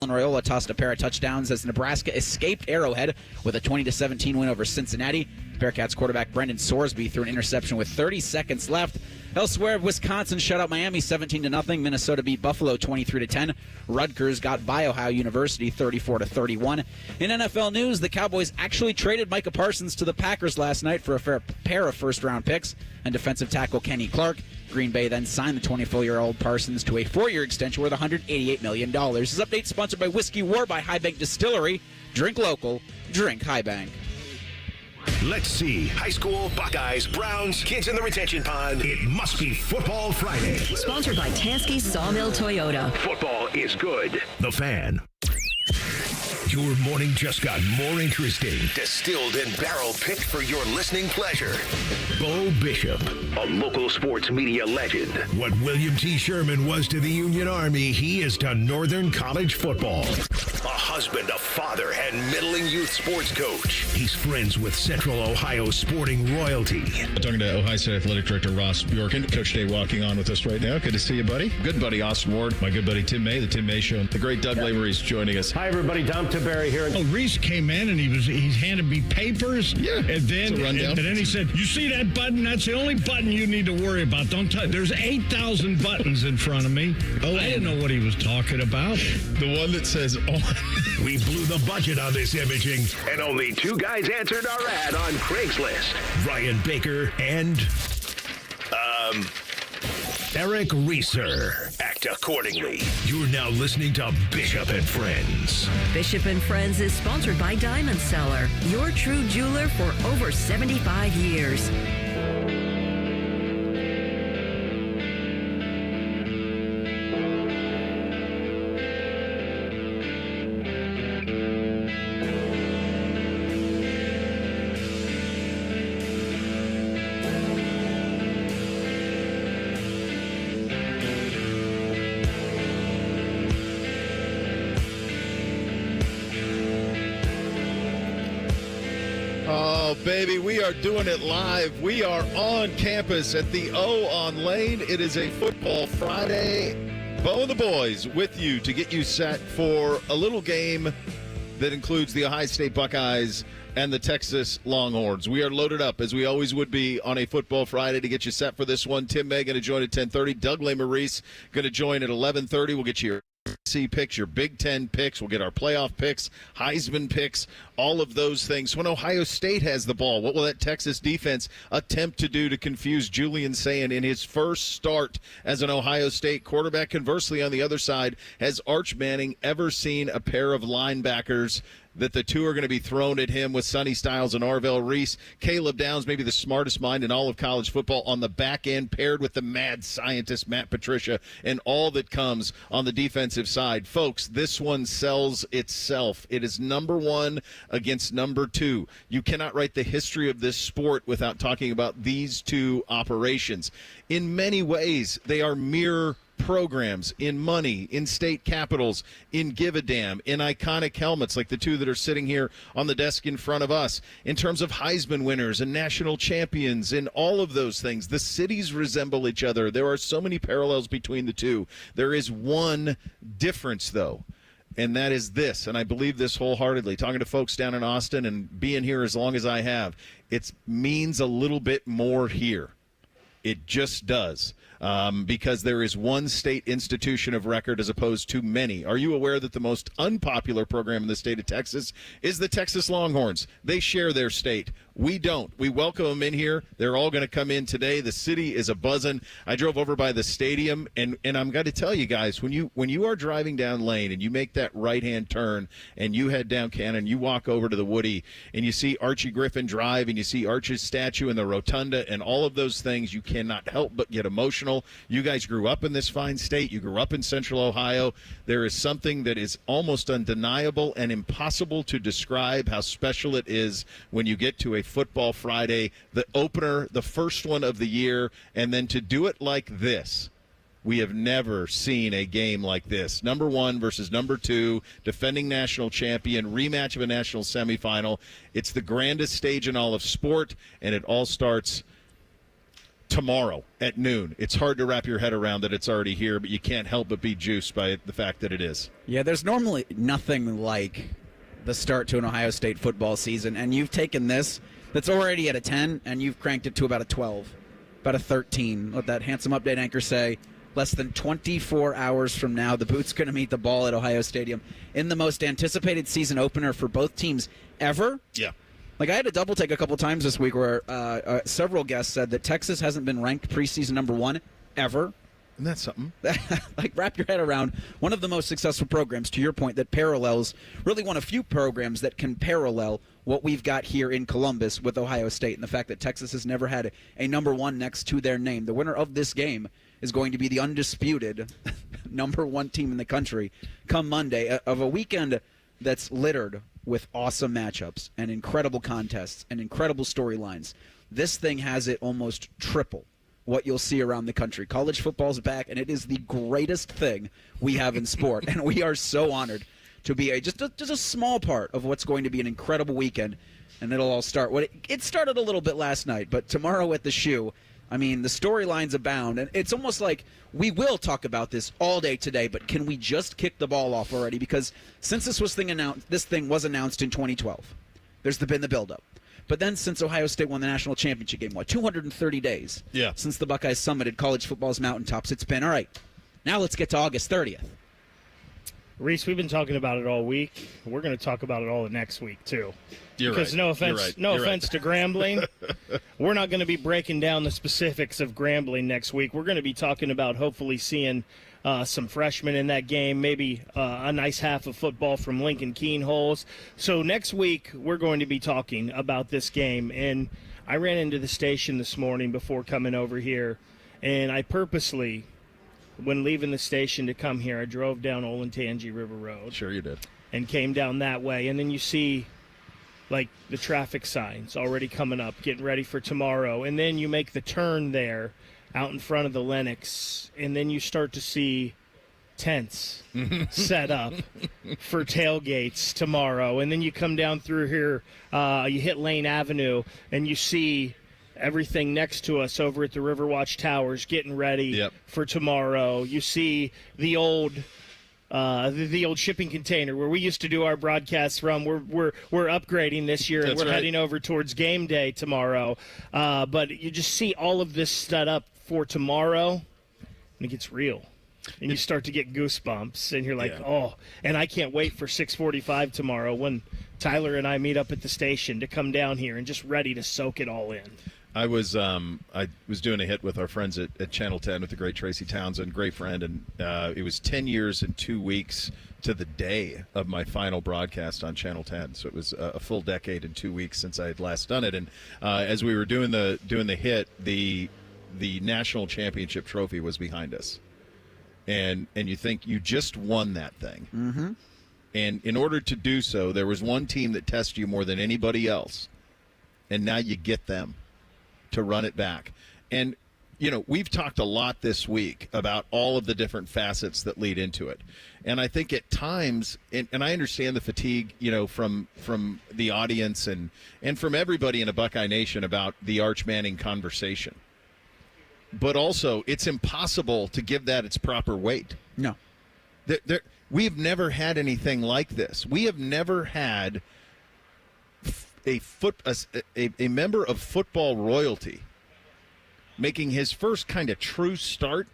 Raiola tossed a pair of touchdowns as Nebraska escaped Arrowhead with a 20-17 win over Cincinnati. Bearcats quarterback Brendan Sorsby threw an interception with 30 seconds left. Elsewhere, Wisconsin shut out Miami 17-0. Minnesota beat Buffalo 23-10. Rutgers got by Ohio University 34-31. In NFL news, the Cowboys actually traded Micah Parsons to the Packers last night for a pair of first-round picks and defensive tackle Kenny Clark. Green Bay then signed the 24-year-old Parsons to a 4-year extension worth $188 million. This update sponsored by Whiskey War by High Bank Distillery. Drink local, drink High Bank. Let's see. High school, Buckeyes, Browns, kids in the retention pond. It must be Football Friday. Sponsored by Tansky Sawmill Toyota. Football is good. The Fan. Your morning just got more interesting. Distilled and barrel picked for your listening pleasure. Bo Bishop, a local sports media legend. What William T. Sherman was to the Union Army, he is to Northern College football. A husband, a father, and middling youth sports coach. He's friends with Central Ohio sporting royalty. Talking to Ohio State Athletic Director Ross Bjorken. Coach Day walking on with us right now. Good to see you, buddy. Good buddy Austin Ward. My good buddy Tim May, the Tim May Show. The great Doug Lesmerises joining us. Hi, everybody. Dom Barry here. Oh, Reese came in and he handed me papers. Yeah. And then he said, "You see that button? That's the only button you need to worry about. Don't touch. There's 8,000 buttons in front of me." Oh, I didn't know what he was talking about. The one that says on. We blew the budget on this imaging, and only 2 guys answered our ad on Craigslist. Ryan Baker and Eric Reeser. Act accordingly. You're now listening to Bishop and Friends. Bishop and Friends is sponsored by Diamond Seller, your true jeweler for over 75 years. Baby, we are doing it live. We are on campus at the O on Lane. It is a Football Friday. Bo and the boys with you to get you set for a little game that includes the Ohio State Buckeyes and the Texas Longhorns. We are loaded up, as we always would be, on a Football Friday to get you set for this one. Tim May going to join at 10:30. Doug Lesmerises going to join at 11:30. We'll get you your picks, your Big Ten picks. We'll get our playoff picks, Heisman picks, all of those things. When Ohio State has the ball, what will that Texas defense attempt to do to confuse Julian Sayin in his first start as an Ohio State quarterback? Conversely, on the other side, has Arch Manning ever seen a pair of linebackers that the two are going to be thrown at him with Sonny Styles and Arvell Reese? Caleb Downs, maybe the smartest mind in all of college football, on the back end, paired with the mad scientist Matt Patricia and all that comes on the defensive side. Folks, this one sells itself. It is number 1 against number 2. You cannot write the history of this sport without talking about these two operations. In many ways, they are mere programs in money, in state capitals, in Give a Damn, in iconic helmets like the two that are sitting here on the desk in front of us, in terms of Heisman winners and national champions and all of those things. The cities resemble each other. There are so many parallels between the two. There is one difference, though, and that is this, and I believe this wholeheartedly. Talking to folks down in Austin and being here as long as I have, it means a little bit more here. It just does. Because there is one state institution of record as opposed to many. Are you aware that the most unpopular program in the state of Texas is the Texas Longhorns? They share their state. We don't. We welcome them in here. They're all going to come in today. The city is a-buzzing. I drove over by the stadium, and I'm going to tell you guys, when you are driving down Lane and you make that right-hand turn and you head down Cannon, you walk over to the Woody, and you see Archie Griffin Drive, and you see Archie's statue and the rotunda and all of those things, you cannot help but get emotional. You guys grew up in this fine state. You grew up in Central Ohio. There is something that is almost undeniable and impossible to describe how special it is when you get to a Football Friday, the opener, the first one of the year, and then to do it like this. We have never seen a game like this. Number 1 versus number 2, defending national champion, rematch of a national semifinal. It's the grandest stage in all of sport, and it all starts tomorrow at noon. It's hard to wrap your head around that it's already here, but you can't help but be juiced by the fact that it is. Yeah, there's normally nothing like the start to an Ohio State football season, and you've taken this that's already at a 10, and you've cranked it to about a 12, about a 13. Let that handsome update anchor say. Less than 24 hours from now, the Boot's going to meet the ball at Ohio Stadium in the most anticipated season opener for both teams ever. Yeah. Like, I had to double take a couple times this week where several guests said that Texas hasn't been ranked preseason number 1 ever. And that's something. Like, wrap your head around one of the most successful programs, to your point, that parallels really one of few programs that can parallel what we've got here in Columbus with Ohio State, and the fact that Texas has never had a number 1 next to their name. The winner of this game is going to be the undisputed number 1 team in the country come Monday, of a weekend that's littered with awesome matchups and incredible contests and incredible storylines. This thing has it almost triple what you'll see around the country. College football's back, and it is the greatest thing we have in sport, and we are so honored to be just a small part of what's going to be an incredible weekend, and it'll all start. It started a little bit last night, but tomorrow at the Shoe, I mean, the storylines abound, and it's almost like we will talk about this all day today, but can we just kick the ball off already? Because since this thing was announced in 2012, there's been the buildup. But then since Ohio State won the national championship game, 230 days since the Buckeyes summited college football's mountaintops, it's been, all right, now let's get to August 30th. Reese, we've been talking about it all week. We're going to talk about it all the next week, too. Because no offense to Grambling, we're not going to be breaking down the specifics of Grambling next week. We're going to be talking about hopefully seeing some freshmen in that game, maybe a nice half of football from Lincoln Keenholes. So next week we're going to be talking about this game. And I ran into the station this morning before coming over here, and I purposely, when leaving the station to come here, I drove down Olentangy River Road. Sure you did. And came down that way. And then you see, like, the traffic signs already coming up, getting ready for tomorrow. And then you make the turn there out in front of the Lennox, and then you start to see tents set up for tailgates tomorrow. And then you come down through here, you hit Lane Avenue, and you see everything next to us over at the Riverwatch Towers getting ready for tomorrow. You see the old shipping container where we used to do our broadcasts from. We're upgrading this year, and we're heading over towards game day tomorrow. But you just see all of this set up for tomorrow, and it gets real. And you start to get goosebumps, and you're like, oh, and I can't wait for 6:45 tomorrow when Tyler and I meet up at the station to come down here and just ready to soak it all in. I was doing a hit with our friends at Channel 10 with the great Tracy Townsend, great friend, and it was 10 years and 2 weeks to the day of my final broadcast on Channel 10. So it was a full decade and 2 weeks since I had last done it. And as we were doing the hit, the national championship trophy was behind us, and you think you just won that thing. Mm-hmm. And in order to do so, there was one team that tested you more than anybody else, and now you get them to run it back. And, you know, we've talked a lot this week about all of the different facets that lead into it. And I think at times, and I understand the fatigue, you know, from the audience and from everybody in a Buckeye Nation about the Arch Manning conversation. But also, it's impossible to give that its proper weight. No. We've never had anything like this. We have never had a member of football royalty making his first kind of true start.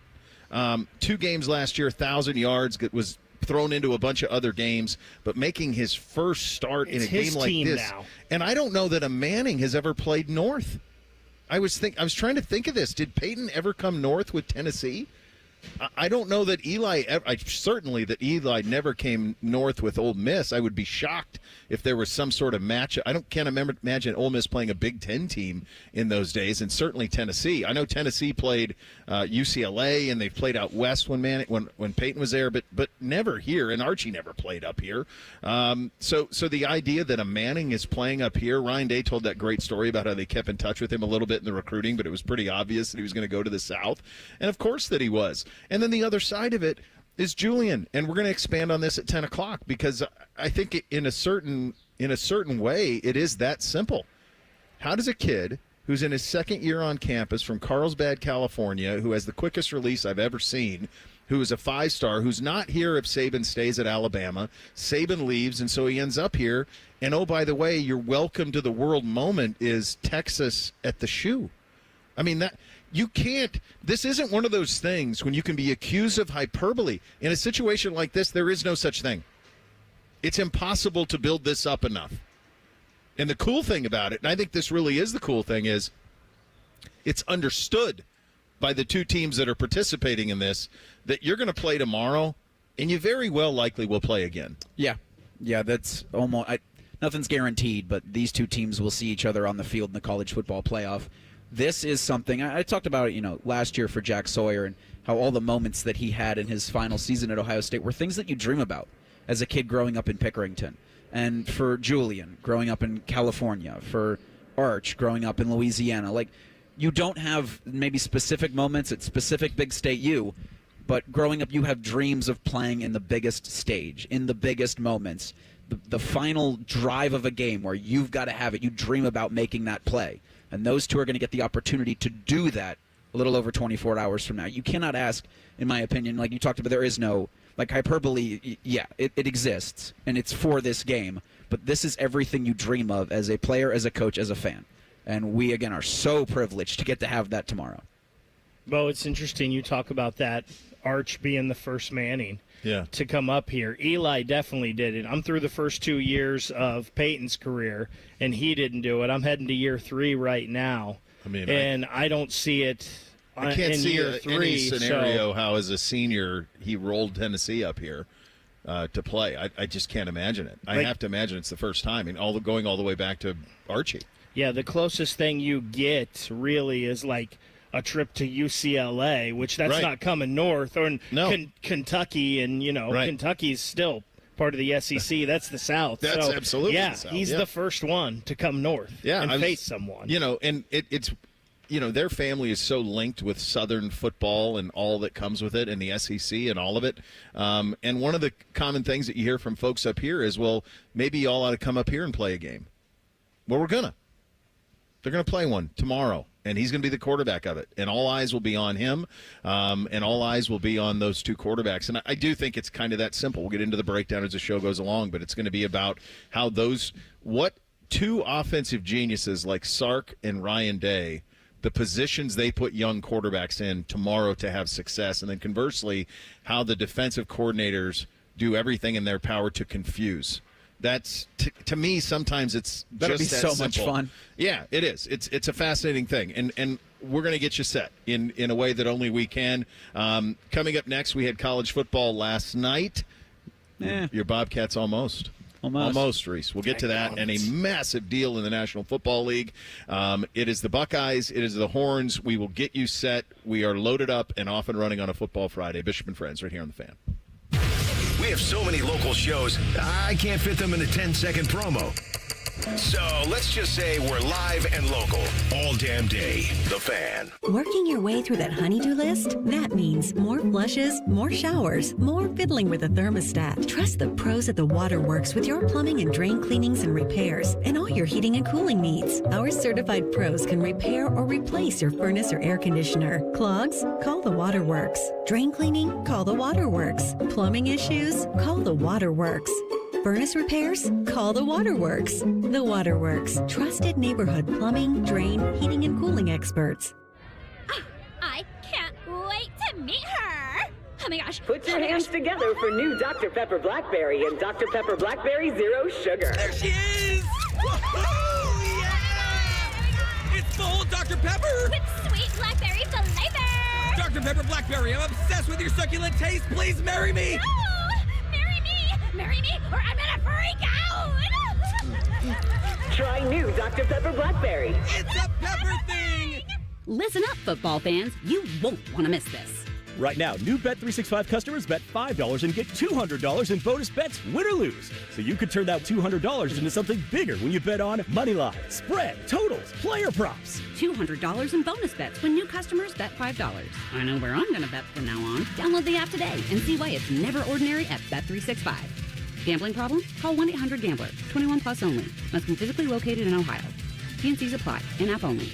2 games last year, 1,000 yards, was thrown into a bunch of other games, but making his first start in a game like this. Now. And I don't know that a Manning has ever played north. I was trying to think of this. Did Peyton ever come north with Tennessee? I don't know that Eli never came north with Ole Miss. I would be shocked if there was some sort of match. Can't imagine Ole Miss playing a Big Ten team in those days, and certainly Tennessee. I know Tennessee played UCLA, and they've played out west when Peyton was there, but never here, and Archie never played up here. So the idea that a Manning is playing up here, Ryan Day told that great story about how they kept in touch with him a little bit in the recruiting, but it was pretty obvious that he was going to go to the South, and of course that he was. And then the other side of it is Julian, and we're going to expand on this at 10 o'clock because I think in a certain way it is that simple. How does a kid who's in his second year on campus from Carlsbad, California, who has the quickest release I've ever seen, who is a 5-star, who's not here if Saban stays at Alabama. Saban leaves, and so he ends up here. And, oh, by the way, your welcome to the world moment is Texas at the shoe. I mean, that you can't – this isn't one of those things when you can be accused of hyperbole. In a situation like this, there is no such thing. It's impossible to build this up enough. And the cool thing about it, and I think this really is the cool thing, is it's understood by the two teams that are participating in this that you're going to play tomorrow, and you very well likely will play again. Yeah, that's almost nothing's guaranteed, but these two teams will see each other on the field in the college football playoff. This is something I talked about, last year for Jack Sawyer and how all the moments that he had in his final season at Ohio State were things that you dream about as a kid growing up in Pickerington. And for Julian, growing up in California, for Arch, growing up in Louisiana, you don't have maybe specific moments at specific big state U, but growing up you have dreams of playing in the biggest stage, in the biggest moments, the final drive of a game where you've got to have it. You dream about making that play. And those two are going to get the opportunity to do that a little over 24 hours from now. You cannot ask, in my opinion, like you talked about, there is no, hyperbole, it exists, and it's for this game. But this is everything you dream of as a player, as a coach, as a fan. And we, again, are so privileged to get to have that tomorrow. Well, it's interesting you talk about that, Arch being the first Manning to come up here. Eli definitely did it. I'm through the first 2 years of Peyton's career, and he didn't do it. I'm heading to year 3 right now. I don't see it I can't in see year 3. Any scenario how, as a senior, he rolled Tennessee up here to play. I just can't imagine it. I have to imagine it's the first time, and going all the way back to Archie. Yeah, the closest thing you get really is a trip to UCLA, which that's not coming north, or Kentucky, and Kentucky's still part of the SEC. That's the South. That's absolutely the South. He's the first one to come north and face someone. And it's their family is so linked with Southern football and all that comes with it, and the SEC and all of it. And one of the common things that you hear from folks up here is, well, maybe y'all ought to come up here and play a game. Well, we're gonna. They're going to play one tomorrow, and he's going to be the quarterback of it. And all eyes will be on him, and all eyes will be on those two quarterbacks. And I do think it's kind of that simple. We'll get into the breakdown as the show goes along, but it's going to be about how what two offensive geniuses like Sark and Ryan Day, the positions they put young quarterbacks in tomorrow to have success, and then conversely, how the defensive coordinators do everything in their power to confuse. That's to me. Sometimes it's that'll just be that so simple. much fun. Yeah, it is. It's a fascinating thing, and we're going to get you set in a way that only we can. Coming up next, we had college football last night. Your Bobcats almost, Reese. We'll get to that, and a massive deal in the National Football League. It is the Buckeyes. It is the Horns. We will get you set. We are loaded up and off and running on a Football Friday. Bishop and Friends, right here on the Fan. We have so many local shows, I can't fit them in a 10-second promo. So let's just say we're live and local all damn day. The Fan. Working your way through that honey-do list? That means more flushes, more showers, more fiddling with the thermostat. Trust the pros at the Waterworks with your plumbing and drain cleanings and repairs and all your heating and cooling needs. Our certified pros can repair or replace your furnace or air conditioner. Clogs? Call the Waterworks. Drain cleaning? Call the Waterworks. Plumbing issues? Call the Waterworks. Furnace repairs? Call the Waterworks. The Waterworks, trusted neighborhood plumbing, drain, heating, and cooling experts. I can't wait to meet her. Oh my gosh. Put your hands together for new Dr. Pepper Blackberry and Dr. Pepper Blackberry Zero Sugar. There she is! Woohoo! Yeah! It's full Dr. Pepper! With sweet blackberry flavor! Dr. Pepper Blackberry, I'm obsessed with your succulent taste. Please marry me! Marry me, or I'm gonna freak out! Try new Dr. Pepper Blackberry. It's a pepper thing! Listen up, football fans. You won't want to miss this. Right now, new Bet365 customers bet $5 and get $200 in bonus bets, win or lose. So you could turn that $200 into something bigger when you bet on money line, spread, totals, player props. $200 in bonus bets when new customers bet $5. I know where I'm going to bet from now on. Download the app today and see why it's never ordinary at Bet365. Gambling problem? Call 1-800-GAMBLER. 21 plus only. Must be physically located in Ohio. PNCs apply. In-app only.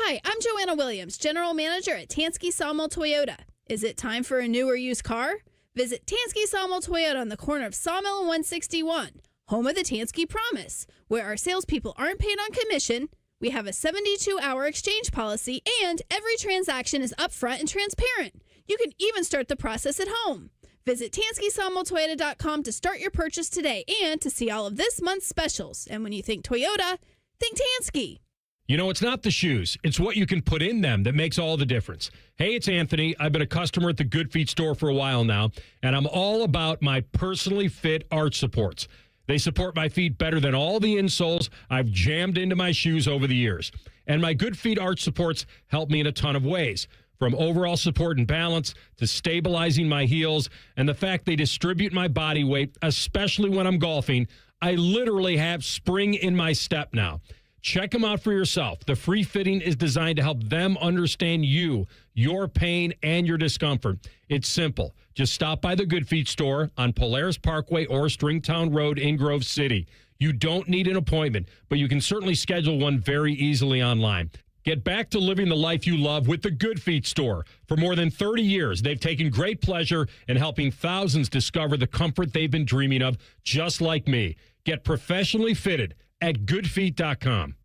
Hi, I'm Joanna Williams, General Manager at Tansky Sawmill Toyota. Is it time for a new or used car? Visit Tansky Sawmill Toyota on the corner of Sawmill and 161, home of the Tansky Promise, where our salespeople aren't paid on commission. We have a 72-hour exchange policy, and every transaction is upfront and transparent. You can even start the process at home. Visit TanskySawmillToyota.com to start your purchase today and to see all of this month's specials. And when you think Toyota, think Tansky. You know, it's not the shoes. It's what you can put in them that makes all the difference. Hey, it's Anthony. I've been a customer at the Good Feet store for a while now, and I'm all about my personally fit arch supports. They support my feet better than all the insoles I've jammed into my shoes over the years. And my Good Feet arch supports help me in a ton of ways, from overall support and balance to stabilizing my heels and the fact they distribute my body weight, especially when I'm golfing. I literally have spring in my step now. Check them out for yourself. The free fitting is designed to help them understand you, your pain, and your discomfort. It's simple. Just stop by the Good Feet store on Polaris Parkway or Stringtown Road in Grove City. You don't need an appointment, but you can certainly schedule one very easily online. Get back to living the life you love with the Good Feet store. For more than 30 years, they've taken great pleasure in helping thousands discover the comfort they've been dreaming of, just like me. Get professionally fitted at goodfeet.com.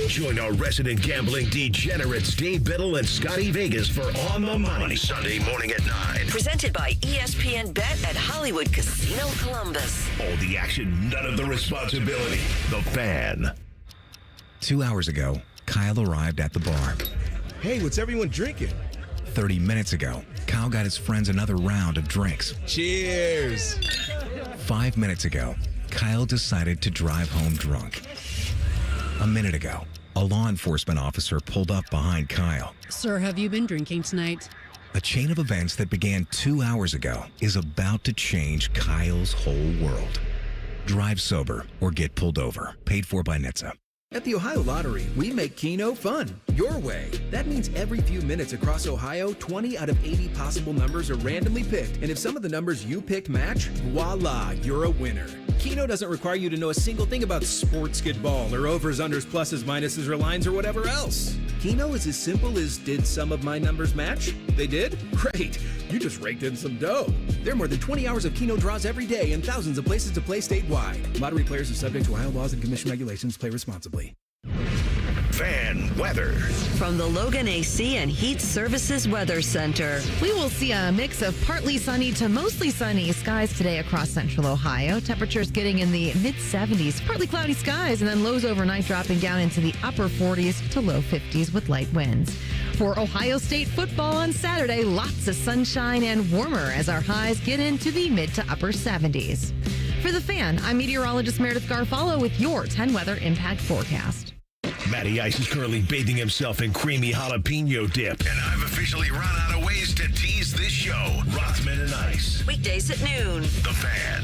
Join our resident gambling degenerates Dave Biddle and Scotty Vegas for On the Money Sunday morning at 9. Presented by ESPN Bet at Hollywood Casino Columbus. All the action, none of the responsibility. The Fan. 2 hours ago, Kyle arrived at the bar. Hey, what's everyone drinking? 30 minutes ago, Kyle got his friends another round of drinks. Cheers! 5 minutes ago, Kyle decided to drive home drunk. A minute ago, a law enforcement officer pulled up behind Kyle. Sir, have you been drinking tonight? A chain of events that began 2 hours ago is about to change Kyle's whole world. Drive sober or get pulled over. Paid for by NHTSA. At the Ohio Lottery, we make Keno fun, your way. That means every few minutes across Ohio, 20 out of 80 possible numbers are randomly picked. And if some of the numbers you picked match, voila, you're a winner. Keno doesn't require you to know a single thing about sports skidball or overs, unders, pluses, minuses, or lines, or whatever else. Keno is as simple as, did some of my numbers match? They did? Great. You just raked in some dough. There are more than 20 hours of Keno draws every day and thousands of places to play statewide. Lottery players are subject to Ohio laws and commission regulations. Play responsibly. Fan weather. From the Logan AC and Heat Services Weather Center. We will see a mix of partly sunny to mostly sunny skies today across central Ohio. Temperatures getting in the mid-70s, partly cloudy skies, and then lows overnight dropping down into the upper 40s to low 50s with light winds. For Ohio State football on Saturday, lots of sunshine and warmer as our highs get into the mid to upper 70s. For The Fan, I'm meteorologist Meredith Garfalo with your 10 weather impact forecast. Matty Ice is currently bathing himself in creamy jalapeno dip. And I've officially run out of ways to tease this show. Rothman and Ice. Weekdays at noon. The Fan.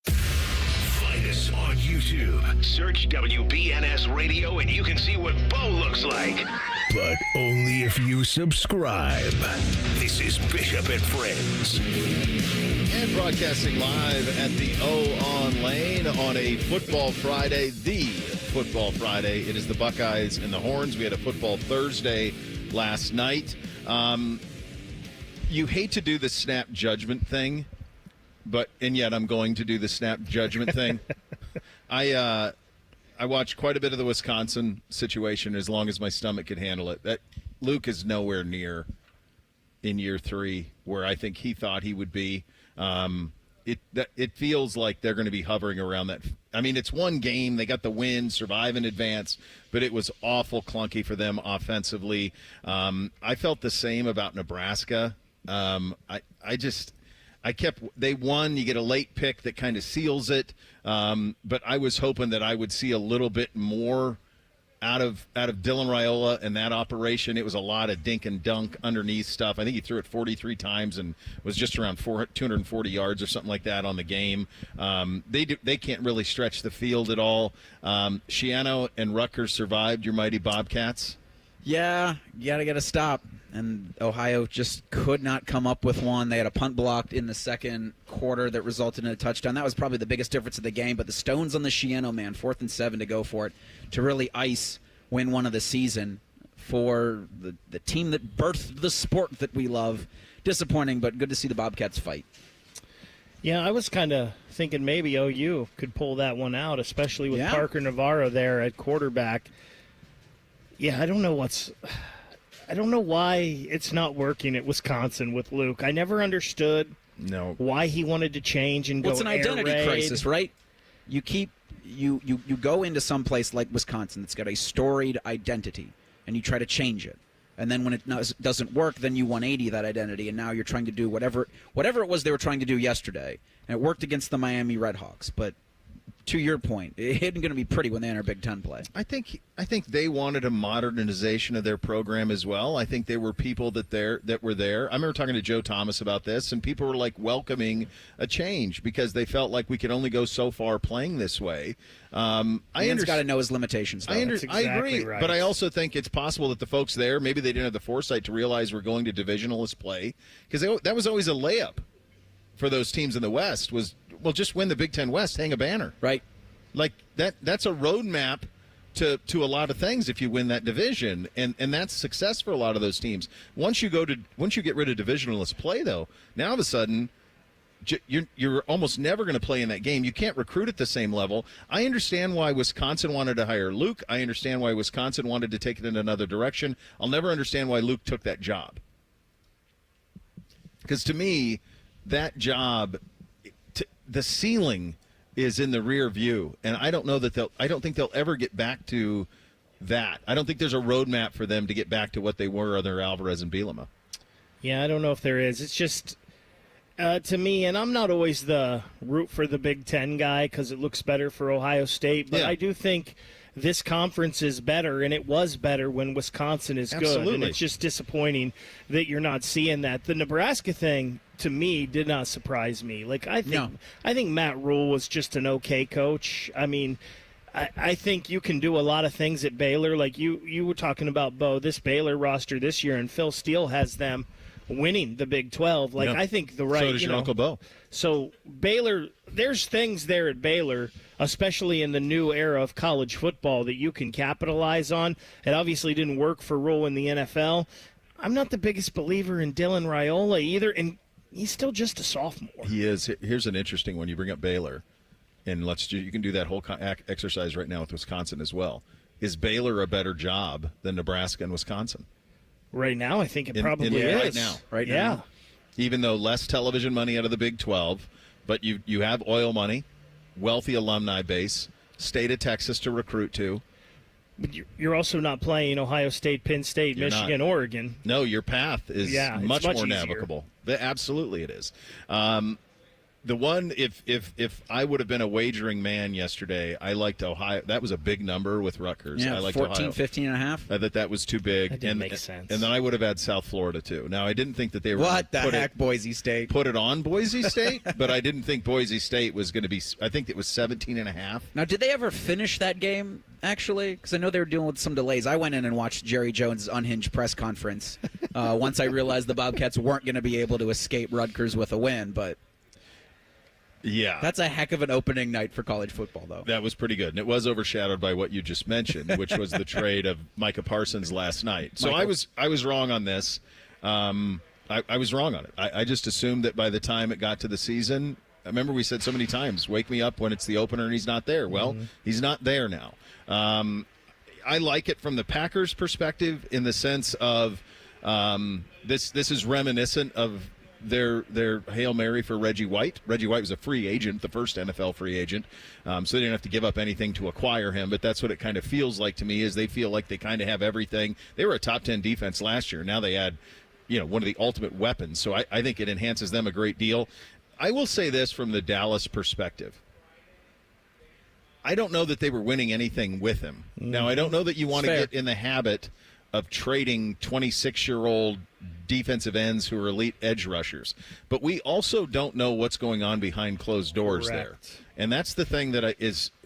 Find us on YouTube. Search WBNS Radio and you can see what Bo looks like. But only if you subscribe. This is Bishop and Friends. And broadcasting live at the O on Lane on a Football Friday, the Football Friday. It is the Buckeyes and the Horns. We had a Football Thursday last night. You hate to do the snap judgment thing, and yet I'm going to do the snap judgment thing. I watched quite a bit of the Wisconsin situation as long as my stomach could handle it. That Luke is nowhere near in year 3 where I think he thought he would be. It feels like they're going to be hovering around that. I mean, it's one game. They got the win, survive in advance, but it was awful clunky for them offensively. I felt the same about Nebraska. They won. You get a late pick that kind of seals it. But I was hoping that I would see a little bit more out of Dylan Raiola and that operation. It was a lot of dink and dunk underneath stuff. I think he threw it 43 times and was just around 240 yards or something like that on the game. They can't really stretch the field at all. Shiano and Rutgers survived your mighty Bobcats. Yeah, you got to get a stop. And Ohio just could not come up with one. They had a punt blocked in the second quarter that resulted in a touchdown. That was probably the biggest difference of the game. But the stones on the Shiano man, 4th and 7 to go for it, to really ice win one of the season for the team that birthed the sport that we love. Disappointing, but good to see the Bobcats fight. Yeah, I was kind of thinking maybe OU could pull that one out, especially with Parker Navarro there at quarterback. Yeah, I don't know why it's not working at Wisconsin with Luke. I never understood why he wanted to change and go it's an identity air raid. crisis, right? You go into some place like Wisconsin that's got a storied identity, and you try to change it. And then when it doesn't work, then you 180 that identity, and now you're trying to do whatever it was they were trying to do yesterday. And it worked against the Miami Redhawks, but to your point, it isn't going to be pretty when they enter Big Ten play. I think they wanted a modernization of their program as well. I think there were people that were there. I remember talking to Joe Thomas about this, and people were like welcoming a change because they felt like we could only go so far playing this way. Ian's got to know his limitations, though. I agree, right. But I also think it's possible that the folks there, maybe they didn't have the foresight to realize we're going to divisionalist play, because that was always a layup for those teams in the West was, well, just win the Big Ten West, hang a banner. Right. Like that's a roadmap to a lot of things if you win that division, and that's success for a lot of those teams. Once you get rid of divisionalist play, though, now all of a sudden you're almost never going to play in that game. You can't recruit at the same level. I understand why Wisconsin wanted to hire Luke. I understand why Wisconsin wanted to take it in another direction. I'll never understand why Luke took that job, because to me, that job, the ceiling is in the rear view, and I don't think they'll ever get back to that. I don't think there's a roadmap for them to get back to what they were under Alvarez and Bielema. Yeah, I don't know if there is. It's just to me, and I'm not always the root for the Big Ten guy because it looks better for Ohio State, but I do think this conference is better, and it was better when Wisconsin is good. And it's just disappointing that you're not seeing that. The Nebraska thing, to me, did not surprise me. Like I think Matt Rule was just an okay coach. I mean, I think you can do a lot of things at Baylor. Like you were talking about, Bo, this Baylor roster this year, and Phil Steele has them winning the Big 12. Like I think the right. So does your Uncle Bo. So Baylor, there's things there at Baylor, especially in the new era of college football, that you can capitalize on. It obviously didn't work for Rule in the NFL. I'm not the biggest believer in Dylan Raiola either, and he's still just a sophomore. He is. Here's an interesting one. You bring up Baylor, and you can do that whole exercise right now with Wisconsin as well. Is Baylor a better job than Nebraska and Wisconsin? Right now, I think it probably is. Right now. Even though less television money out of the Big 12, but you have oil money, wealthy alumni base, state of Texas to recruit to. But you're also not playing Ohio State, Penn State, Michigan, Oregon. No, your path is much more easier. navigable. Absolutely it is. The one, if I would have been a wagering man yesterday, I liked Ohio. That was a big number with Rutgers. Yeah, I liked 14, Ohio. 15 and a half. I thought that was too big. That didn't make sense. And then I would have had South Florida, too. Now, I didn't think that they were Boise State. Put it on Boise State, but I didn't think Boise State was going to be, I think it was 17 and a half. Now, did they ever finish that game, actually? Because I know they were dealing with some delays. I went in and watched Jerry Jones' unhinged press conference once I realized the Bobcats weren't going to be able to escape Rutgers with a win, but... Yeah. That's a heck of an opening night for college football, though. That was pretty good. And it was overshadowed by what you just mentioned, which was the trade of Micah Parsons last night. So I was wrong on this. I was wrong on it. I just assumed that by the time it got to the season, I remember we said so many times, wake me up when it's the opener and he's not there. Well, he's not there now. I like it from the Packers' perspective in the sense of this is reminiscent of their Hail Mary for Reggie White. Reggie White was a free agent, the first NFL free agent, so they didn't have to give up anything to acquire him, but that's what it kind of feels like to me, is they feel like they kind of have everything. They were a top 10 defense last year. Now they add one of the ultimate weapons, so I think it enhances them a great deal. I will say this from the Dallas perspective. I don't know that they were winning anything with him. Now, I don't know that you want to get in the habit of trading 26-year-old defensive ends who are elite edge rushers. But we also don't know what's going on behind closed doors there. And that's the thing that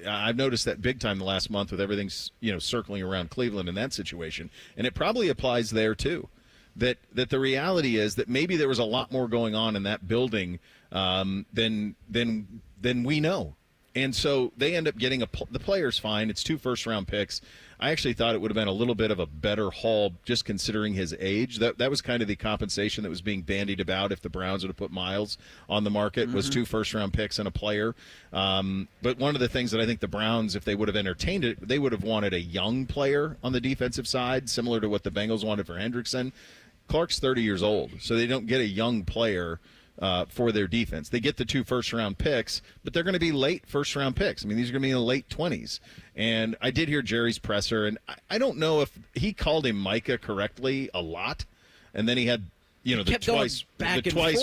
I've noticed that big time the last month with everything circling around Cleveland in that situation. And it probably applies there too. That the reality is that maybe there was a lot more going on in that building than we know. And so they end up getting the player's fine. It's 2 first-round picks. I actually thought it would have been a little bit of a better haul just considering his age. That was kind of the compensation that was being bandied about if the Browns would have put Miles on the market, was 2 first-round picks and a player. But one of the things that I think the Browns, if they would have entertained it, they would have wanted a young player on the defensive side, similar to what the Bengals wanted for Hendrickson. Clark's 30 years old, so they don't get a young player for their defense. They get the 2 first-round picks, but they're going to be late first-round picks. I mean, these are going to be in the late 20s. And I did hear Jerry's presser, and I don't know if he called him Micah correctly a lot, and then he had, the twice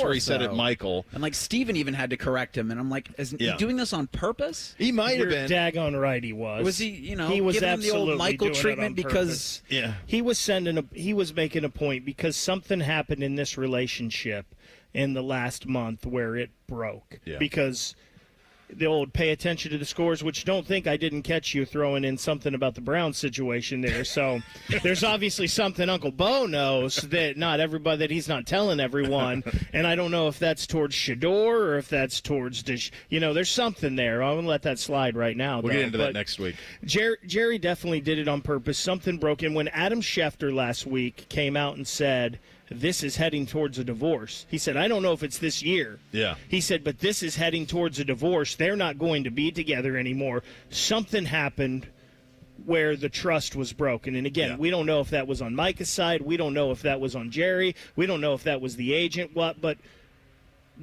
where he said it Michael. And, Steven even had to correct him, and I'm like, is he doing this on purpose? He might have been. Daggone right he was. Was he, he was giving him the old Michael doing treatment because... He was making a point because something happened in this relationship in the last month where it broke. Yeah. Because the old pay attention to the scores, which don't think I didn't catch you throwing in something about the Browns situation there. So there's obviously something Uncle Bo knows that that he's not telling everyone. And I don't know if that's towards Shador or if that's towards, there's something there. I'm going to let that slide right now. We'll get into that next week. Jerry definitely did it on purpose. Something broke in. When Adam Schefter last week came out and said, this is heading towards a divorce. He said, I don't know if it's this year. Yeah. He said, but this is heading towards a divorce. They're not going to be together anymore. Something happened where the trust was broken. And again, we don't know if that was on Micah's side. We don't know if that was on Jerry. We don't know if that was the agent. But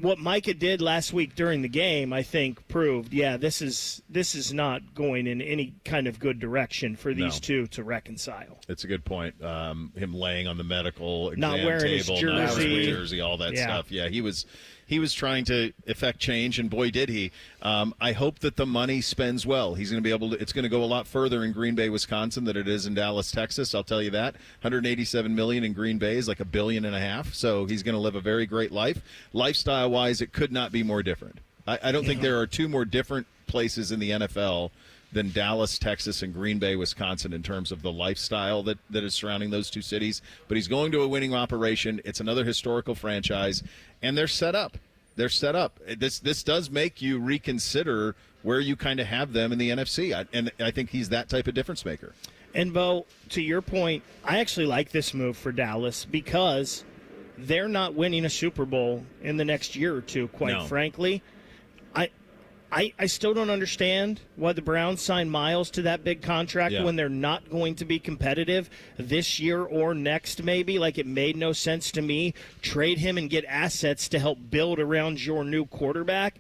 what Micah did last week during the game, I think, proved, this is not going in any kind of good direction for these two to reconcile. It's a good point. Him laying on the medical exam not wearing table, his jersey. not wearing his jersey, all that stuff. Yeah, he was trying to effect change, and boy, did he. I hope that the money spends well. He's going to be able to. It's going to go a lot further in Green Bay, Wisconsin, than it is in Dallas, Texas. I'll tell you that. $187 million in Green Bay is like $1.5 billion. So he's going to live a very great life. Lifestyle-wise, it could not be more different. I don't think there are 2 more different places in the NFL than Dallas, Texas, and Green Bay, Wisconsin in terms of the lifestyle that is surrounding those 2 cities. But he's going to a winning operation. It's another historical franchise, and they're set up. They're set up. This does make you reconsider where you kind of have them in the NFC, and I think he's that type of difference maker. And, Bo, to your point, I actually like this move for Dallas because they're not winning a Super Bowl in the next year or 2, quite frankly. I still don't understand why the Browns signed Miles to that big contract when they're not going to be competitive this year or next maybe. It made no sense to me. Trade him and get assets to help build around your new quarterback.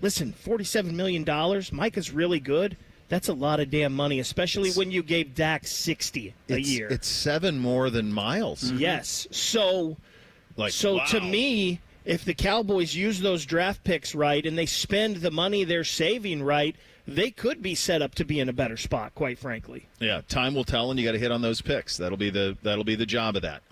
Listen, $47 million, Micah's really good. That's a lot of damn money, especially when you gave Dak $60 a year. It's 7 more than Miles. Mm-hmm. Yes. So to me, if the Cowboys use those draft picks right and they spend the money they're saving right, they could be set up to be in a better spot, quite frankly. Yeah, time will tell, and you got to hit on those picks. That'll be the job of that.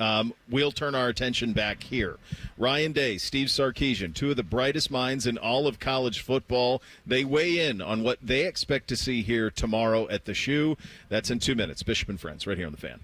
We'll turn our attention back here. Ryan Day, Steve Sarkisian, 2 of the brightest minds in all of college football. They weigh in on what they expect to see here tomorrow at the Shoe. That's in 2 minutes. Bishop and Friends, right here on The Fan.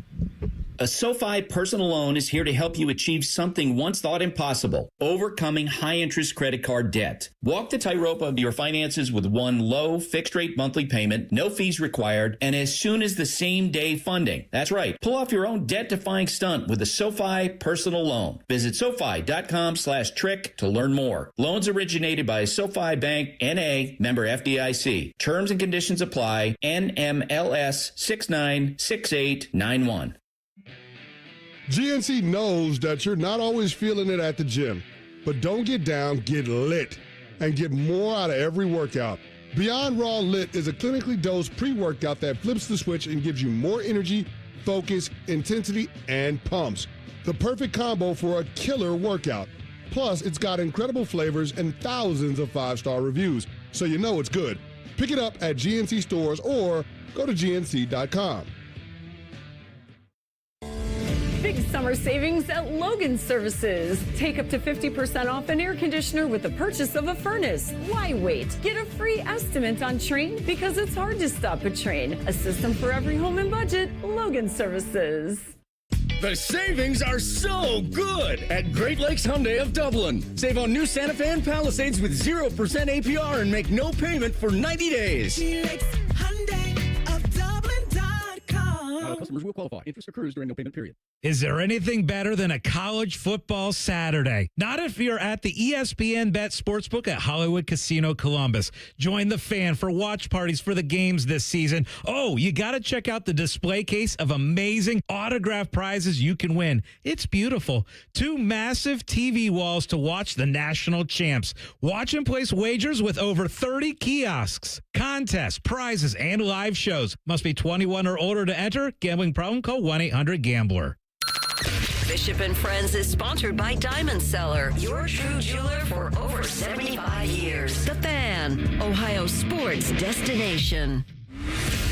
A SoFi personal loan is here to help you achieve something once thought impossible, overcoming high-interest credit card debt. Walk the tightrope of your finances with one low, fixed-rate monthly payment, no fees required, and as soon as the same-day funding. That's right. Pull off your own debt-defying stunt with a SoFi personal loan. Visit SoFi.com/trick to learn more. Loans originated by SoFi Bank, N.A., member FDIC. Terms and conditions apply. NMLS 696891. GNC knows that you're not always feeling it at the gym, but don't get down, get lit, and get more out of every workout. Beyond Raw Lit is a clinically dosed pre-workout that flips the switch and gives you more energy, focus, intensity, and pumps. The perfect combo for a killer workout. Plus, it's got incredible flavors and thousands of 5-star reviews, so you know it's good. Pick it up at GNC stores or go to GNC.com. Big summer savings at Logan Services. Take up to 50% off an air conditioner with the purchase of a furnace. Why wait? Get a free estimate on Trane because it's hard to stop a Trane. A system for every home and budget. Logan Services. The savings are so good at Great Lakes Hyundai of Dublin. Save on new Santa Fe and Palisades with 0% APR and make no payment for 90 days. Customers will qualify. Interest accrues during no payment period. Is there anything better than a college football Saturday? Not if you're at the ESPN Bet Sportsbook at Hollywood Casino Columbus. Join the Fan for watch parties for the games this season. Oh, you got to check out the display case of amazing autographed prizes you can win. It's beautiful. 2 massive TV walls to watch the national champs. Watch and place wagers with over 30 kiosks. Contests, prizes, and live shows. Must be 21 or older to enter. Gambling problem? Call 1-800-GAMBLER. Bishop and Friends is sponsored by Diamond Seller, your true jeweler for over 75 years. The Fan, Ohio sports destination.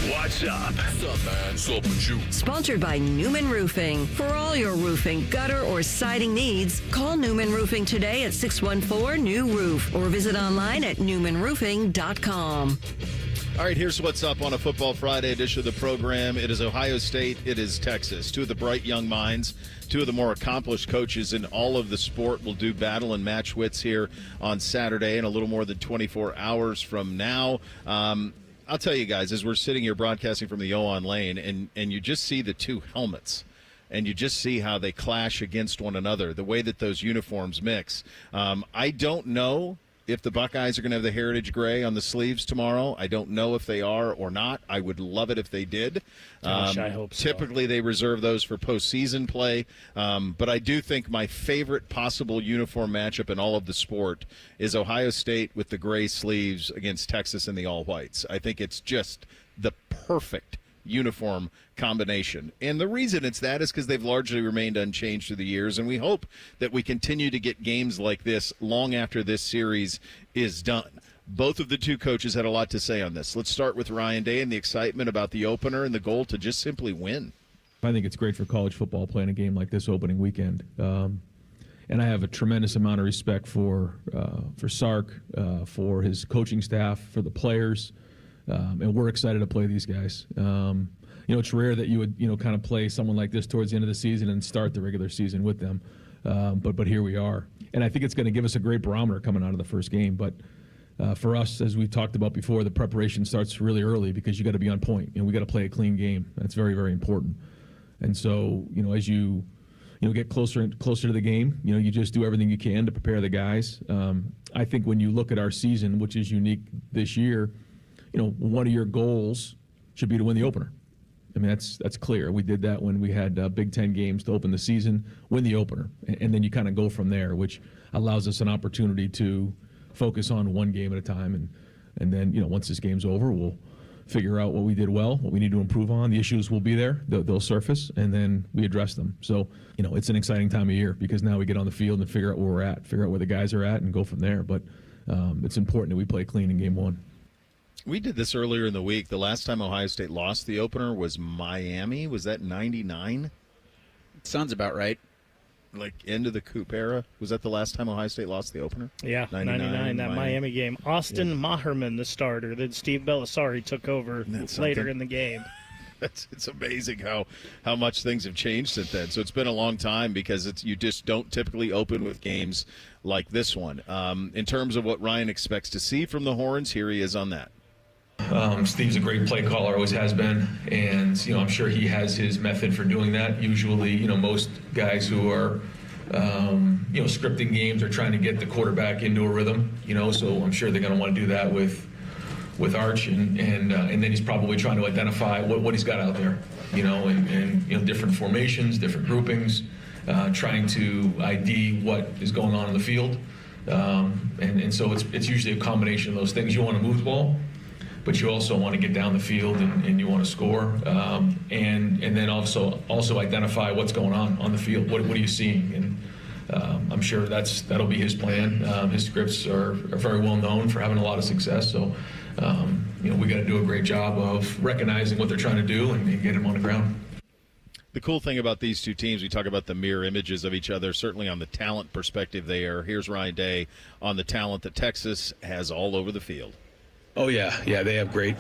What's up? What's up, man? What's up with you? Sponsored by Newman Roofing. For all your roofing, gutter, or siding needs, call Newman Roofing today at 614-NEW-ROOF or visit online at newmanroofing.com. All right, here's what's up on a Football Friday edition of the program. It is Ohio State. It is Texas. 2 of the bright young minds, 2 of the more accomplished coaches in all of the sport will do battle and match wits here on Saturday in a little more than 24 hours from now. I'll tell you guys, as we're sitting here broadcasting from the O-On Lane, and you just see the 2 helmets, and you just see how they clash against one another, the way that those uniforms mix. I don't know if the Buckeyes are going to have the Heritage Gray on the sleeves tomorrow. I don't know if they are or not. I would love it if they did. Gosh, I hope so. Typically, they reserve those for postseason play. But I do think my favorite possible uniform matchup in all of the sport is Ohio State with the gray sleeves against Texas in the all-whites. I think it's just the perfect uniform combination. And the reason it's that is because they've largely remained unchanged through the years, and we hope that we continue to get games like this long after this series is done. Both of the 2 coaches had a lot to say on this. Let's start with Ryan Day and the excitement about the opener and the goal to just simply win. I think it's great for college football playing a game like this opening weekend. And I have a tremendous amount of respect for Sark, for his coaching staff, for the players. And we're excited to play these guys. It's rare that you would, kind of play someone like this towards the end of the season and start the regular season with them. But here we are. And I think it's going to give us a great barometer coming out of the first game. But for us, as we talked about before, the preparation starts really early because you got to be on point and we got to play a clean game. That's very, very important. And so, as you get closer and closer to the game, you just do everything you can to prepare the guys. I think when you look at our season, which is unique this year, one of your goals should be to win the opener. I mean, that's clear. We did that when we had Big Ten games to open the season, win the opener, and then you kind of go from there, which allows us an opportunity to focus on one game at a time. And then, once this game's over, we'll figure out what we did well, what we need to improve on. The issues will be there. They'll surface, and then we address them. So, it's an exciting time of year because now we get on the field and figure out where we're at, figure out where the guys are at, and go from there. But it's important that we play clean in game 1. We did this earlier in the week. The last time Ohio State lost the opener was Miami. Was that 99? Sounds about right. Like end of the Coop era? Was that the last time Ohio State lost the opener? Yeah, 99, that Miami game. Austin Maherman, the starter. Then Steve Belisari took over later in the game. It's amazing how much things have changed since then. So it's been a long time because you just don't typically open with games like this one. In terms of what Ryan expects to see from the Horns, here he is on that. Steve's a great play caller, always has been, and I'm sure he has his method for doing that. Usually, most guys who are scripting games are trying to get the quarterback into a rhythm. So I'm sure they're going to want to do that with Arch, and then he's probably trying to identify what he's got out there, and different formations, different groupings, trying to ID what is going on in the field, and so it's usually a combination of those things. You want to move the ball, but you also want to get down the field and you want to score, and then also identify what's going on the field. What are you seeing? And I'm sure that'll be his plan. His scripts are very well known for having a lot of success. So we got to do a great job of recognizing what they're trying to do and get them on the ground. The cool thing about these 2 teams, we talk about the mirror images of each other, certainly on the talent perspective there. Here's Ryan Day on the talent that Texas has all over the field. Oh, yeah. They have great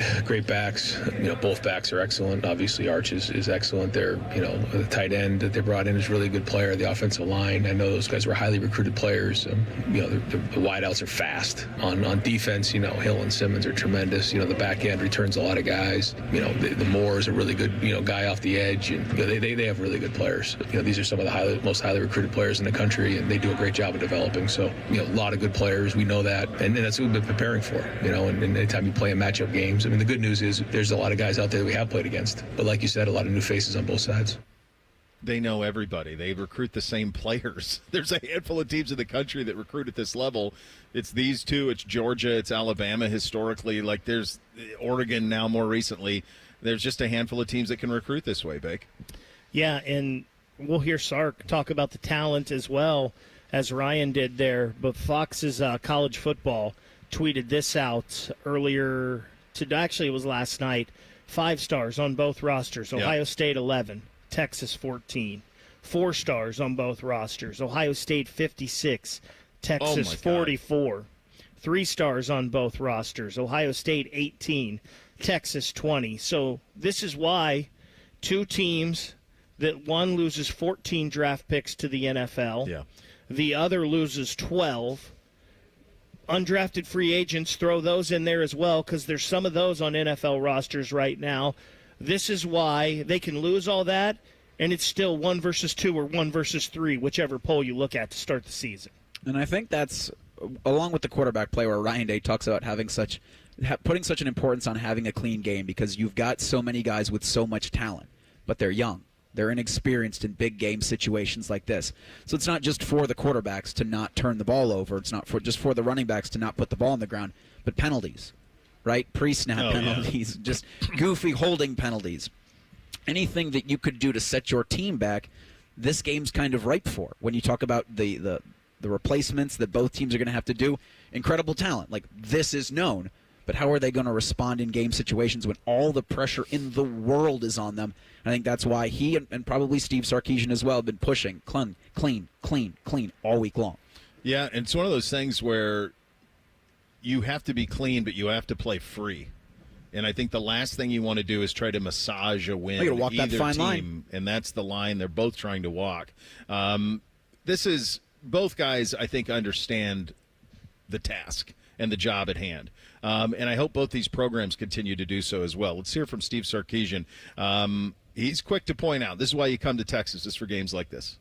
backs. Both backs are excellent. Obviously, Arch is excellent. They're, the tight end that they brought in is a really good player. The offensive line, I know those guys were highly recruited players. The wideouts are fast. On defense, Hill and Simmons are tremendous. The back end returns a lot of guys. The Moore is a really good, guy off the edge. And they have really good players. These are some of the most highly recruited players in the country, and they do a great job of developing. So, a lot of good players. We know that, and that's what we've been preparing for. And anytime you play in matchup games, the good news is there's a lot of guys out there that we have played against. But like you said, a lot of new faces on both sides. They know everybody. They recruit the same players. There's a handful of teams in the country that recruit at this level. It's these two. It's Georgia. It's Alabama historically. Like there's Oregon now more recently. There's just a handful of teams that can recruit this way, Bake. Yeah, and we'll hear Sark talk about the talent as well as Ryan did there. But Fox's college football tweeted this out earlier today. Actually, it was last night. 5 stars on both rosters. Ohio State 11, Texas 14. 4 stars on both rosters. Ohio State 56, Texas 44. 3 stars on both rosters. Ohio State 18, Texas 20. So this is why 2 teams that one loses 14 draft picks to the NFL. The other loses 12. Undrafted free agents, throw those in there as well because there's some of those on NFL rosters right now. This is why they can lose all that, and it's still 1 versus 2 or 1 versus 3, whichever poll you look at to start the season. And I think that's, along with the quarterback play where Ryan Day talks about putting such an importance on having a clean game because you've got so many guys with so much talent, but they're young. They're inexperienced in big game situations like this. So it's not just for the quarterbacks to not turn the ball over. It's not just for the running backs to not put the ball on the ground, but penalties, right? Pre-snap penalties, just goofy holding penalties. Anything that you could do to set your team back, this game's kind of ripe for. When you talk about the replacements that both teams are going to have to do, incredible talent. Like, this is known. But how are they going to respond in game situations when all the pressure in the world is on them? I think that's why he and probably Steve Sarkisian as well have been pushing clean all week long. Yeah, and it's one of those things where you have to be clean, but you have to play free. And I think the last thing you want to do is try to massage a win. You got to walk either that fine team, line. And that's the line they're both trying to walk. Both guys, I think, understand the task and the job at hand. And I hope both these programs continue to do so as well. Let's hear from Steve Sarkisian. He's quick to point out, this is why you come to Texas, is for games like this.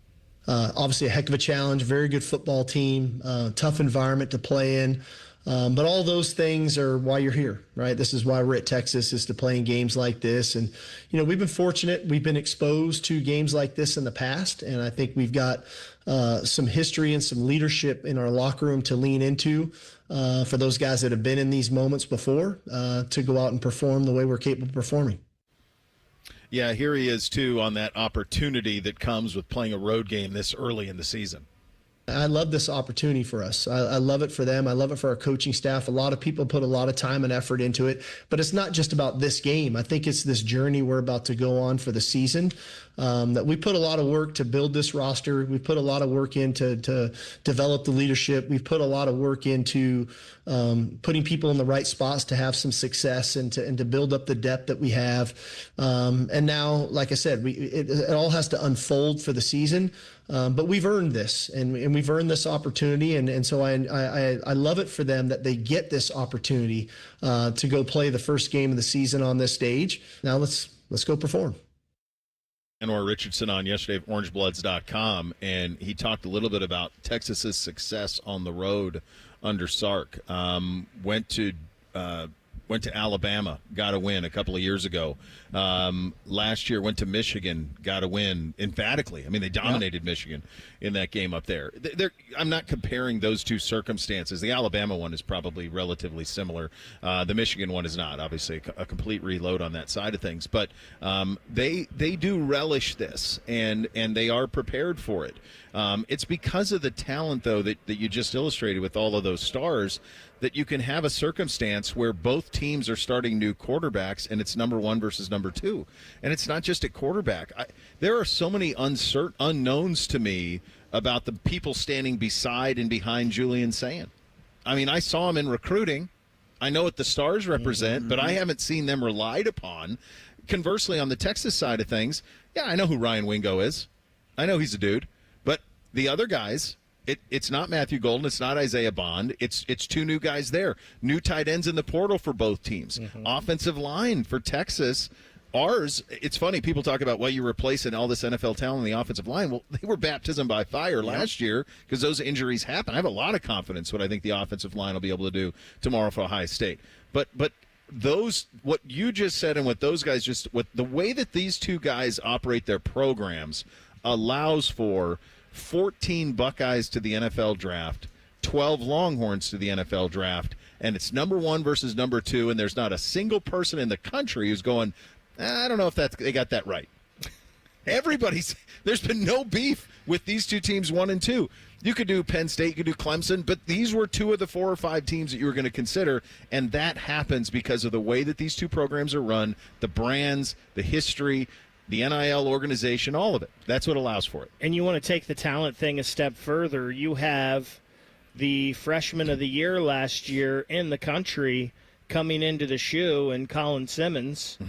Obviously a heck of a challenge, very good football team, tough environment to play in. But all those things are why you're here, right? This is why we're at Texas, is to play in games like this. And, we've been fortunate. We've been exposed to games like this in the past. And I think we've got some history and some leadership in our locker room to lean into for those guys that have been in these moments before to go out and perform the way we're capable of performing. Yeah, here he is, too, on that opportunity that comes with playing a road game this early in the season. I love this opportunity for us. I love it for them. I love it for our coaching staff. A lot of people put a lot of time and effort into it, but it's not just about this game. I think it's this journey we're about to go on for the season. That we put a lot of work to build this roster. We've put a lot of work into to develop the leadership. We've put a lot of work into putting people in the right spots to have some success and to build up the depth that we have. And now, like I said, it all has to unfold for the season. But we've earned this, and we've earned this opportunity, and so I love it for them that they get this opportunity to go play the first game of the season on this stage. Now let's go perform. Anwar Richardson on yesterday of orangebloods.com, and he talked a little bit about Texas's success on the road under Sark. Went to Alabama, got a win a couple of years ago. Last year went to Michigan, got a win emphatically. I mean, they dominated Michigan in that game up there. I'm not comparing those two circumstances. The Alabama one is probably relatively similar. The Michigan one is not. Obviously, a complete reload on that side of things. But they do relish this, and they are prepared for it. It's because of the talent, though, that you just illustrated with all of those stars, that you can have a circumstance where both teams are starting new quarterbacks and it's number 1 versus number 2. And it's not just at quarterback. There are so many unknowns to me about the people standing beside and behind Julian Sayin. I mean, I saw him in recruiting. I know what the Stars represent, but I haven't seen them relied upon. Conversely, on the Texas side of things, yeah, I know who Ryan Wingo is. I know he's a dude. But the other guys, it's not Matthew Golden. It's not Isaiah Bond. It's two new guys there. New tight ends in the portal for both teams. Offensive line for Texas. Ours, it's funny, people talk about, well, you're replacing all this NFL talent in the offensive line. Well, they were baptism by fire last year because those injuries happen. I have a lot of confidence what I think the offensive line will be able to do tomorrow for Ohio State. But those, what you just said and what those guys the way that these two guys operate their programs allows for 14 Buckeyes to the NFL draft, 12 Longhorns to the NFL draft, and it's number 1 versus number 2, and there's not a single person in the country who's going, I don't know if they got that right. There's been no beef with these two teams, 1 and 2. You could do Penn State, you could do Clemson, but these were 2 of the 4 or 5 teams that you were going to consider, and that happens because of the way that these two programs are run, the brands, the history, the NIL organization, all of it. That's what allows for it. And you want to take the talent thing a step further. You have the freshman of the year last year in the country coming into the shoe and Colin Simmons.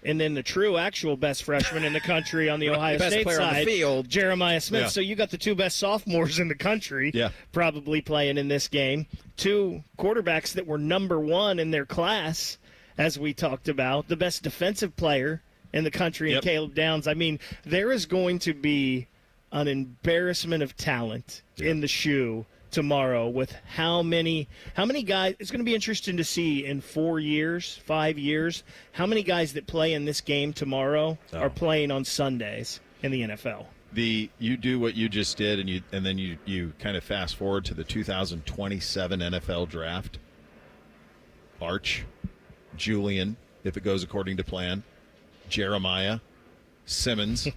And then the true actual best freshman in the country on the Ohio State player side, on the field, Jeremiah Smith. Yeah. So you got the 2 best sophomores in the country probably playing in this game. 2 quarterbacks that were number 1 in their class, as we talked about. The best defensive player in the country in Caleb Downs. I mean, there is going to be an embarrassment of talent in the shoe tomorrow with how many guys. It's going to be interesting to see in 4 years, 5 years, how many guys that play in this game tomorrow are playing on Sundays in the NFL. You do what you just did, and then you kind of fast forward to the 2027 NFL draft. Arch, Julian, if it goes according to plan, Jeremiah, Simmons.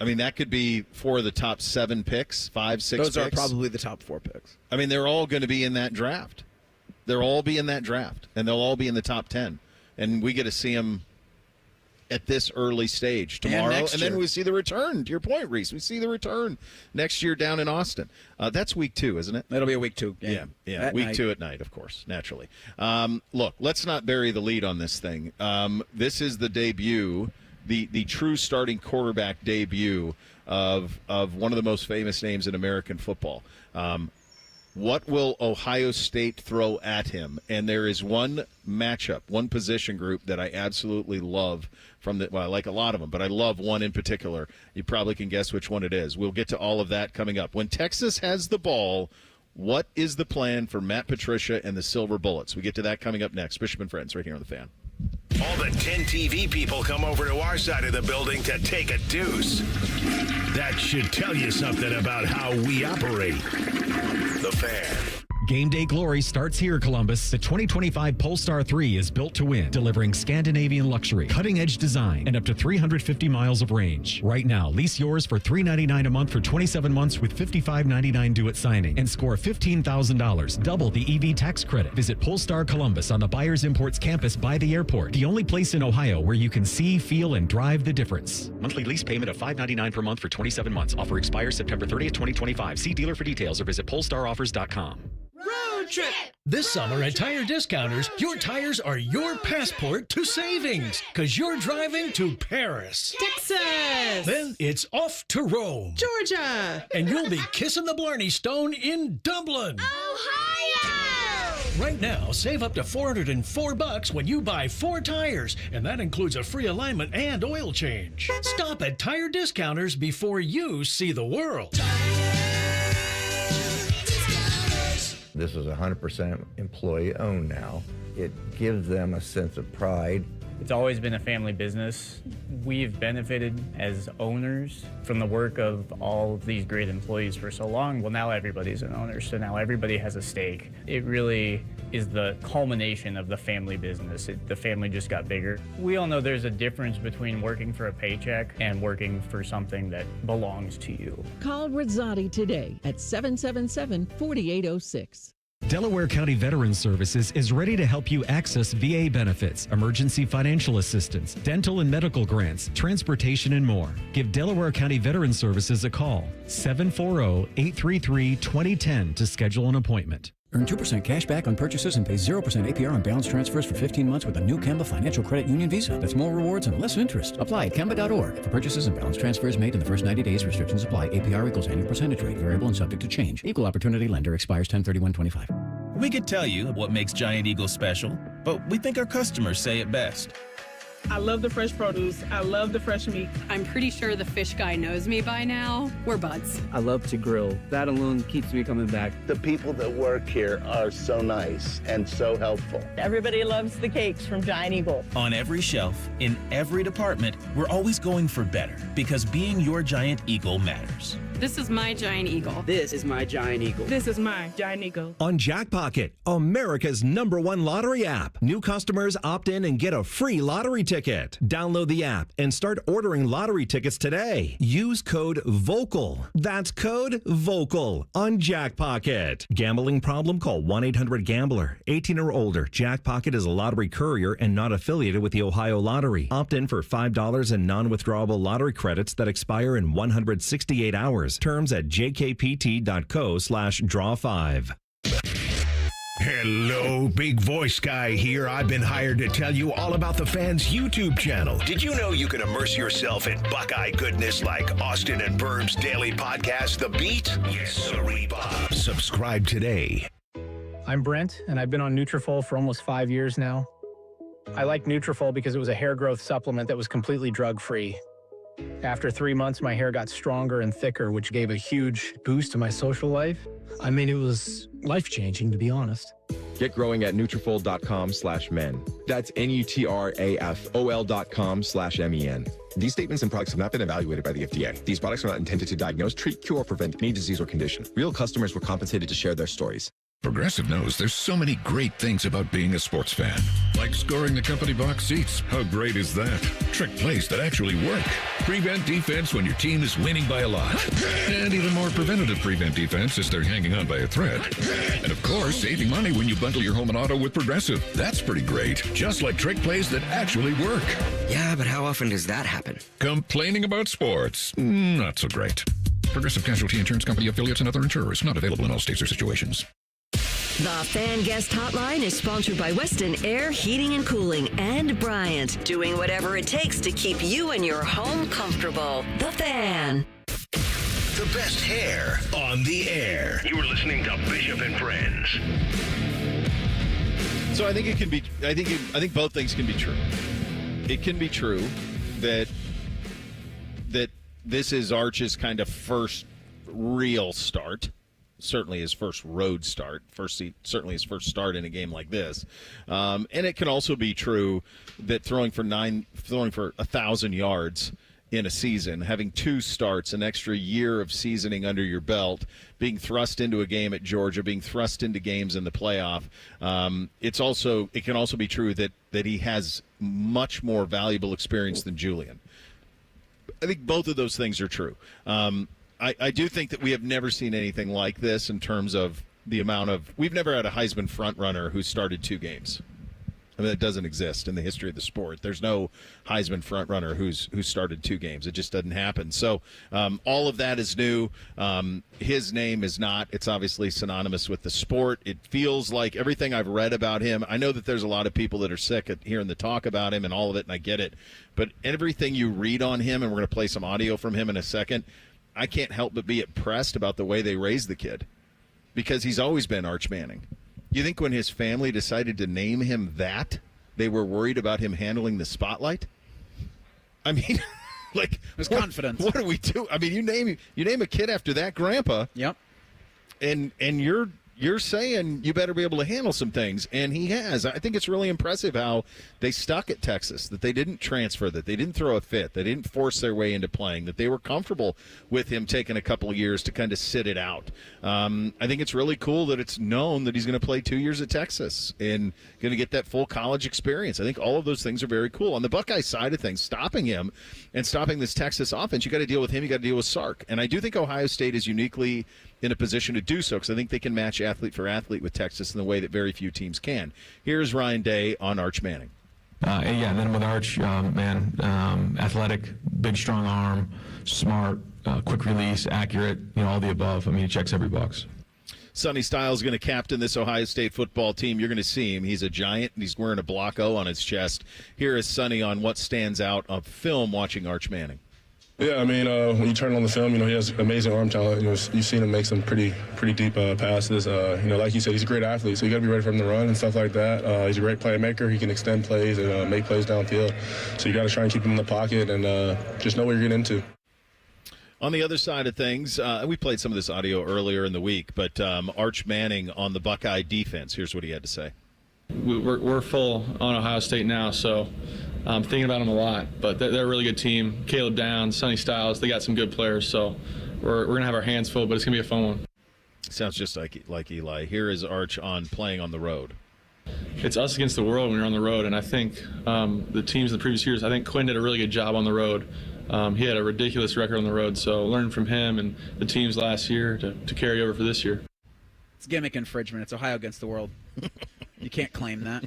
I mean, that could be 4 of the top 7 picks, 5, 6 Those picks. are probably the top 4 picks. I mean, they're all going to be in that draft. They'll all be in that draft, and they'll all be in the top 10. And we get to see them at this early stage tomorrow. And then we see the return. To your point, Reese, we see the return next year down in Austin. That's week 2, isn't it? That'll be a week 2 game. Yeah. Week night. 2 at night, of course, naturally. Look, let's not bury the lead on this thing. This is the debut, the true starting quarterback debut of one of the most famous names in American football. What will Ohio State throw at him? And there is one matchup, one position group that I absolutely love I like a lot of them, but I love one in particular. You probably can guess which one it is. We'll get to all of that coming up. When Texas has the ball, what is the plan for Matt Patricia and the Silver Bullets? We get to that coming up next. Bishop and Friends right here on The Fan. All the 10 TV people come over to our side of the building to take a deuce. That should tell you something about how we operate. The Fan. Game day glory starts here, Columbus. The 2025 Polestar 3 is built to win, delivering Scandinavian luxury, cutting-edge design, and up to 350 miles of range. Right now, lease yours for $399 a month for 27 months with $55.99 due at signing, and score $15,000, double the EV tax credit. Visit Polestar Columbus on the Buyers Imports campus by the airport, the only place in Ohio where you can see, feel, and drive the difference. Monthly lease payment of $599 per month for 27 months. Offer expires September 30th, 2025. See dealer for details or visit polestaroffers.com. Road trip! This summer at Tire Discounters, your tires are your passport to savings because you're driving to Paris, Texas, then it's off to Rome, Georgia, and you'll be kissing the Blarney Stone in Dublin, Ohio. Right now, save up to $404 when you buy 4 tires, and that includes a free alignment and oil change. Stop at Tire Discounters before you see the world. This is 100% employee-owned now. It gives them a sense of pride. It's always been a family business. We've benefited as owners from the work of all of these great employees for so long. Well, now everybody's an owner, so now everybody has a stake. It really is the culmination of the family business. The family just got bigger. We all know there's a difference between working for a paycheck and working for something that belongs to you. Call Rizzotti today at 777-4806. Delaware County Veterans Services is ready to help you access VA benefits, emergency financial assistance, dental and medical grants, transportation, and more. Give Delaware County Veterans Services a call, 740-833-2010 to schedule an appointment. Earn 2% cash back on purchases and pay 0% APR on balance transfers for 15 months with a new Kemba Financial Credit Union Visa. That's more rewards and less interest. Apply at Kemba.org. For purchases and balance transfers made in the first 90 days, restrictions apply. APR equals annual percentage rate. Variable and subject to change. Equal opportunity lender expires 10/31/25. We could tell you what makes Giant Eagle special, but we think our customers say it best. I love the fresh produce. I love the fresh meat. I'm pretty sure the fish guy knows me by now. We're buds. I love to grill. That alone keeps me coming back. The people that work here are so nice and so helpful. Everybody loves the cakes from Giant Eagle. On every shelf, in every department, we're always going for better because being your Giant Eagle matters. This is my Giant Eagle. This is my Giant Eagle. This is my Giant Eagle. On Jackpocket, America's #1 lottery app. New customers opt in and get a free lottery ticket. Download the app and start ordering lottery tickets today. Use code VOCAL. That's code VOCAL on Jackpocket. Gambling problem? Call 1-800-GAMBLER. 18 or older. Jackpocket is a lottery courier and not affiliated with the Ohio Lottery. Opt in for $5 in non-withdrawable lottery credits that expire in 168 hours. Terms at jkpt.co/draw5. Hello, big voice guy here. I've been hired to tell you all about the Fan's YouTube channel. Did you know you can immerse yourself in Buckeye goodness like Austin and Burb's daily podcast, The Beat? Yes, sirree, Bob. Subscribe today. I'm Brent, and I've been on Nutrafol for almost 5 years now. I like Nutrafol because it was a hair growth supplement that was completely drug-free. After 3 months, my hair got stronger and thicker, which gave a huge boost to my social life. I mean, it was life-changing, to be honest. Get growing at Nutrafol.com/men. That's Nutrafol.com/MEN. These statements and products have not been evaluated by the FDA. These products are not intended to diagnose, treat, cure, or prevent any disease or condition. Real customers were compensated to share their stories. Progressive knows there's so many great things about being a sports fan. Like scoring the company box seats. How great is that? Trick plays that actually work. Prevent defense when your team is winning by a lot. And even more preventative prevent defense as they're hanging on by a thread. And of course, saving money when you bundle your home and auto with Progressive. That's pretty great. Just like trick plays that actually work. Yeah, but how often does that happen? Complaining about sports. Not so great. Progressive Casualty Insurance Company affiliates and other insurers. Not available in all states or situations. The Fan Guest Hotline is sponsored by Weston Air Heating and Cooling and Bryant, doing whatever it takes to keep you and your home comfortable. The Fan. The best hair on the air. You're listening to Bishop and Friends. So I think it can be. I think both things can be true. It can be true that this is Arch's kind of first real start. Certainly his first road start, certainly his first start in a game like this. And it can also be true that throwing for 1,000 yards in a season, having 2 starts, an extra year of seasoning under your belt, being thrust into a game at Georgia, being thrust into games in the playoff. It can also be true that he has much more valuable experience than Julian. I think both of those things are true. I do think that we have never seen anything like this in terms of the amount of – we've never had a Heisman frontrunner who started 2 games. I mean, that doesn't exist in the history of the sport. There's no Heisman frontrunner who started 2 games. It just doesn't happen. So all of that is new. His name is not. It's obviously synonymous with the sport. It feels like everything I've read about him. I know that there's a lot of people that are sick at hearing the talk about him and all of it, and I get it. But everything you read on him, and we're going to play some audio from him in a second, I can't help but be impressed about the way they raised the kid, because he's always been Arch Manning. You think when his family decided to name him that, they were worried about him handling the spotlight? I mean, like, there's confidence. What do we do? I mean, you name a kid after that grandpa. Yep. And you're saying you better be able to handle some things, and he has. I think it's really impressive how they stuck at Texas, that they didn't transfer, that they didn't throw a fit, they didn't force their way into playing, that they were comfortable with him taking a couple of years to kind of sit it out. I think it's really cool that it's known that he's going to play 2 years at Texas and going to get that full college experience. I think all of those things are very cool. On the Buckeye side of things, stopping him and stopping this Texas offense, you got to deal with him, you got to deal with Sark. And I do think Ohio State is uniquely in a position to do so, because I think they can match athlete for athlete with Texas in the way that very few teams can. Here's Ryan Day on Arch Manning. And then with Arch, athletic, big, strong arm, smart, quick release, accurate, all the above. I mean, he checks every box. Sonny Styles is going to captain this Ohio State football team. You're going to see him. He's a giant, and he's wearing a block O on his chest. Here is Sonny on what stands out of film watching Arch Manning. Yeah, I mean, when you turn on the film, he has amazing arm talent. You've seen him make some pretty deep passes. Like you said, he's a great athlete, so you got to be ready for him to run and stuff like that. He's a great playmaker. He can extend plays and make plays downfield. So you got to try and keep him in the pocket and just know what you're getting into. On the other side of things, we played some of this audio earlier in the week, but Arch Manning on the Buckeye defense. Here's what he had to say. We're full on Ohio State now, so I'm thinking about them a lot. But they're a really good team. Caleb Downs, Sonny Styles, they got some good players, so we're going to have our hands full, but it's going to be a fun one. Sounds just like Eli. Here is Arch on playing on the road. It's us against the world when you're on the road, and I think the teams in the previous years, I think Quinn did a really good job on the road. He had a ridiculous record on the road, so learn from him and the teams last year to carry over for this year. It's gimmick infringement. It's Ohio against the world. You can't claim that.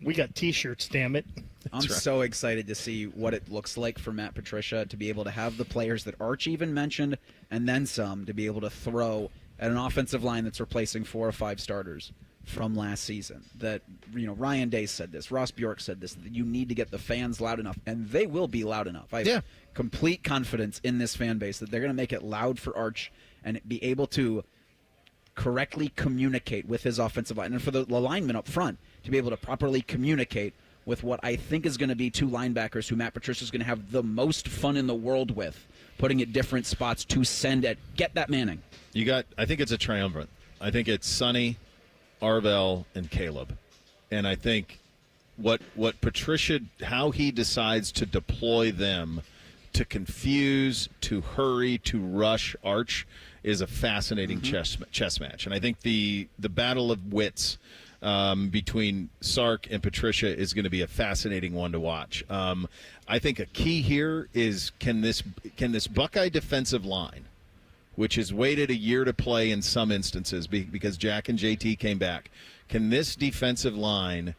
We got T-shirts, damn it. I'm so excited to see what it looks like for Matt Patricia to be able to have the players that Arch even mentioned, and then some, to be able to throw at an offensive line that's replacing 4 or 5 starters from last season. That, Ryan Day said this, Ross Bjork said this, that you need to get the fans loud enough, and they will be loud enough. I have complete confidence in this fan base that they're going to make it loud for Arch and be able to correctly communicate with his offensive line, and for the linemen up front to be able to properly communicate with what I think is going to be 2 linebackers who Matt Patricia is going to have the most fun in the world with, putting at different spots to send at. Get that Manning. I think it's a triumvirate. I think it's Sonny, Arvell, and Caleb. And I think what Patricia, how he decides to deploy them to confuse, to hurry, to rush Arch is a fascinating chess match. And I think the battle of wits between Sark and Patricia is going to be a fascinating one to watch. I think a key here is can this Buckeye defensive line, which has waited a year to play in some instances because Jack and JT came back, can this defensive line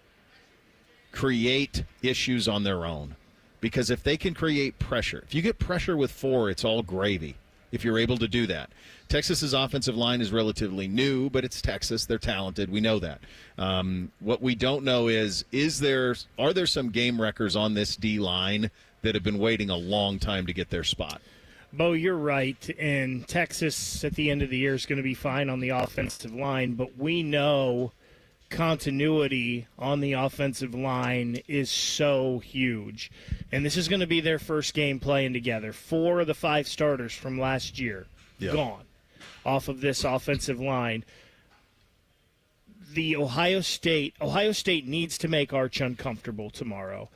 create issues on their own? Because if they can create pressure, if you get pressure with 4, it's all gravy if you're able to do that. Texas's offensive line is relatively new, but it's Texas. They're talented. We know that. What we don't know is are there some game wreckers on this D-line that have been waiting a long time to get their spot? Bo, you're right, and Texas at the end of the year is going to be fine on the offensive line, but we know continuity on the offensive line is so huge. And this is going to be their first game playing together. 4 of the 5 starters from last year gone off of this offensive line. The Ohio State needs to make Arch uncomfortable tomorrow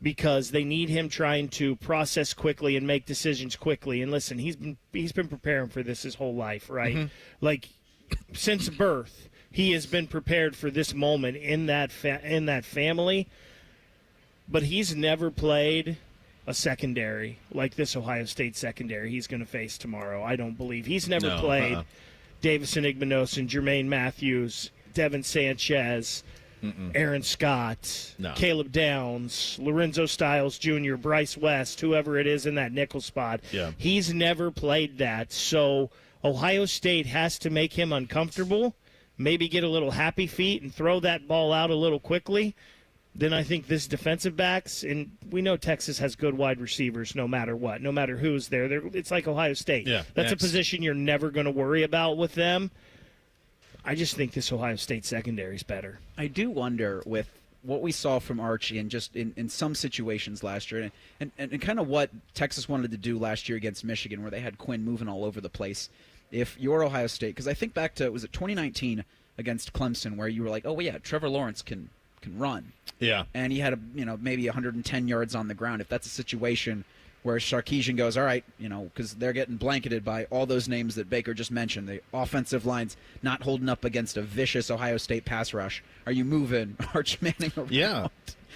because they need him trying to process quickly and make decisions quickly. And listen, he's been preparing for this his whole life, right? Mm-hmm. Like since birth. He has been prepared for this moment in that family, but he's never played a secondary like this Ohio State secondary he's going to face tomorrow. I don't believe. He's never played Davison Igbinosun, Jermaine Matthews, Devin Sanchez, Aaron Scott, Caleb Downs, Lorenzo Styles Jr., Bryce West, whoever it is in that nickel spot. Yeah. He's never played that. So Ohio State has to make him uncomfortable, maybe get a little happy feet and throw that ball out a little quickly. Then I think this defensive backs, and we know Texas has good wide receivers no matter what, no matter who's there. It's like Ohio State. Yeah, that's a position you're never going to worry about with them. I just think this Ohio State secondary is better. I do wonder with what we saw from Archie and just in some situations last year and kind of what Texas wanted to do last year against Michigan where they had Quinn moving all over the place. If you're Ohio State, because I think back to, was it 2019 against Clemson where you were like, oh, well, yeah, Trevor Lawrence can run. Yeah. And he had, maybe 110 yards on the ground. If that's a situation where Sarkisian goes, all right, because they're getting blanketed by all those names that Baker just mentioned, the offensive line's not holding up against a vicious Ohio State pass rush. Are you moving Arch Manning around? Yeah.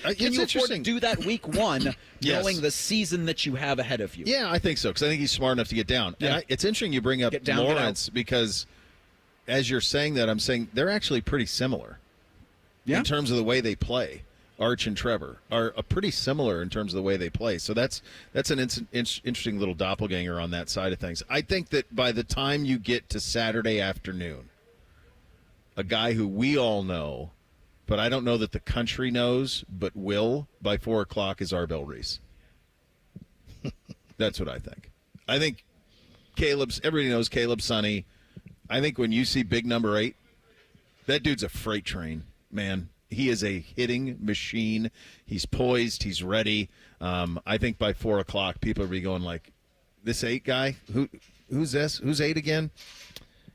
Can you afford to do that week 1, knowing the season that you have ahead of you? Yeah, I think so, because I think he's smart enough to get down. Yeah. And it's interesting you bring up Lawrence because as you're saying that, I'm saying they're actually pretty similar in terms of the way they play. Arch and Trevor are pretty similar in terms of the way they play. So that's an interesting little doppelganger on that side of things. I think that by the time you get to Saturday afternoon, a guy who we all know, but I don't know that the country knows, but will by 4 o'clock, is Arvell Reese. That's what I think. I think everybody knows Caleb Sonny. I think when you see big number 8, that dude's a freight train, man. He is a hitting machine. He's poised. He's ready. I think by 4 o'clock, people will be going like, this 8 guy? Who's this? Who's 8 again?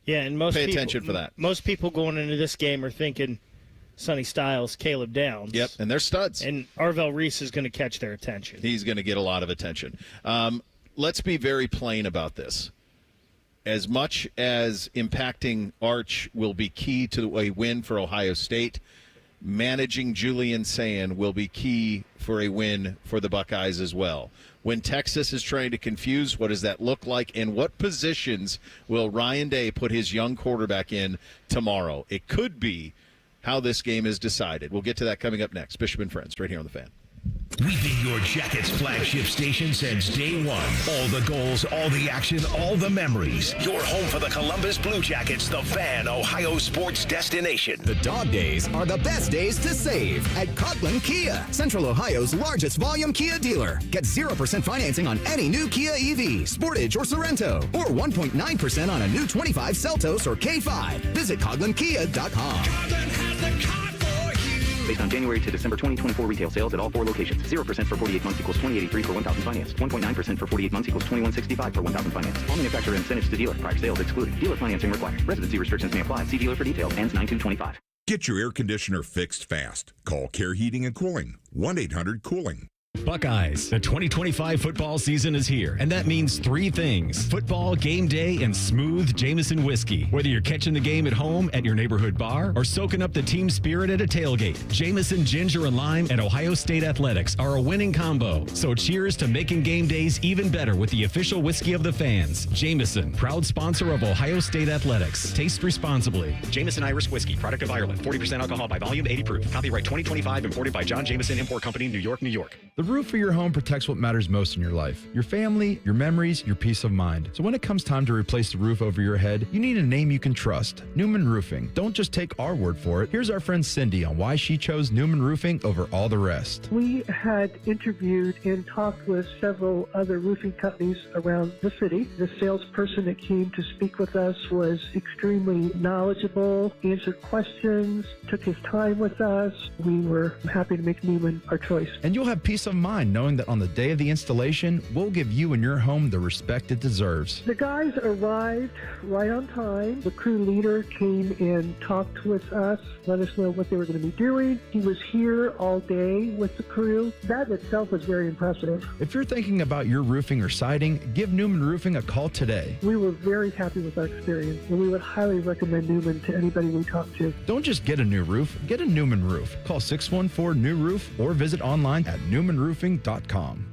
Yeah, and pay attention for that. Most people going into this game are thinking Sonny Styles, Caleb Downs. Yep, and they're studs. And Arvell Reese is going to catch their attention. He's going to get a lot of attention. Let's be very plain about this. As much as impacting Arch will be key to a win for Ohio State, managing Julian Sayin will be key for a win for the Buckeyes as well. When Texas is trying to confuse, what does that look like, and what positions will Ryan Day put his young quarterback in tomorrow? It could be how this game is decided. We'll get to that coming up next. Bishop and Friends, right here on The Fan. We've been your Jackets flagship station since day one. All the goals, all the action, all the memories. Your home for the Columbus Blue Jackets, The Fan, Ohio sports destination. The dog days are the best days to save at Coughlin Kia, Central Ohio's largest volume Kia dealer. Get 0% financing on any new Kia EV, Sportage, or Sorrento, or 1.9% on a new 25 Seltos or K5. Visit CoughlinKia.com. Coughlin has the car for you. Based on January to December 2024 retail sales at all 4 locations. 0% for 48 months equals $20.83 per 1,000 financed. 1.9% for 48 months equals $21.65 per 1,000 financed. All manufacturer incentives to dealer. Prior sales excluded. Dealer financing required. Residency restrictions may apply. See dealer for details. Ends 9/2/25. Get your air conditioner fixed fast. Call Care Heating and Cooling. 1-800-COOLING. Buckeyes, the 2025 football season is here, and that means 3 things: football, game day, and smooth Jameson whiskey. Whether you're catching the game at home, at your neighborhood bar, or soaking up the team spirit at a tailgate, Jameson Ginger and Lime and Ohio State Athletics are a winning combo. So cheers to making game days even better with the official whiskey of the fans. Jameson, proud sponsor of Ohio State Athletics. Taste responsibly. Jameson Irish Whiskey, product of Ireland. 40% alcohol by volume, 80 proof. Copyright 2025, imported by John Jameson Import Company, New York, New York. The roof of your home protects what matters most in your life: your family, your memories, your peace of mind. So when it comes time to replace the roof over your head, you need a name you can trust: Newman Roofing. Don't just take our word for it. Here's our friend Cindy on why she chose Newman Roofing over all the rest. We had interviewed and talked with several other roofing companies around the city. The salesperson that came to speak with us was extremely knowledgeable, answered questions, took his time with us. We were happy to make Newman our choice. And you'll have peace of mind knowing that on the day of the installation, we'll give you and your home the respect it deserves. The guys arrived right on time. The crew leader came and talked with us, let us know what they were going to be doing. He was here all day with the crew. That itself was very impressive. If you're thinking about your roofing or siding, give Newman Roofing a call today. We were very happy with our experience, and we would highly recommend Newman to anybody we talk to. Don't just get a new roof, get a Newman roof. Call 614-NEW-ROOF or visit online at newmanroofing.com.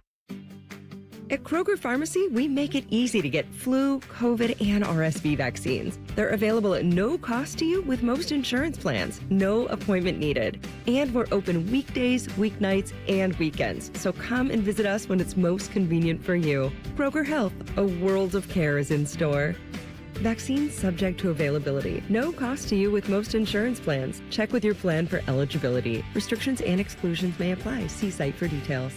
At Kroger Pharmacy, we make it easy to get flu, COVID, and RSV vaccines. They're available at no cost to you with most insurance plans. No appointment needed. And we're open weekdays, weeknights, and weekends. So come and visit us when it's most convenient for you. Kroger Health, a world of care is in store. Vaccines subject to availability. No cost to you with most insurance plans. Check with your plan for eligibility. Restrictions and exclusions may apply. See site for details.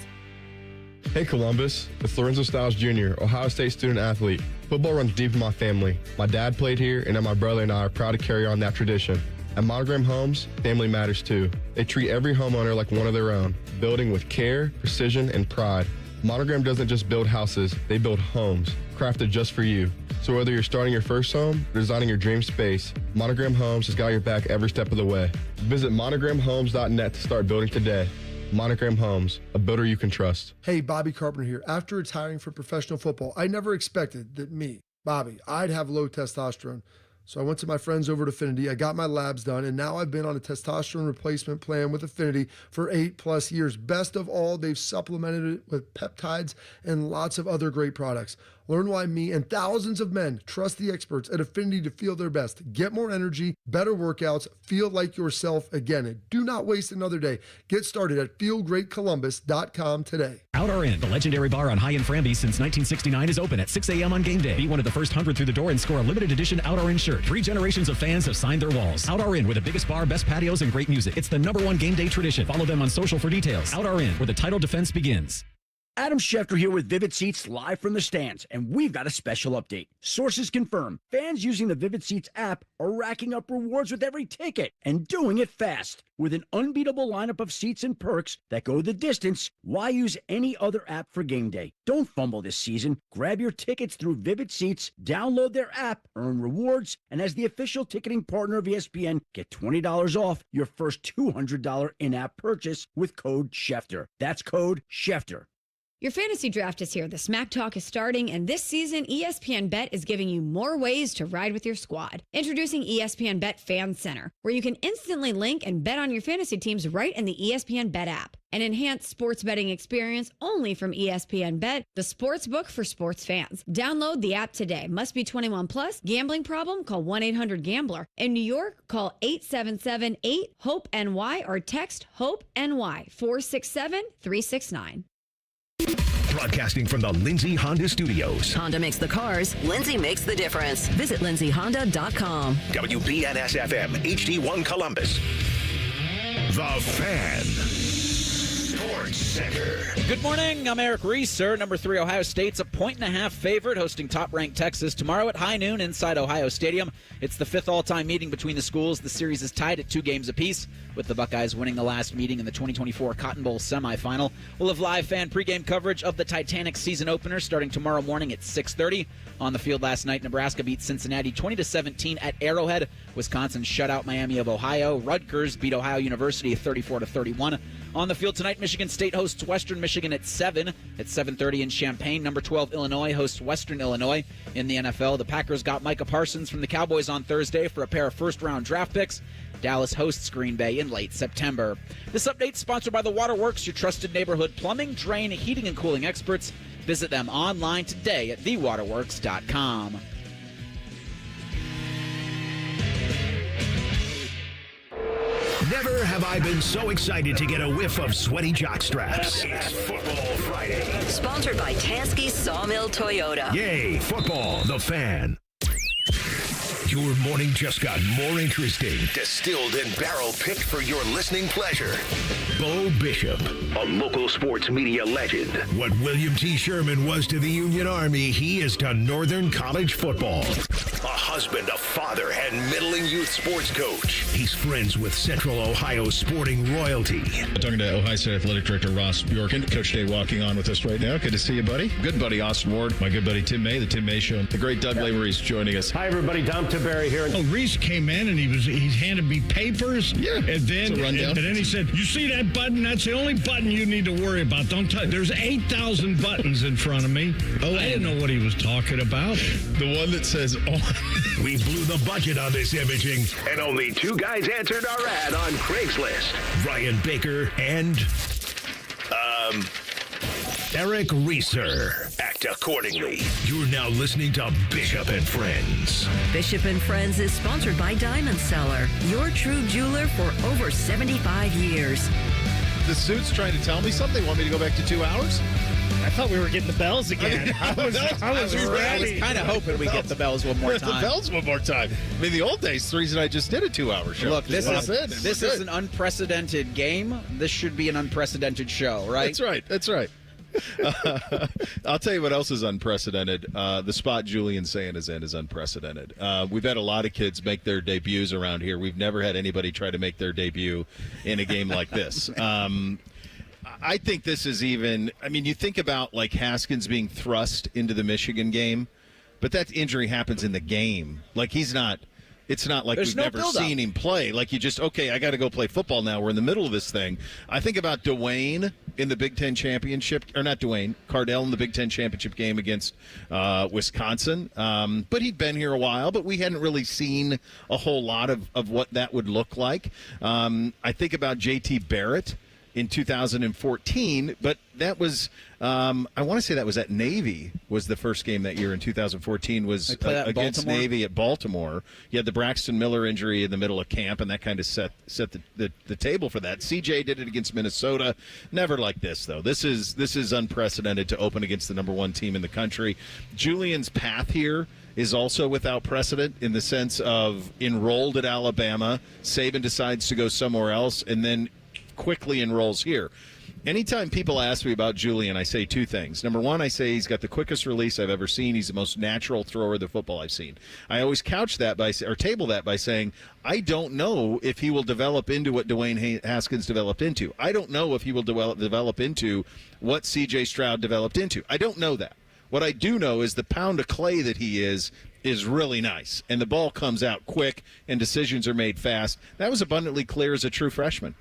Hey Columbus, it's Lorenzo Stiles Jr., Ohio State student athlete. Football runs deep in my family. My dad played here, and now my brother and I are proud to carry on that tradition. At Monogram Homes, family matters too. They treat every homeowner like one of their own, building with care, precision, and pride. Monogram doesn't just build houses, they build homes, crafted just for you. So whether you're starting your first home or designing your dream space, Monogram Homes has got your back every step of the way. Visit monogramhomes.net to start building today. Monogram Homes, a builder you can trust. Hey, Bobby Carpenter here. After retiring from professional football, I never expected that me, Bobby, I'd have low testosterone. So I went to my friends over at Affinity, I got my labs done, and now I've been on a testosterone replacement plan with Affinity for 8+ years. Best of all, they've supplemented it with peptides and lots of other great products. Learn why me and thousands of men trust the experts at Affinity to feel their best. Get more energy, better workouts, feel like yourself again. And do not waste another day. Get started at feelgreatcolumbus.com today. Out or in, the legendary bar on High and Framby since 1969 is open at 6 a.m. on game day. Be one of the first 100 through the door and score a limited edition Out or In shirt. record. 3 generations of fans have signed their walls. Out our Inn, with the biggest bar, best patios, and great music. It's the #1 game day tradition. Follow them on social for details. Out our Inn, where the title defense begins. Adam Schefter here with Vivid Seats live from the stands, and we've got a special update. Sources confirm fans using the Vivid Seats app are racking up rewards with every ticket and doing it fast. With an unbeatable lineup of seats and perks that go the distance, why use any other app for game day? Don't fumble this season. Grab your tickets through Vivid Seats, download their app, earn rewards, and as the official ticketing partner of ESPN, get $20 off your first $200 in-app purchase with code Schefter. That's code Schefter. Your fantasy draft is here. The Smack Talk is starting, and this season, ESPN Bet is giving you more ways to ride with your squad. Introducing ESPN Bet Fan Center, where you can instantly link and bet on your fantasy teams right in the ESPN Bet app. An enhanced sports betting experience only from ESPN Bet, the sports book for sports fans. Download the app today. Must be 21 plus. Gambling problem? Call 1-800-GAMBLER. In New York, call 877-8-HOPE-NY or text HOPE-NY 467-369. Broadcasting from the Lindsay Honda Studios. Honda makes the cars. Lindsay makes the difference. Visit lindsayhonda.com. WBNS-FM, HD1 Columbus. The Fan. Sports Center. Good morning. I'm Eric Reeser. Number 3 Ohio State's a 1.5 favorite, hosting top-ranked Texas tomorrow at high noon inside Ohio Stadium. It's the 5th all-time meeting between the schools. The series is tied at 2 games apiece, with the Buckeyes winning the last meeting in the 2024 Cotton Bowl semifinal. We'll have live fan pregame coverage of the Titanic season opener starting tomorrow morning at 6:30. On the field last night, Nebraska beat Cincinnati 20-17 at Arrowhead. Wisconsin shut out Miami of Ohio. Rutgers beat Ohio University 34-31. On the field tonight, Michigan State hosts Western Michigan at 7. At 7:30 in Champaign, number 12 Illinois hosts Western Illinois. In the NFL, the Packers got Micah Parsons from the Cowboys on Thursday for a pair of first-round draft picks. Dallas hosts Green Bay in late September. This update sponsored by The Waterworks, your trusted neighborhood plumbing, drain, heating, and cooling experts. Visit them online today at thewaterworks.com. Never have I been so excited to get a whiff of sweaty jock straps. It's Football Friday. Sponsored by Tansky Sawmill Toyota. Yay, football, the fan. Your morning just got more interesting. Distilled and barrel-picked for your listening pleasure. Bo Bishop, a local sports media legend. What William T. Sherman was to the Union Army, he is to Northern College football. A husband, a father, and middling youth sports coach. He's friends with Central Ohio sporting royalty. Talking to Ohio State Athletic Director Ross Bjorken. Coach Day walking on with us right now. Good to see you, buddy. Good buddy Austin Ward. My good buddy Tim May, the Tim May Show. The great Doug Lesmerises joining us. Hi, everybody. Dom Barry here. Oh, Reese came in and he handed me papers. Yeah. And then he said, "You see that button? That's the only button you need to worry about. Don't touch. There's 8,000 buttons in front of me." Oh, I didn't know what he was talking about. The one that says on. We blew the budget on this imaging, and only 2 guys answered our ad on Craigslist. Ryan Baker and Eric Reeser. Act accordingly. You're now listening to Bishop and Friends. Bishop and Friends is sponsored by Diamond Seller, your true jeweler for over 75 years. The suit's trying to tell me something. Want me to go back to 2 hours? I thought we were getting the bells again. I was ready. I was kind of hoping we get the bells one more time. The bells one more time. I mean, the old days, the reason I just did a 2-hour show. Look, this is an unprecedented game. This should be an unprecedented show, right? That's right. I'll tell you what else is unprecedented. The spot Julian's saying is in is unprecedented. We've had a lot of kids make their debuts around here. We've never had anybody try to make their debut in a game like this. I think this is even, I mean, you think about like Haskins being thrust into the Michigan game, but that injury happens in the game. Like it's not like we've never seen him play. Like you just, okay, I got to go play football now. We're in the middle of this thing. I think about Dwayne in the Big Ten championship, or not Dwayne, Cardell in the Big Ten championship game against Wisconsin. But he'd been here a while, but we hadn't really seen a whole lot of what that would look like. I think about J.T. Barrett in 2014, but that was, I want to say that was at Navy, was the first game that year in 2014, was against Navy at Baltimore. You had the Braxton Miller injury in the middle of camp, and that kind of set the table for that. CJ did it against Minnesota. Never like this, though. This is unprecedented to open against the number one team in the country. Julian's path here is also without precedent in the sense of enrolled at Alabama. Saban decides to go somewhere else, and then quickly enrolls here. Anytime people ask me about Julian, I say two things. Number one, I say he's got the quickest release I've ever seen. He's the most natural thrower of the football I've seen. I always couch that table that by saying, I don't know if he will develop into what Dwayne Haskins developed into. I don't know if he will develop into what C.J. Stroud developed into. I don't know that. What I do know is the pound of clay that he is really nice, and the ball comes out quick, and decisions are made fast. That was abundantly clear as a true freshman.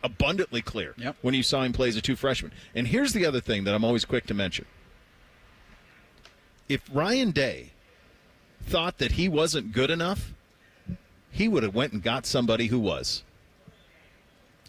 Abundantly clear when you saw him play as a true freshman. And here's the other thing that I'm always quick to mention. If Ryan Day thought that he wasn't good enough, he would have went and got somebody who was.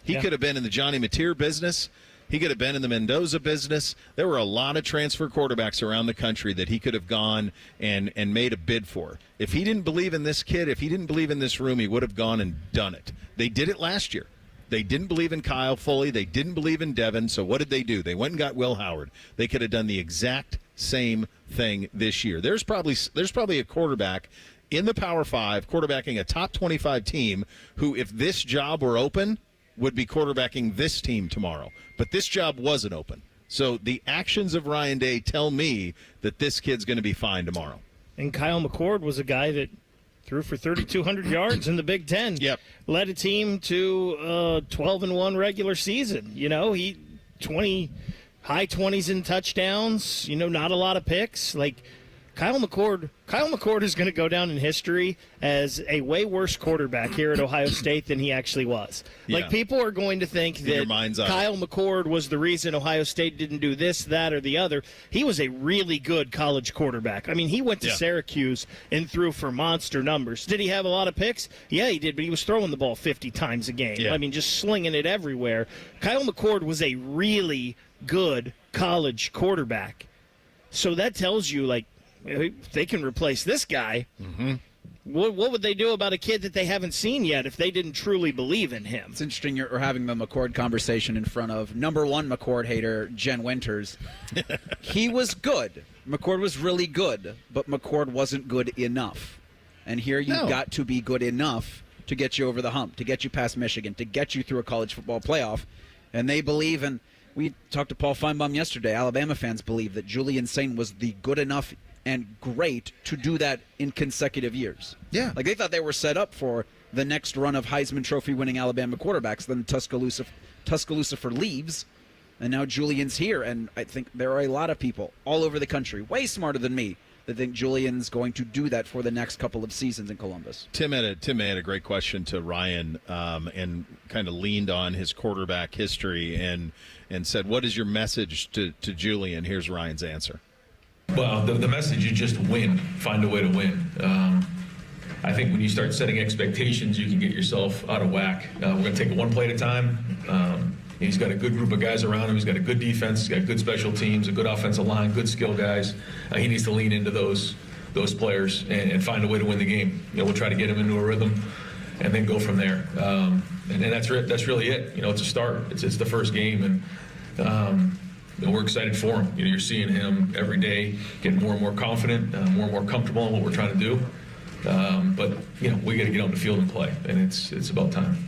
He could have been in the Johnny Mateer business. He could have been in the Mendoza business. There were a lot of transfer quarterbacks around the country that he could have gone and made a bid for. If he didn't believe in this kid, if he didn't believe in this room, he would have gone and done it. They did it last year. They didn't believe in Kyle fully. They didn't believe in Devin. So what did they do? They went and got Will Howard. They could have done the exact same thing this year. There's probably a quarterback in the Power 5 quarterbacking a top 25 team who, if this job were open, would be quarterbacking this team tomorrow. But this job wasn't open. So the actions of Ryan Day tell me that this kid's going to be fine tomorrow. And Kyle McCord was a guy that threw for 3,200 yards in the Big Ten. Yep. Led a team to 12-1 regular season. He high 20s in touchdowns. Not a lot of picks. Kyle McCord is going to go down in history as a way worse quarterback here at Ohio State than he actually was. People are going to think that Kyle McCord was the reason Ohio State didn't do this, that, or the other. He was a really good college quarterback. I mean, he went to Syracuse and threw for monster numbers. Did he have a lot of picks? Yeah, he did, but he was throwing the ball 50 times a game. Yeah. I mean, just slinging it everywhere. Kyle McCord was a really good college quarterback. So that tells you, if they can replace this guy, what would they do about a kid that they haven't seen yet if they didn't truly believe in him? It's interesting you're having the McCord conversation in front of number one McCord hater, Jen Winters. He was good. McCord was really good, but McCord wasn't good enough. And here you've got to be good enough to get you over the hump, to get you past Michigan, to get you through a college football playoff. And they believe, and we talked to Paul Feinbaum yesterday, Alabama fans believe that Julian Sain was the good enough and great to do that in consecutive years. Yeah. They thought they were set up for the next run of Heisman Trophy winning Alabama quarterbacks. Then Tuscaloosa leaves, and now Julian's here. And I think there are a lot of people all over the country, way smarter than me, that think Julian's going to do that for the next couple of seasons in Columbus. Tim had a great question to Ryan and kind of leaned on his quarterback history and said, what is your message to Julian? Here's Ryan's answer. Well, the message is just win. Find a way to win. I think when you start setting expectations, you can get yourself out of whack. We're going to take it one play at a time. He's got a good group of guys around him. He's got a good defense. He's got good special teams, a good offensive line, good skill guys. He needs to lean into those players and find a way to win the game. We'll try to get him into a rhythm and then go from there. And that's really it. It's a start. It's the first game, and we're excited for him. You're seeing him every day getting more and more confident, more and more comfortable in what we're trying to do. But we got to get on the field and play, and it's about time.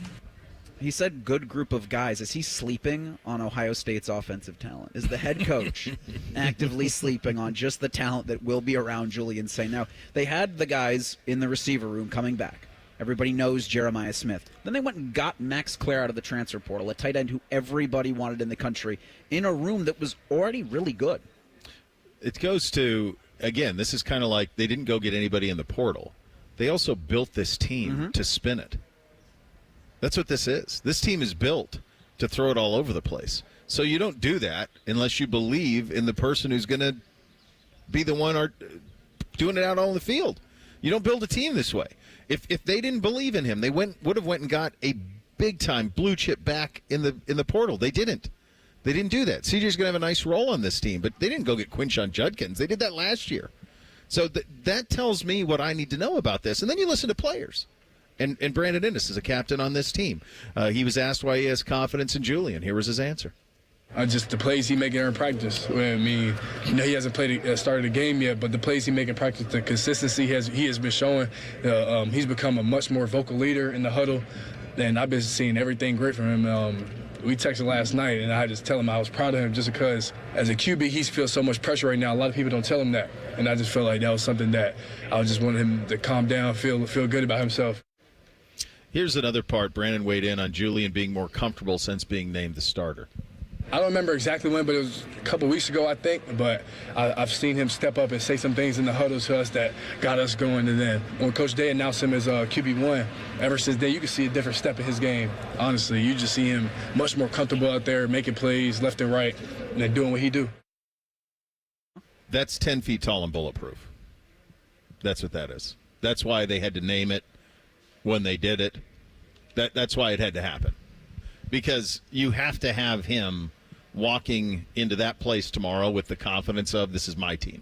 He said good group of guys. Is he sleeping on Ohio State's offensive talent? Is the head coach actively sleeping on just the talent that will be around Julian Sain? Now, they had the guys in the receiver room coming back. Everybody knows Jeremiah Smith. Then they went and got Max Clare out of the transfer portal, a tight end who everybody wanted in the country, in a room that was already really good. It goes to, again, this is kind of like they didn't go get anybody in the portal. They also built this team to spin it. That's what this is. This team is built to throw it all over the place. So you don't do that unless you believe in the person who's going to be the one doing it out on the field. You don't build a team this way. If they didn't believe in him, they would have went and got a big-time blue chip back in the portal. They didn't. They didn't do that. CJ's going to have a nice role on this team, but they didn't go get Quinshon Judkins. They did that last year. So that tells me what I need to know about this. And then you listen to players. And Brandon Innes is a captain on this team. He was asked why he has confidence in Julian. Here was his answer. Just the plays he making in practice. I mean, he hasn't started a game yet, but the plays he making in practice, the consistency he has been showing. He's become a much more vocal leader in the huddle, and I've been seeing everything great from him. We texted last night, and I just tell him I was proud of him just because as a QB, he feels so much pressure right now. A lot of people don't tell him that, and I just felt like that was something that I just wanted him to calm down, feel good about himself. Here's another part. Brandon weighed in on Julian being more comfortable since being named the starter. I don't remember exactly when, but it was a couple weeks ago, I think. But I've seen him step up and say some things in the huddle to us that got us going. And then when Coach Day announced him as QB1, ever since then, you can see a different step in his game. Honestly, you just see him much more comfortable out there, making plays left and right, and then doing what he do. That's 10 feet tall and bulletproof. That's what that is. That's why they had to name it when they did it. That's why it had to happen. Because you have to have him walking into that place tomorrow with the confidence of, this is my team.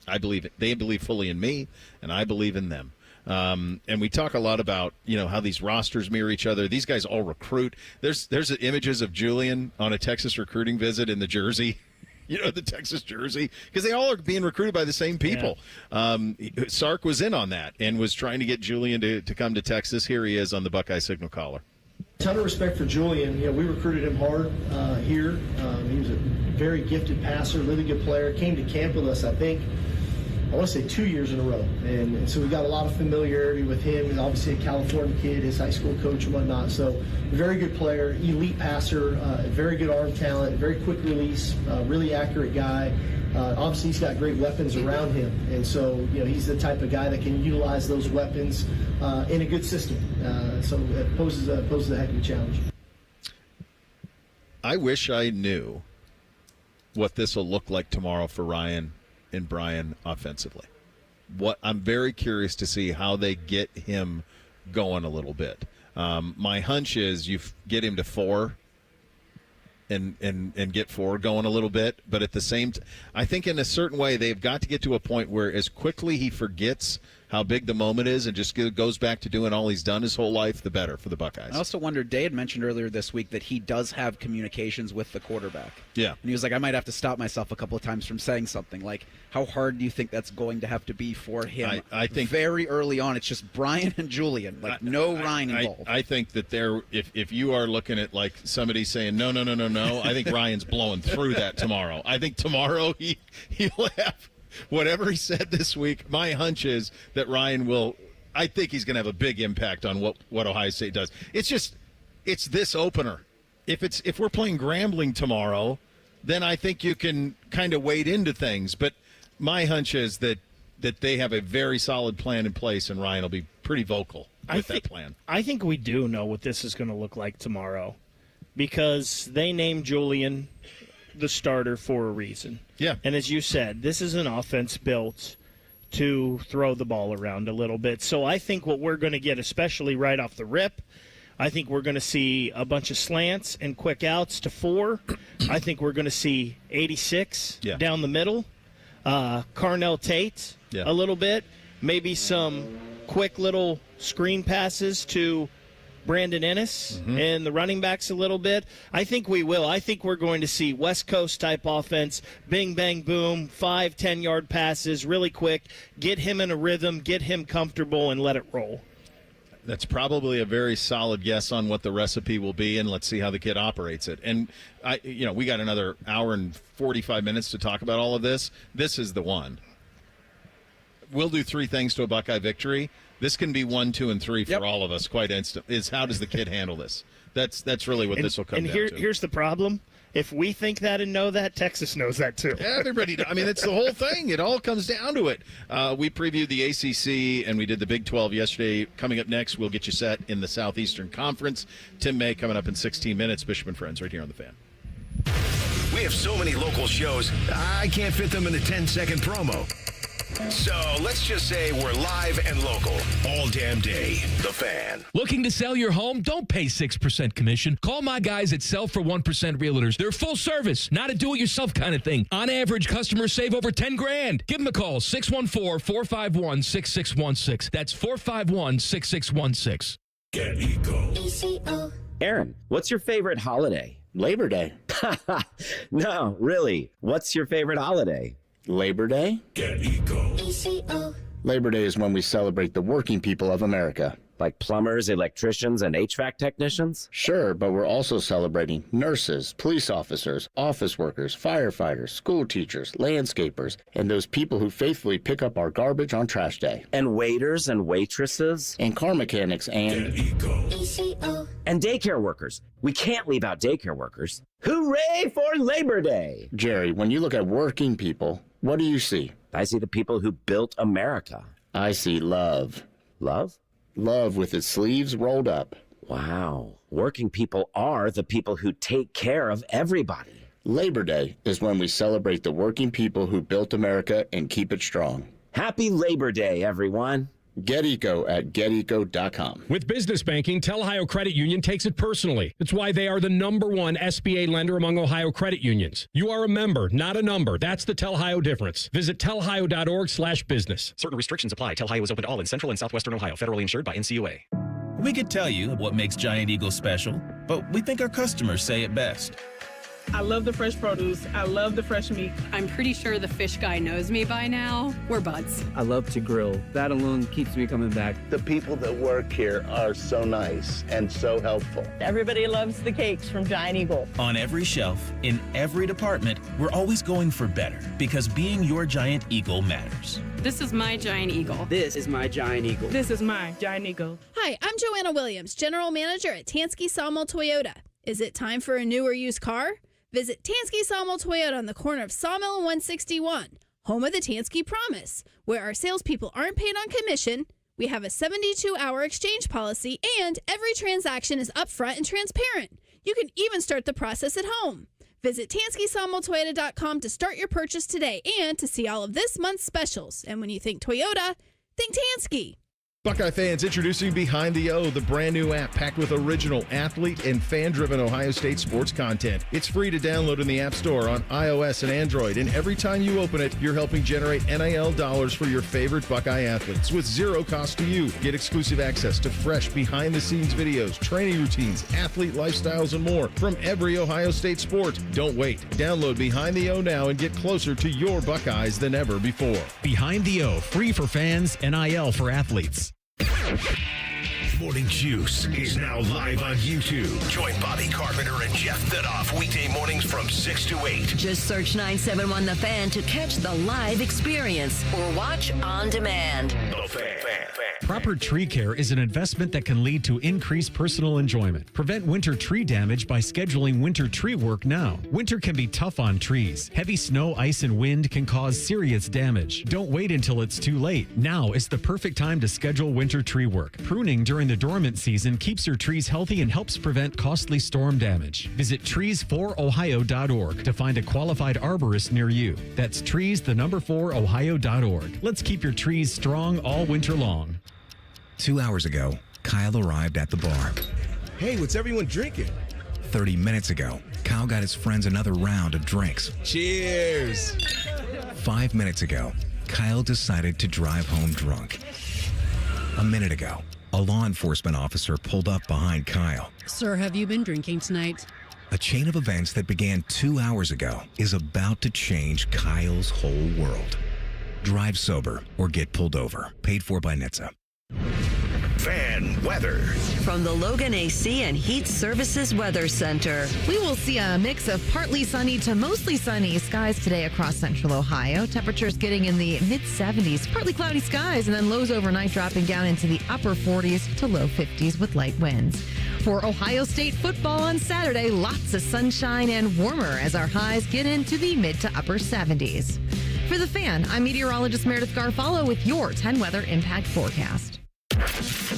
I believe it. They believe fully in me, and I believe in them. And we talk a lot about, how these rosters mirror each other. These guys all recruit. There's images of Julian on a Texas recruiting visit in the jersey. The Texas jersey, because they all are being recruited by the same people. Yeah. Sark was in on that and was trying to get Julian to come to Texas. Here he is on the Buckeye Signal Caller. Ton of respect for Julian. We recruited him hard here. He was a very gifted passer, really good player. Came to camp with us, I want to say 2 years in a row. And so we got a lot of familiarity with him. He's obviously a California kid, his high school coach and whatnot. So very good player, elite passer, very good arm talent, very quick release, really accurate guy. Obviously, he's got great weapons around him. And so, he's the type of guy that can utilize those weapons in a good system. So it poses a heck of a challenge. I wish I knew what this will look like tomorrow for Ryan and Brian offensively. I'm very curious to see how they get him going a little bit. My hunch is you get him to 4 and get 4 going a little bit, but at the same I think in a certain way they've got to get to a point where as quickly he forgets how big the moment is and just goes back to doing all he's done his whole life, the better for the Buckeyes. I also wondered, Day had mentioned earlier this week that he does have communications with the quarterback. Yeah. And he was like, I might have to stop myself a couple of times from saying something. Like, how hard do you think that's going to have to be for him? I think very early on, it's just Brian and Julian, no Ryan involved. I think that if you are looking at like somebody saying, no, I think Ryan's blowing through that tomorrow. I think tomorrow he'll have whatever he said this week. My hunch is that Ryan I think he's going to have a big impact on what Ohio State does. It's this opener. If we're playing Grambling tomorrow, then I think you can kind of wade into things. But my hunch is that they have a very solid plan in place, and Ryan will be pretty vocal with that plan. I think we do know what this is going to look like tomorrow because they named Julian the starter for a reason. Yeah. And as you said, this is an offense built to throw the ball around a little bit. So I think what we're going to get, especially right off the rip, I think we're going to see a bunch of slants and quick outs to 4. I think we're going to see 86 down the middle. Carnell Tate a little bit. Maybe some quick little screen passes to Brandon Innes and the running backs a little bit. I think we will. I think we're going to see West Coast type offense, bing, bang, boom, 5-10-yard passes, really quick, get him in a rhythm, get him comfortable, and let it roll. That's probably a very solid guess on what the recipe will be, and let's see how the kid operates it. And we got another hour and 45 minutes to talk about all of this. This is the one. We'll do 3 things to a Buckeye victory. This can be 1, 2, and 3 for all of us. Quite instant. Is how does the kid handle this? That's really what this will come down to. And here's the problem. If we think that and know that, Texas knows that too. Everybody, it's the whole thing. It all comes down to it. We previewed the ACC and we did the Big 12 yesterday. Coming up next, we'll get you set in the Southeastern Conference. Tim May coming up in 16 minutes. Bishop and Friends right here on The Fan. We have so many local shows, I can't fit them in a 10-second promo. So let's just say we're live and local all damn day. The Fan. Looking to sell your home? Don't pay 6% commission. Call my guys at Sell for 1% Realtors. They're full service, not a do-it-yourself kind of thing. On average, customers save over $10,000. Give them a call, 614-451-6616. That's 451-6616. Get Eco. Aaron, what's your favorite holiday? Labor Day. No, really. What's your favorite holiday? Labor Day? Get Eco. Labor Day is when we celebrate the working people of America. Like plumbers, electricians, and HVAC technicians? Sure, but we're also celebrating nurses, police officers, office workers, firefighters, school teachers, landscapers, and those people who faithfully pick up our garbage on trash day. And waiters and waitresses. And car mechanics and... And daycare workers. We can't leave out daycare workers. Hooray for Labor Day! Jerry, when you look at working people, what do you see? I see the people who built America. I see love. Love? Love with its sleeves rolled up. Wow. Working people are the people who take care of everybody. Labor Day is when we celebrate the working people who built America and keep it strong. Happy Labor Day, everyone. Get Eco at geteco.com. With business banking, Tel Ohio Credit Union takes it personally. That's why they are the #1 SBA lender among Ohio credit unions. You are a member, not a number. That's the Tel Ohio difference. Visit telhio.org/business. Certain restrictions apply. Tel Ohio is open to all in Central and Southwestern Ohio. Federally insured by NCUA. We could tell you what makes Giant Eagle special, but we think our customers say it best. I love the fresh produce. I love the fresh meat. I'm pretty sure the fish guy knows me by now. We're buds. I love to grill. That alone keeps me coming back. The people that work here are so nice and so helpful. Everybody loves the cakes from Giant Eagle. On every shelf, in every department, we're always going for better because being your Giant Eagle matters. This is my Giant Eagle. This is my Giant Eagle. This is my Giant Eagle. Hi, I'm Joanna Williams, General Manager at Tansky Sawmill Toyota. Is it time for a new or used car? Visit Tansky Sawmill Toyota on the corner of Sawmill and 161, home of the Tansky Promise, where our salespeople aren't paid on commission. We have a 72-hour exchange policy, and every transaction is upfront and transparent. You can even start the process at home. Visit TanskySawmillToyota.com to start your purchase today and to see all of this month's specials. And when you think Toyota, think Tansky. Buckeye fans, introducing Behind the O, the brand new app packed with original athlete and fan-driven Ohio State sports content. It's free to download in the App Store on iOS and Android, and every time you open it, you're helping generate NIL dollars for your favorite Buckeye athletes with zero cost to you. Get exclusive access to fresh behind-the-scenes videos, training routines, athlete lifestyles, and more from every Ohio State sport. Don't wait. Download Behind the O now and get closer to your Buckeyes than ever before. Behind the O, free for fans, NIL for athletes. Morning Juice is now live on YouTube. Join Bobby Carpenter and Jeff Thidoff weekday mornings from 6 to 8. Just search 971 The Fan to catch the live experience or watch on demand. The Fan. Proper tree care is an investment that can lead to increased personal enjoyment. Prevent winter tree damage by scheduling winter tree work now. Winter can be tough on trees. Heavy snow, ice, and wind can cause serious damage. Don't wait until it's too late. Now is the perfect time to schedule winter tree work. Pruning during the dormant season keeps your trees healthy and helps prevent costly storm damage. Visit trees4ohio.org to find a qualified arborist near you. That's trees4ohio.org. Let's keep your trees strong all winter long. 2 hours ago, Kyle arrived at the bar. Hey, what's everyone drinking? 30 minutes ago, Kyle got his friends another round of drinks. Cheers! 5 minutes ago, Kyle decided to drive home drunk. A minute ago, a law enforcement officer pulled up behind Kyle. Sir, have you been drinking tonight? A chain of events that began 2 hours ago is about to change Kyle's whole world. Drive sober or get pulled over. Paid for by NHTSA. Fan weather. From the Logan AC and Heat Services Weather Center. We will see a mix of partly sunny to mostly sunny skies today across central Ohio. Temperatures getting in the mid-70s, partly cloudy skies, and then lows overnight dropping down into the upper 40s to low 50s with light winds. For Ohio State football on Saturday, lots of sunshine and warmer as our highs get into the mid to upper 70s. For The Fan, I'm meteorologist Meredith Garfalo with your 10 weather impact forecast.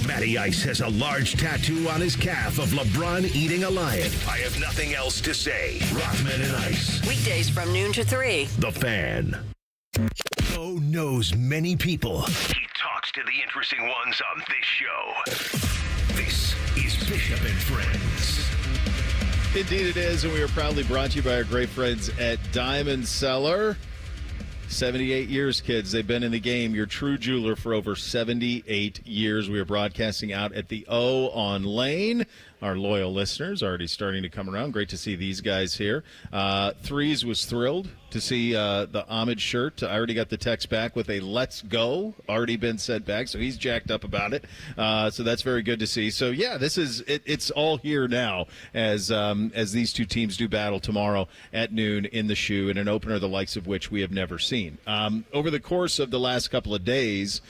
Matty Ice has a large tattoo on his calf of LeBron eating a lion. I have nothing else to say. Rockman and Ice. Weekdays from noon to 3. The Fan. The Bo knows many people. He talks to the interesting ones on this show. This is Bishop and Friends. Indeed it is, and we are proudly brought to you by our great friends at Diamond Cellar. 78 years, kids. They've been in the game. Your true jeweler for over 78 years. We are broadcasting out at the O on Lane. Our loyal listeners already starting to come around. Great to see these guys here. Threes was thrilled to see the homage shirt. I already got the text back with a "Let's go" already been sent back, so he's jacked up about it. So that's very good to see. So yeah, this is it's all here now as these two teams do battle tomorrow at noon in the Shoe in an opener the likes of which we have never seen. Over the course of the last couple of days,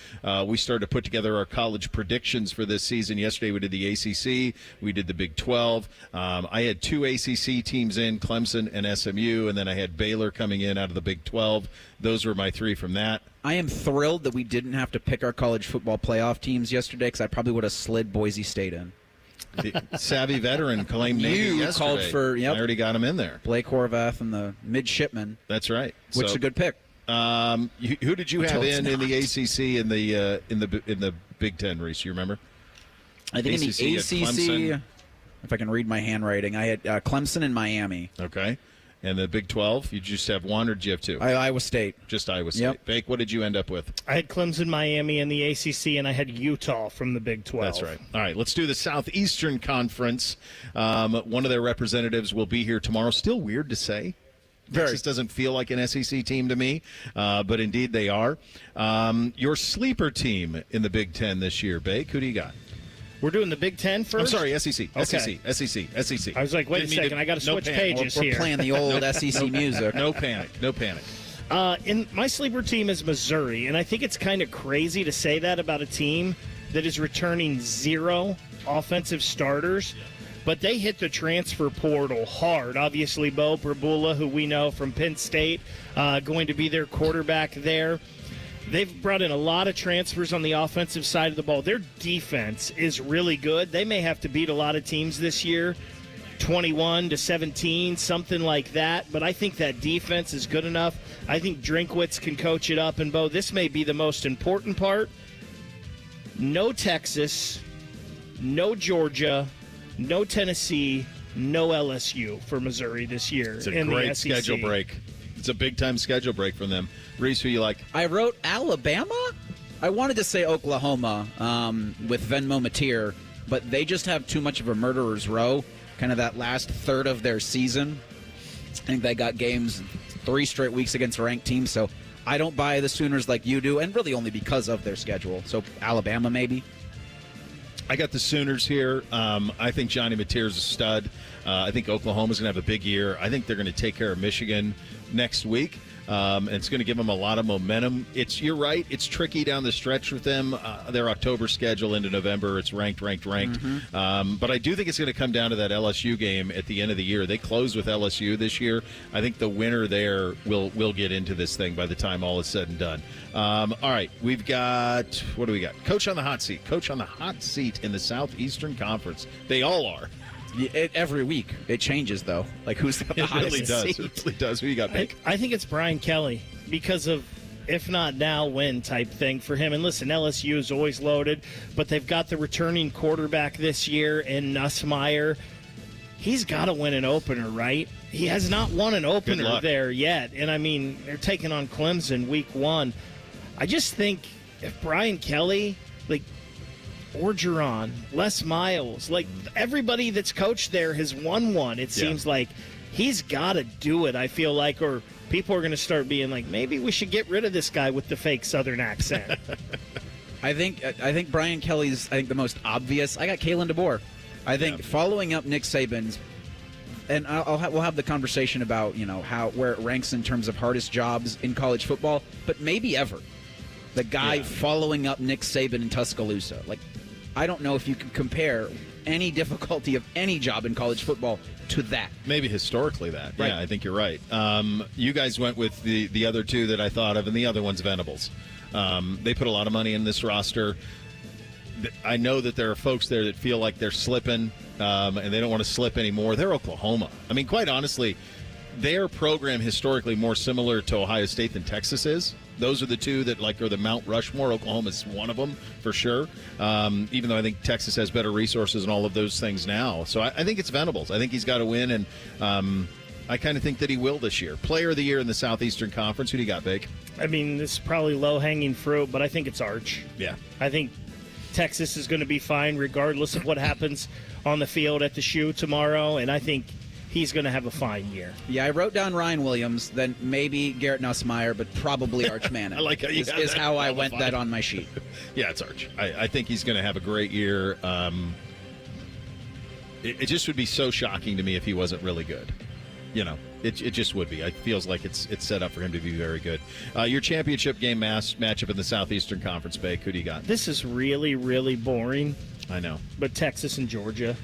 we started to put together our college predictions for this season. Yesterday we did the ACC. We did the Big 12. I had two ACC teams in, Clemson and SMU, and then I had Baylor coming in out of the Big 12. Those were my three from that. I am thrilled that we didn't have to pick our college football playoff teams yesterday because I probably would have slid Boise State in. The savvy veteran claimed Navy yesterday. Called for, I already got him in there. Blake Horvath and the midshipman. That's right. Which is a good pick. Who did you have in the ACC in the Big Ten, Reese? You remember? I think in the ACC, if I can read my handwriting, I had Clemson and Miami. Okay. And the Big 12, you just have one or did you have two? Iowa State. Just Iowa State. Yep. Bake, what did you end up with? I had Clemson, Miami in the ACC, and I had Utah from the Big 12. That's right. All right, let's do the Southeastern Conference. One of their representatives will be here tomorrow. Still weird to say. Texas doesn't feel like an SEC team to me, but indeed they are. Your sleeper team in the Big Ten this year, Bake, who do you got? We're doing the Big Ten first? I'm sorry, SEC. Okay. SEC. I was like, wait a second, I got to switch pages We're here. playing the old SEC music. No panic. In my sleeper team is Missouri, and I think it's kind of crazy to say that about a team that is returning 0 offensive starters. But they hit the transfer portal hard. Obviously, Bo Prabula, who we know from Penn State, going to be their quarterback there. They've brought in a lot of transfers on the offensive side of the ball. Their defense is really good. They may have to beat a lot of teams this year, 21-17, something like that. But I think that defense is good enough. I think Drinkwitz can coach it up. And, Bo, this may be the most important part. No Texas, no Georgia, no Tennessee, no LSU for Missouri this year. It's a great schedule break. It's a big-time schedule break from them. Reese, who you like? I wrote Alabama. I wanted to say Oklahoma with Venmo Mateer, but they just have too much of a murderer's row, kind of that last third of their season. I think they got games 3 straight weeks against ranked teams, so I don't buy the Sooners like you do, and really only because of their schedule. So Alabama maybe. I got the Sooners here. I think Johnny Mateer's a stud. I think Oklahoma's going to have a big year. I think they're going to take care of Michigan next week. And it's going to give them a lot of momentum. You're right. It's tricky down the stretch with them. Their October schedule into November, it's ranked. Mm-hmm. But I do think it's going to come down to that LSU game at the end of the year. They close with LSU this year. I think the winner there will get into this thing by the time all is said and done. All right, we've got, what do we got? Coach on the hot seat. Coach on the hot seat in the Southeastern Conference. They all are. Every week it changes, though. Like who's the hottest really does. seat? It really does. Who you got, Pink? I think it's Brian Kelly because of if not now, when type thing for him. And listen, LSU is always loaded, but they've got the returning quarterback this year in Nussmeier. He's got to win an opener, right? He has not won an opener there yet. And, I mean, they're taking on Clemson week 1. I just think if Brian Kelly, like, Orgeron, Les Miles, like everybody that's coached there has won one. It seems like he's got to do it, I feel like, or people are going to start being like, maybe we should get rid of this guy with the fake Southern accent. I think Brian Kelly's the most obvious. I got Kalen DeBoer. I think following up Nick Saban's, and we'll have the conversation about where it ranks in terms of hardest jobs in college football, but maybe ever. The guy following up Nick Saban in Tuscaloosa. Like, I don't know if you can compare any difficulty of any job in college football to that. Maybe historically that. Right. Yeah, I think you're right. You guys went with the other two that I thought of, and the other one's Venables. They put a lot of money in this roster. I know that there are folks there that feel like they're slipping, and they don't want to slip anymore. They're Oklahoma. I mean, quite honestly, their program historically more similar to Ohio State than Texas is. Those are the two that are the Mount Rushmore. Oklahoma's one of them for sure. Even though I think Texas has better resources and all of those things now. So I think it's Venables. I think he's got to win, and I kind of think that he will this year. Player of the year in the Southeastern Conference. Who do you got, Bake? I mean, this is probably low-hanging fruit, but I think it's Arch. Yeah. I think Texas is going to be fine regardless of what happens on the field at the shoe tomorrow, and I think he's going to have a fine year. Yeah, I wrote down Ryan Williams, then maybe Garrett Nussmeier, but probably Arch Manning. I like how you is how I went that on my sheet. Yeah, it's Arch. I think he's going to have a great year. It just would be so shocking to me if he wasn't really good. It just would be. It feels like it's set up for him to be very good. Your championship game matchup in the Southeastern Conference, Bake. Who do you got? This is really, really boring. I know. But Texas and Georgia.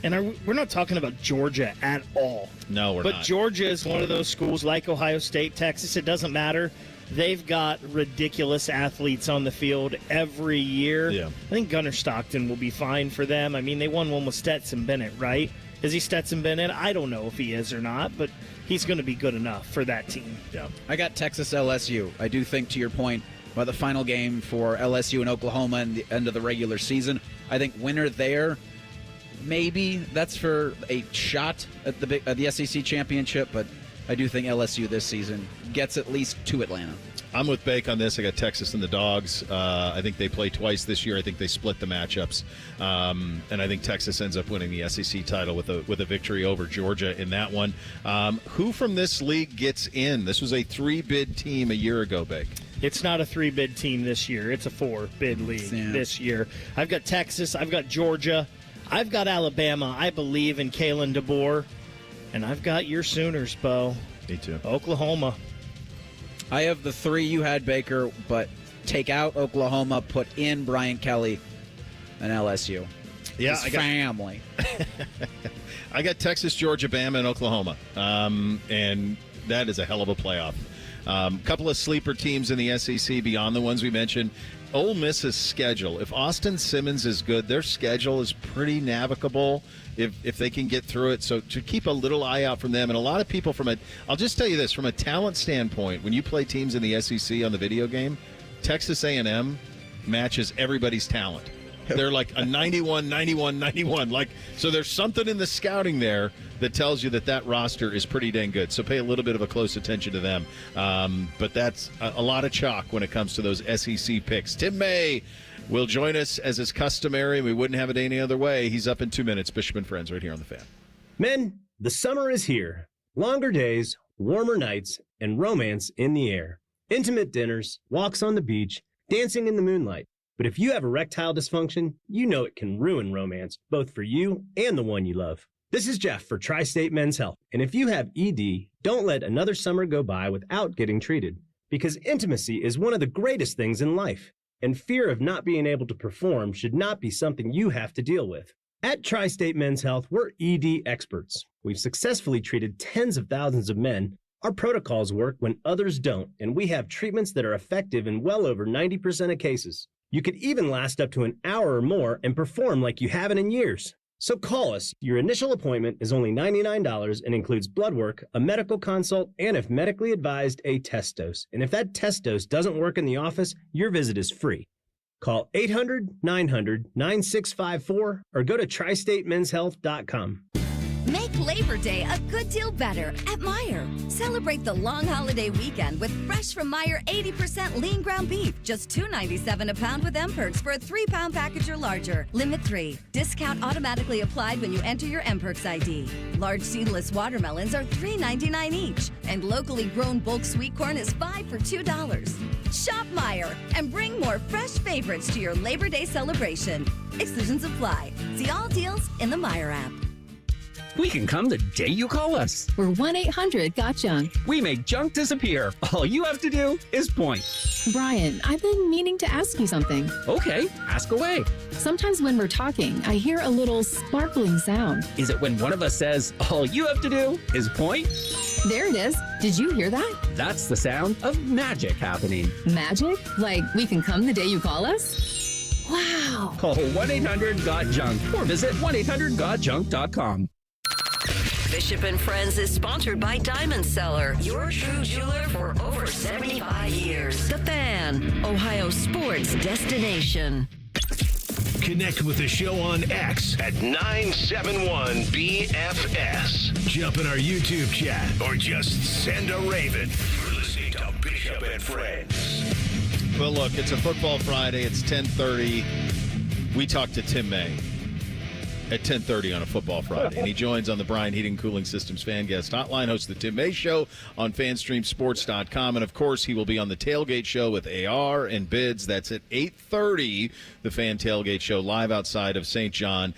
And we're not talking about Georgia at all. No, we're not. But Georgia is one of those schools like Ohio State, Texas. It doesn't matter. They've got ridiculous athletes on the field every year. Yeah. I think Gunnar Stockton will be fine for them. I mean, they won one with Stetson Bennett, right? Is he Stetson Bennett? I don't know if he is or not, but he's going to be good enough for that team. Yeah. I got Texas LSU. I do think, to your point, about the final game for LSU and Oklahoma and the end of the regular season, I think winner there, maybe that's for a shot at the SEC championship, but I do think LSU this season gets at least to Atlanta. I'm with Bake on this. I got Texas and the Dogs. I think they play twice this year. I think they split the matchups, and I think Texas ends up winning the SEC title with a victory over Georgia in that one. Who from this league gets in? This was a 3-bid team a year ago, Bake. It's not a 3-bid team this year. It's a 4-bid league this year. I've got Texas. I've got Georgia. I've got Alabama. I believe in Kalen DeBoer. And I've got your Sooners, Bo. Me too. Oklahoma. I have the 3 you had, Baker, but take out Oklahoma, put in Brian Kelly and LSU. Yeah, His family. I got Texas, Georgia, Bama, and Oklahoma. And that is a hell of a playoff. Couple of sleeper teams in the SEC beyond the ones we mentioned. Ole Miss's schedule. If Austin Simmons is good, their schedule is pretty navigable if they can get through it. So to keep a little eye out from them. And a lot of people I'll just tell you this, from a talent standpoint, when you play teams in the SEC on the video game, Texas A&M matches everybody's talent. They're like a 91, 91, 91. So there's something in the scouting there that tells you that roster is pretty dang good. So pay a little bit of a close attention to them. But that's a lot of chalk when it comes to those SEC picks. Tim May will join us as is customary. We wouldn't have it any other way. He's up in 2 minutes. Bishop and Friends right here on The Fan. Men, the summer is here. Longer days, warmer nights, and romance in the air. Intimate dinners, walks on the beach, dancing in the moonlight. But if you have erectile dysfunction, you know it can ruin romance, both for you and the one you love. This is Jeff for Tri-State Men's Health. And if you have ED, don't let another summer go by without getting treated. Because intimacy is one of the greatest things in life. And fear of not being able to perform should not be something you have to deal with. At Tri-State Men's Health, we're ED experts. We've successfully treated tens of thousands of men. Our protocols work when others don't, and we have treatments that are effective in well over 90% of cases. You could even last up to an hour or more and perform like you haven't in years. So call us. Your initial appointment is only $99 and includes blood work, a medical consult, and if medically advised, a test dose. And if that test dose doesn't work in the office, your visit is free. Call 800-900-9654 or go to tristatemenshealth.com. Make Labor Day a good deal better at Meijer. Celebrate the long holiday weekend with fresh from Meijer 80% lean ground beef, just $2.97 a pound with M-Perks for a 3-pound package or larger. Limit 3. Discount automatically applied when you enter your M-Perks ID. Large seedless watermelons are $3.99 each, and locally grown bulk sweet corn is 5 for $2. Shop Meijer and bring more fresh favorites to your Labor Day celebration. Exclusions apply. See all deals in the Meijer app. We can come the day you call us. We're 1-800-GOT-JUNK. We make junk disappear. All you have to do is point. Brian, I've been meaning to ask you something. Okay, ask away. Sometimes when we're talking, I hear a little sparkling sound. Is it when one of us says, all you have to do is point? There it is. Did you hear that? That's the sound of magic happening. Magic? Like we can come the day you call us? Wow. Call 1-800-GOT-JUNK or visit 1-800-GOT-JUNK.com. Bishop and Friends is sponsored by Diamond Seller, your true jeweler for over 75 years. The Fan, Ohio sports destination. Connect with the show on X at 971BFS. Jump in our YouTube chat or just send a raven. You're listening to Bishop and Friends. Well, look, it's a Football Friday. It's 10:30. We talked to Tim May at 10:30 on a Football Friday, and he joins on the Bryan Heating Cooling Systems Fan Guest Hotline, hosts the Tim May Show on FanStreamSports.com, and, of course, he will be on the Tailgate Show with AR and Bids. That's at 8:30, the Fan Tailgate Show, live outside of St. John.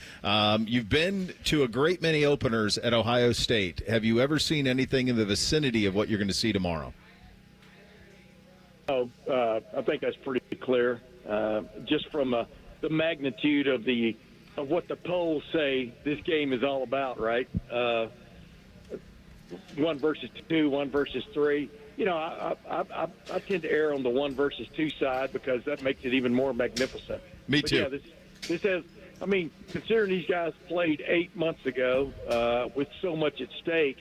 You've been to a great many openers at Ohio State. Have you ever seen anything in the vicinity of what you're going to see tomorrow? I think that's pretty clear. Just from the magnitude of what the polls say this game is all about, right? 1 versus 2, 1 versus 3. You know, I tend to err on the 1 versus 2 side because that makes it even more magnificent. Me too. Yeah, this has. I mean, considering these guys played 8 months ago with so much at stake,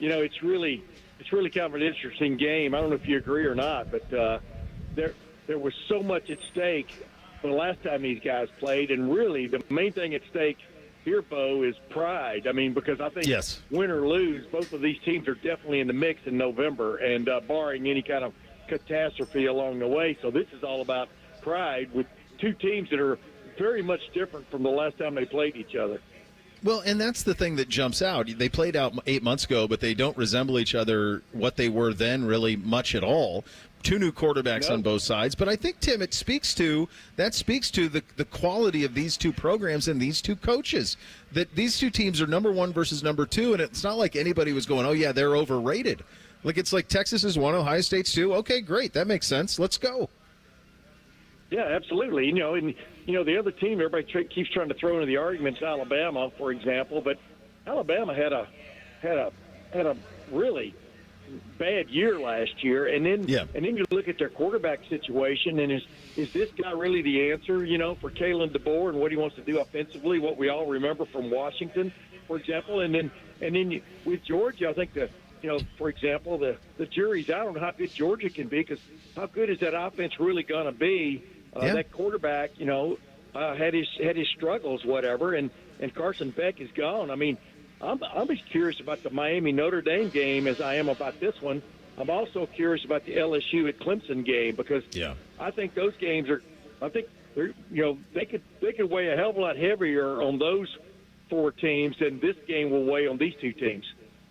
you know, it's really kind of an interesting game. I don't know if you agree or not, but there was so much at stake the last time these guys played, and really the main thing at stake here, Bo, is pride. I mean, because I think win or lose, both of these teams are definitely in the mix in November, and barring any kind of catastrophe along the way. So this is all about pride with two teams that are very much different from the last time they played each other. Well, and that's the thing that jumps out. They played out 8 months ago, but they don't resemble each other, what they were then, really much at all. Two new quarterbacks on both sides. But I think, Tim, that speaks to the quality of these two programs and these two coaches. That these two teams are number 1 versus number 2, and it's not like anybody was going, oh, yeah, they're overrated. Like, it's like Texas is 1, Ohio State's 2. Okay, great. That makes sense. Let's go. Yeah, absolutely. You know, and the other team, everybody keeps trying to throw into the arguments, Alabama, for example, but Alabama had a really bad year last year, and then you look at their quarterback situation, and is this guy really the answer? You know, for Kalen DeBoer and what he wants to do offensively, what we all remember from Washington, for example, and then with Georgia, I think for example, the jury's out on how good Georgia can be, because how good is that offense really going to be? That quarterback, had his struggles, whatever, and Carson Beck is gone. I mean, I'm as curious about the Miami-Notre Dame game as I am about this one. I'm also curious about the LSU at Clemson game, because I think those games they could weigh a hell of a lot heavier on those 4 teams than this game will weigh on these 2 teams.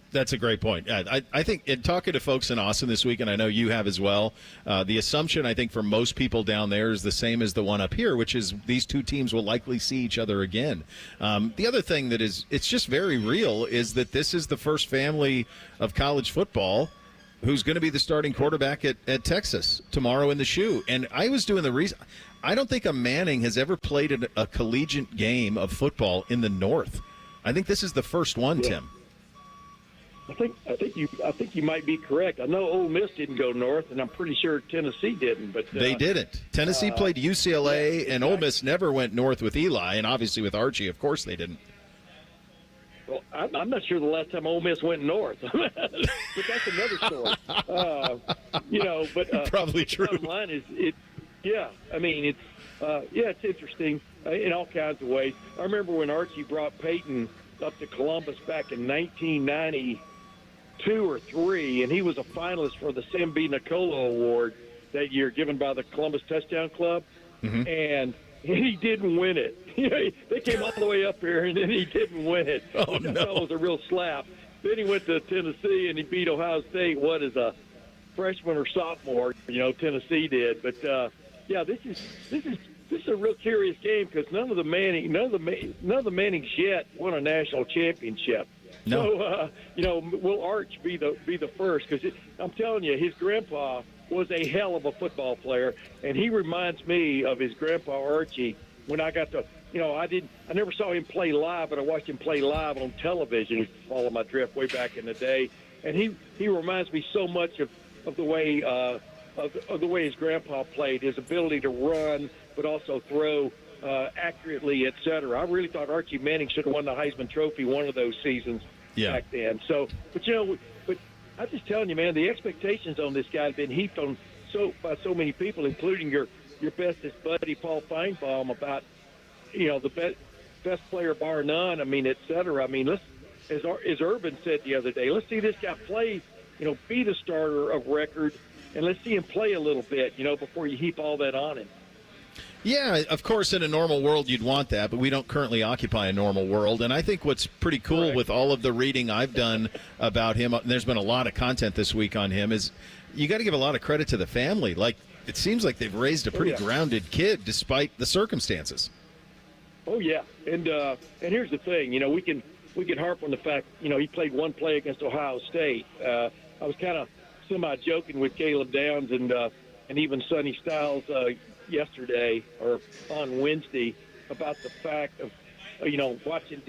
That's a great point. I think in talking to folks in Austin this week, and I know you have as well, the assumption I think for most people down there is the same as the one up here, which is these 2 teams will likely see each other again. The other thing that it's just very real is that this is the first family of college football who's going to be the starting quarterback at Texas tomorrow in the shoe. And I was doing the reason. I don't think a Manning has ever played a collegiate game of football in the North. I think this is the first one, Tim. I think you might be correct. I know Ole Miss didn't go north, and I'm pretty sure Tennessee didn't. But they didn't. Tennessee played UCLA, and Ole Miss never went north with Eli, and obviously with Archie, of course they didn't. Well, I'm not sure the last time Ole Miss went north, but that's another story. Probably true. The bottom line is it's interesting in all kinds of ways. I remember when Archie brought Peyton up to Columbus back in 1992 or 3, and he was a finalist for the Sam B. Nicola Award that year, given by the Columbus Touchdown Club, and he didn't win it. They came all the way up here, and then he didn't win it. Oh, no. That was a real slap. Then he went to Tennessee, and he beat Ohio State, as a freshman or sophomore, Tennessee did. But, this is a real curious game, because none of the Mannings yet won a national championship. No. So, will Arch be the first? Because I'm telling you, his grandpa was a hell of a football player, and he reminds me of his grandpa Archie. When I got to, I never saw him play live, but I watched him play live on television. Follow my drift way back in the day, and he reminds me so much of the way of the way his grandpa played, his ability to run, but also throw accurately, etc. I really thought Archie Manning should have won the Heisman Trophy one of those seasons. back then. So, but I'm just telling you, man, the expectations on this guy have been heaped on by so many people, including your bestest buddy Paul Feinbaum, about the best player bar none. I mean, et cetera. I mean, as Urban said the other day, let's see this guy play. Be the starter of record, and let's see him play a little bit. Before you heap all that on him. Yeah, of course, in a normal world you'd want that, but we don't currently occupy a normal world. And I think what's pretty cool with all of the reading I've done about him, and there's been a lot of content this week on him, is you got to give a lot of credit to the family. Like, it seems like they've raised a pretty grounded kid despite the circumstances. Oh, yeah. And here's the thing, we can harp on the fact, he played one play against Ohio State. I was kind of semi-joking with Caleb Downs and even Sonny Styles yesterday or on Wednesday about the fact of, watching.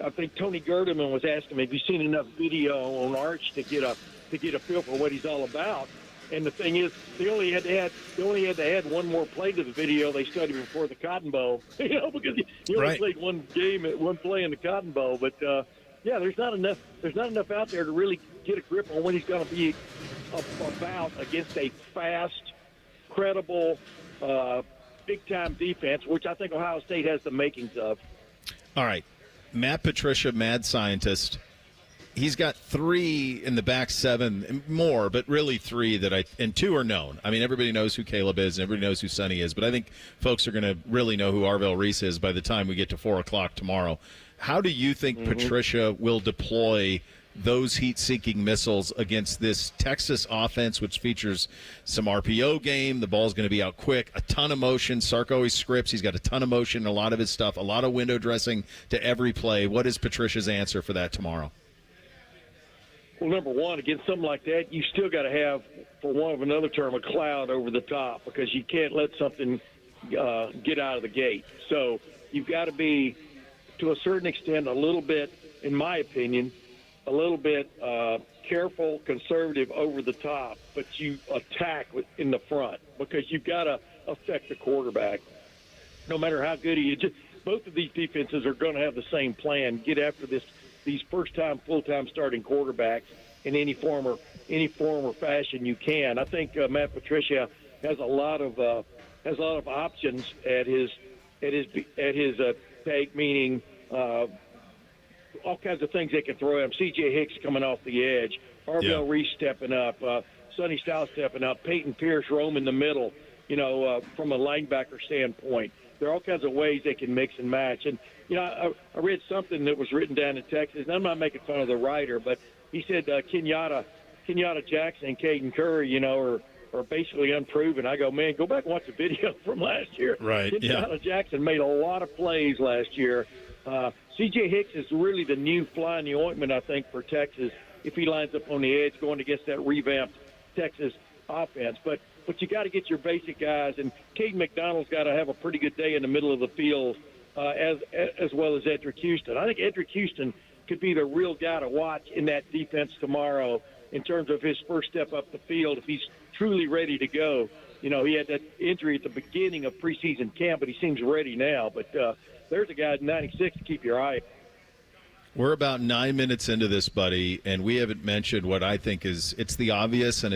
I think Tony Gerdeman was asking me, have you seen enough video on Arch to get a feel for what he's all about? And the thing is, they only had to add one more play to the video they studied before the Cotton Bowl, because he only played one play in the Cotton Bowl. But there's not enough out there to really get a grip on what he's going to be about against a fast, credible, big-time defense, which I think Ohio State has the makings of. All right. Matt Patricia, mad scientist. He's got 3 in the back 7, more, but really 3 and 2 are known. I mean, everybody knows who Caleb is, and everybody knows who Sonny is, but I think folks are going to really know who Arvell Reese is by the time we get to 4 o'clock tomorrow. How do you think Patricia will deploy those heat-seeking missiles against this Texas offense, which features some RPO game? The ball's going to be out quick, a ton of motion. Sark always scripts. He's got a ton of motion in a lot of his stuff, a lot of window dressing to every play. What is Patricia's answer for that tomorrow? Well, number one, against something like that, you still got to have, for want of another term, a cloud over the top, because you can't let something get out of the gate. So you've got to be, to a certain extent, a little bit, in my opinion, a little bit careful, conservative over the top, but you attack in the front, because you've got to affect the quarterback. No matter how good he is, both of these defenses are going to have the same plan: get after these first-time, full-time starting quarterbacks in any form or fashion you can. I think Matt Patricia has a lot of options at his take, meaning all kinds of things they can throw at him. C.J. Hicks coming off the edge, Arvell Reese stepping up, Sonny Styles stepping up, Peyton Pierce roaming the middle. From a linebacker standpoint, there are all kinds of ways they can mix and match. And I read something that was written down in Texas, and I'm not making fun of the writer, but he said Kenyatta Jackson and Caden Curry, are basically unproven. I go, man, go back and watch the video from last year. Right. Kenyatta Jackson made a lot of plays last year. C.J. Hicks is really the new fly in the ointment, I think, for Texas if he lines up on the edge going against that revamped Texas offense. But you got to get your basic guys, and Caden McDonald's got to have a pretty good day in the middle of the field, as well as Edric Houston. I think Edric Houston could be the real guy to watch in that defense tomorrow in terms of his first step up the field if he's truly ready to go. He had that injury at the beginning of preseason camp, but he seems ready now. But there's a guy at 96 to keep your eye on. We're about 9 minutes into this, buddy, and we haven't mentioned what I think it's the obvious, and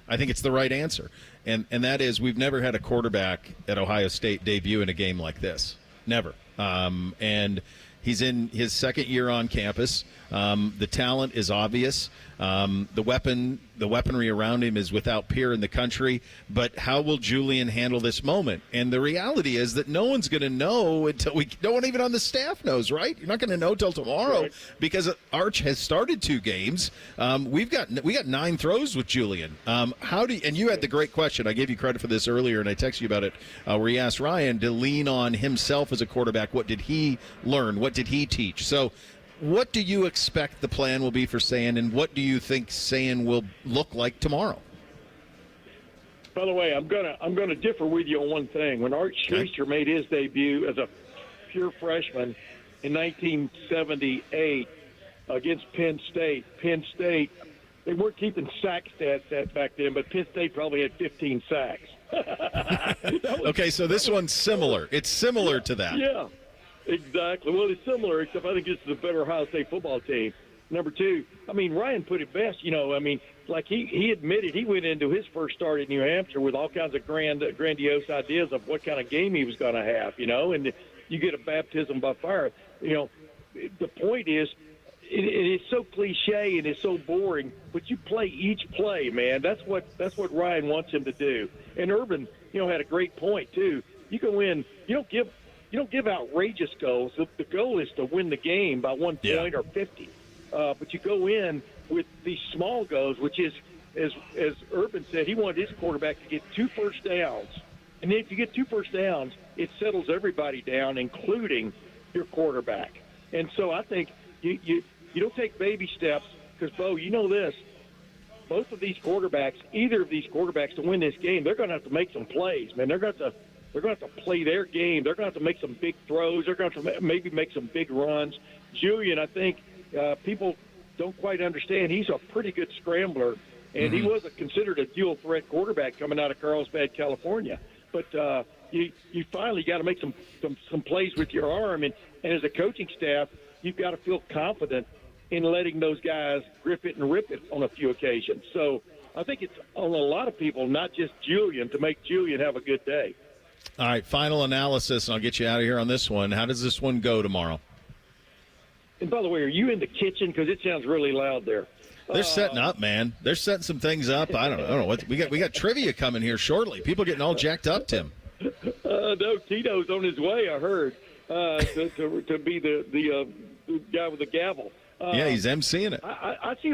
I think it's the right answer. And that is, we've never had a quarterback at Ohio State debut in a game like this. Never. And he's in his second year on campus. The talent is obvious. The weaponry around him is without peer in the country. But how will Julian handle this moment? And the reality is that no one's going to know until no one even on the staff knows, right? You're not going to know till tomorrow, right? Because Arch has started 2 games. We got 9 throws with Julian. And you had the great question. I gave you credit for this earlier, and I texted you about it, where he asked Ryan to lean on himself as a quarterback. What did he learn? What did he teach? So what do you expect the plan will be for Sayin, and what do you think Sayin will look like tomorrow? By the way, I'm gonna differ with you on one thing. When Art Schuster made his debut as a pure freshman in 1978 against Penn State, they weren't keeping sack stats back then, but Penn State probably had 15 sacks. Okay, so this one's similar. It's similar to that. Yeah. Exactly. Well, it's similar, except I think this is a better Ohio State football team. Number two, I mean, Ryan put it best. Like he admitted he went into his first start in New Hampshire with all kinds of grandiose ideas of what kind of game he was going to have, and you get a baptism by fire. The point is, it's so cliche and it's so boring, but you play each play, man. That's what Ryan wants him to do. And Urban, had a great point too. You go in, you don't give outrageous goals. The goal is to win the game by 1 point or 50. But you go in with these small goals, which is, as Urban said, he wanted his quarterback to get 2 first downs. And then if you get 2 first downs, it settles everybody down, including your quarterback. And so I think you don't take baby steps because, Bo, you know this. Both of these quarterbacks, either of these quarterbacks to win this game, they're going to have to make some plays, man. They're going to have to play their game. They're going to have to make some big throws. They're going to have to maybe make some big runs. Julian, I think people don't quite understand. He's a pretty good scrambler, and he was considered a dual-threat quarterback coming out of Carlsbad, California. But you finally got to make some plays with your arm, and as a coaching staff, you've got to feel confident in letting those guys grip it and rip it on a few occasions. So I think it's on a lot of people, not just Julian, to make Julian have a good day. All right, final analysis, and I'll get you out of here on this one. How does this one go tomorrow? And by the way, are you in the kitchen? Because it sounds really loud there. They're setting up, man. They're setting some things up. I don't know what we got trivia coming here shortly. People getting all jacked up, Tim. No, Tito's on his way, I heard, to be the guy with the gavel. Yeah, he's emceeing it. I see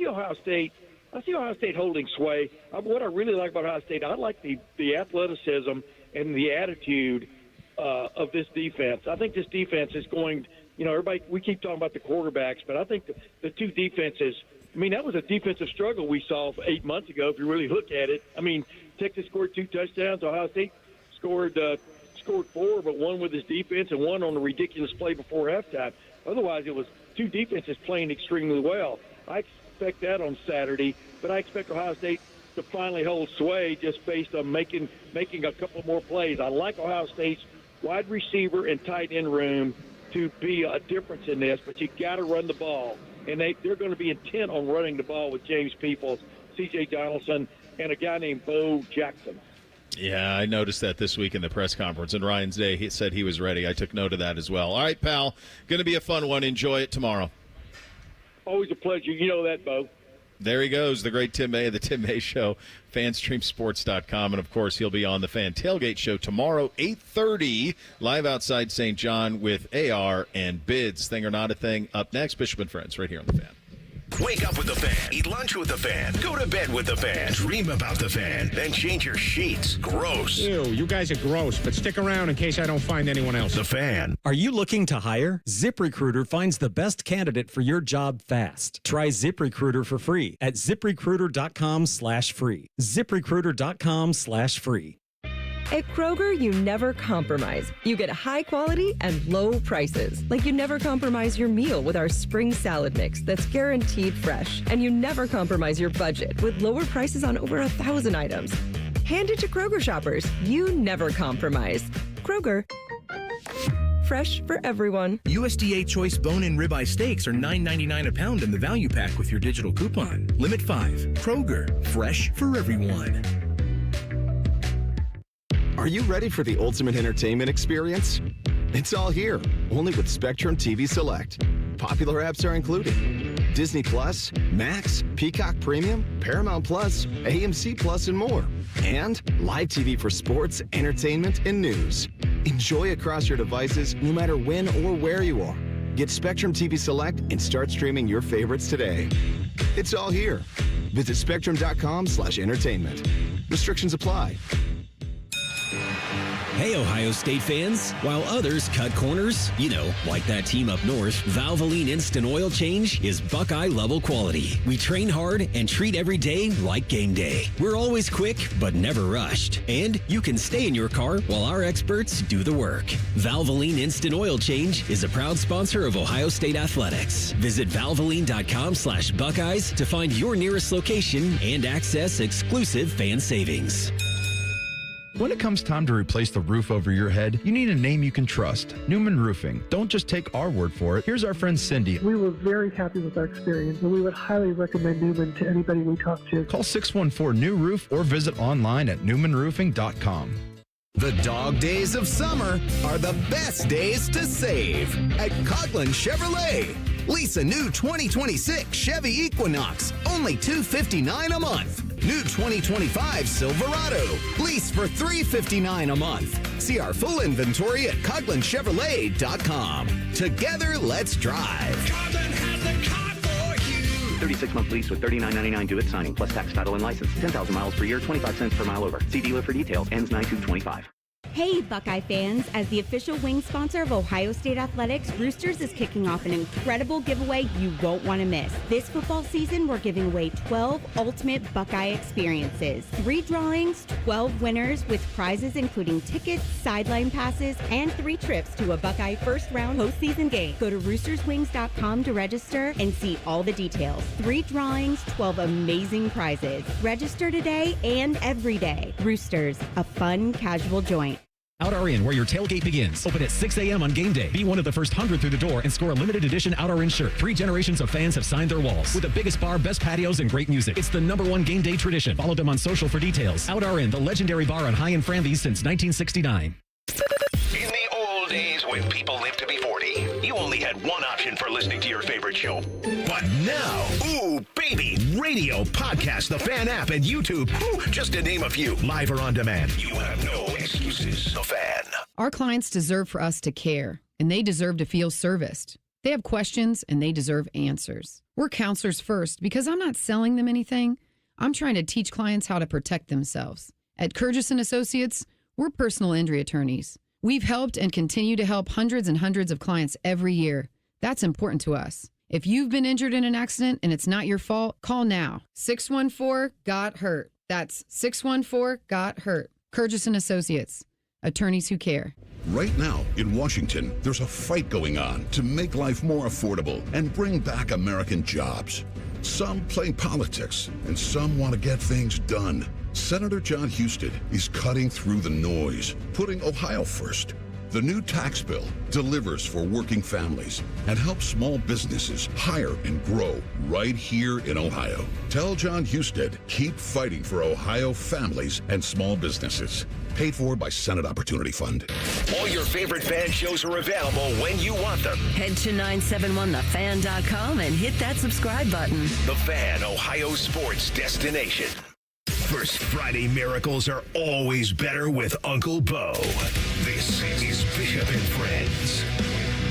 Ohio State. I see Ohio State holding sway. What I really like about Ohio State, I like the athleticism and the attitude of this defense. I think this defense is going. Everybody, we keep talking about the quarterbacks, but I think the two defenses. I mean, that was a defensive struggle we saw 8 months ago. If you really look at it, I mean, Texas scored 2 touchdowns. Ohio State scored 4, but one with his defense and one on a ridiculous play before halftime. Otherwise, it was two defenses playing extremely well. I expect that on Saturday, but I expect Ohio State to finally hold sway just based on making a couple more plays. I like Ohio State's wide receiver and tight end room to be a difference in this, but you got to run the ball. And they're going to be intent on running the ball with James Peoples, C.J. Donaldson, and a guy named Bo Jackson. Yeah, I noticed that this week in the press conference. And Ryan's Day, he said he was ready. I took note of that as well. All right, pal. Going to be a fun one. Enjoy it tomorrow. Always a pleasure. You know that, Bo. There he goes, the great Tim May, the Tim May Show, fanstreamsports.com. And, of course, he'll be on the Fan Tailgate Show tomorrow, 8:30, live outside St. John with AR and Bids. Thing or Not a Thing up next. Bishop and Friends right here on the Fan. Wake up with the Fan. Eat lunch with the Fan. Go to bed with the Fan. Dream about the Fan. Then change your sheets. Gross. Ew, you guys are gross, but stick around in case I don't find anyone else. The Fan. Are you looking to hire? ZipRecruiter finds the best candidate for your job fast. Try ZipRecruiter for free at ZipRecruiter.com/free. ZipRecruiter.com/free. At Kroger, you never compromise. You get high quality and low prices. Like you never compromise your meal with our spring salad mix that's guaranteed fresh. And you never compromise your budget with lower prices on over 1,000 items. Hand it to Kroger shoppers. You never compromise. Kroger. Fresh for everyone. USDA Choice Bone-in Ribeye Steaks are $9.99 a pound in the value pack with your digital coupon. Limit 5. Kroger. Fresh for everyone. Are you ready for the ultimate entertainment experience? It's all here, only with Spectrum TV Select. Popular apps are included. Disney Plus, Max, Peacock Premium, Paramount Plus, AMC Plus, and more. And live TV for sports, entertainment, and news. Enjoy across your devices no matter when or where you are. Get Spectrum TV Select and start streaming your favorites today. It's all here. Visit spectrum.com/entertainment. Restrictions apply. Hey, Ohio State fans. While others cut corners, like that team up north, Valvoline Instant Oil Change is Buckeye-level quality. We train hard and treat every day like game day. We're always quick, but never rushed. And you can stay in your car while our experts do the work. Valvoline Instant Oil Change is a proud sponsor of Ohio State Athletics. Visit valvoline.com/Buckeyes to find your nearest location and access exclusive fan savings. When it comes time to replace the roof over your head, you need a name you can trust. Newman Roofing. Don't just take our word for it. Here's our friend Cindy. We were very happy with our experience, and we would highly recommend Newman to anybody we talk to. Call 614-NEW-ROOF or visit online at newmanroofing.com. The dog days of summer are the best days to save at Coughlin Chevrolet. Lease a new 2026 Chevy Equinox, only $259 a month. New 2025 Silverado, lease for $359 a month. See our full inventory at CoughlinChevrolet.com. Together, let's drive. Coughlin has the car for you. 36-month lease with $39.99 due at signing, plus tax, title, and license. 10,000 miles per year, 25 cents per mile over. See dealer for details. Ends 9/2/25. Hey, Buckeye fans. As the official wing sponsor of Ohio State Athletics, Roosters is kicking off an incredible giveaway you won't want to miss. This football season, we're giving away 12 ultimate Buckeye experiences. 3 drawings, 12 winners with prizes including tickets, sideline passes, and 3 trips to a Buckeye first-round postseason game. Go to roosterswings.com to register and see all the details. 3 drawings, 12 amazing prizes. Register today and every day. Roosters, a fun, casual joint. Out our Inn, where your tailgate begins. Open at 6 a.m. on game day. Be one of the first 100 through the door and score a limited edition Out Our Inn shirt. 3 generations of fans have signed their walls. With the biggest bar, best patios, and great music. It's the #1 game day tradition. Follow them on social for details. Out Our Inn, the legendary bar on High and Framby since 1969. In the old days when people lived to be 40, you only had one option for listening to your favorite show. But now, ooh, baby, radio, podcast, the Fan app, and YouTube, ooh, just to name a few, live or on demand. You have no excuses. The Fan. Our clients deserve for us to care, and they deserve to feel serviced. They have questions, and they deserve answers. We're counselors first because I'm not selling them anything. I'm trying to teach clients how to protect themselves. At Curtis & Associates, we're personal injury attorneys. We've helped and continue to help hundreds and hundreds of clients every year. That's important to us. If you've been injured in an accident and it's not your fault, call now. 614-GOT-HURT. That's 614-GOT-HURT. Curtis & Associates. Attorneys who care. Right now in Washington, there's a fight going on to make life more affordable and bring back American jobs. Some play politics and some want to get things done. Senator John Husted is cutting through the noise, putting Ohio first. The new tax bill delivers for working families and helps small businesses hire and grow right here in Ohio. Tell John Husted, keep fighting for Ohio families and small businesses. Paid for by Senate Opportunity Fund. All your favorite Fan shows are available when you want them. Head to 971thefan.com and hit that subscribe button. The Fan, Ohio sports destination. First Friday miracles are always better with Uncle Bo. This is Bishop and Friends.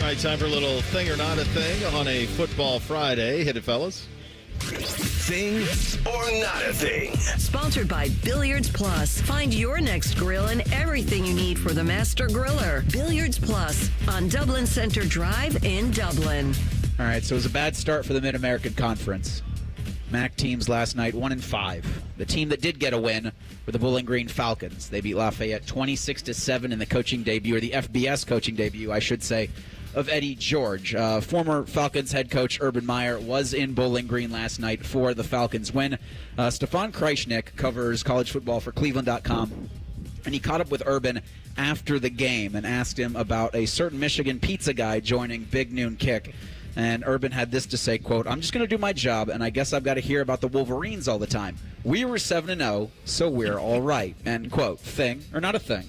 All right, time for a little thing or not a thing on a football Friday. Hit it, fellas. Thing or not a thing. Sponsored by Billiards Plus. Find your next grill and everything you need for the master griller. Billiards Plus on Dublin Center Drive in Dublin. All right, so it was a bad start for the Mid-American Conference. MAC teams last night, 1-5. The team that did get a win were the Bowling Green Falcons. They beat Lafayette 26-7 in the coaching debut, or the FBS coaching debut, I should say, of Eddie George. Former Falcons head coach Urban Meyer was in Bowling Green last night for the Falcons win. Stefan Kreishnik covers college football for Cleveland.com, and he caught up with Urban after the game and asked him about a certain Michigan pizza guy joining Big Noon Kick. And Urban had this to say, quote, "I'm just going to do my job, and I guess I've got to hear about the Wolverines all the time. We were 7-0, so we're all right." End quote. Thing or not a thing?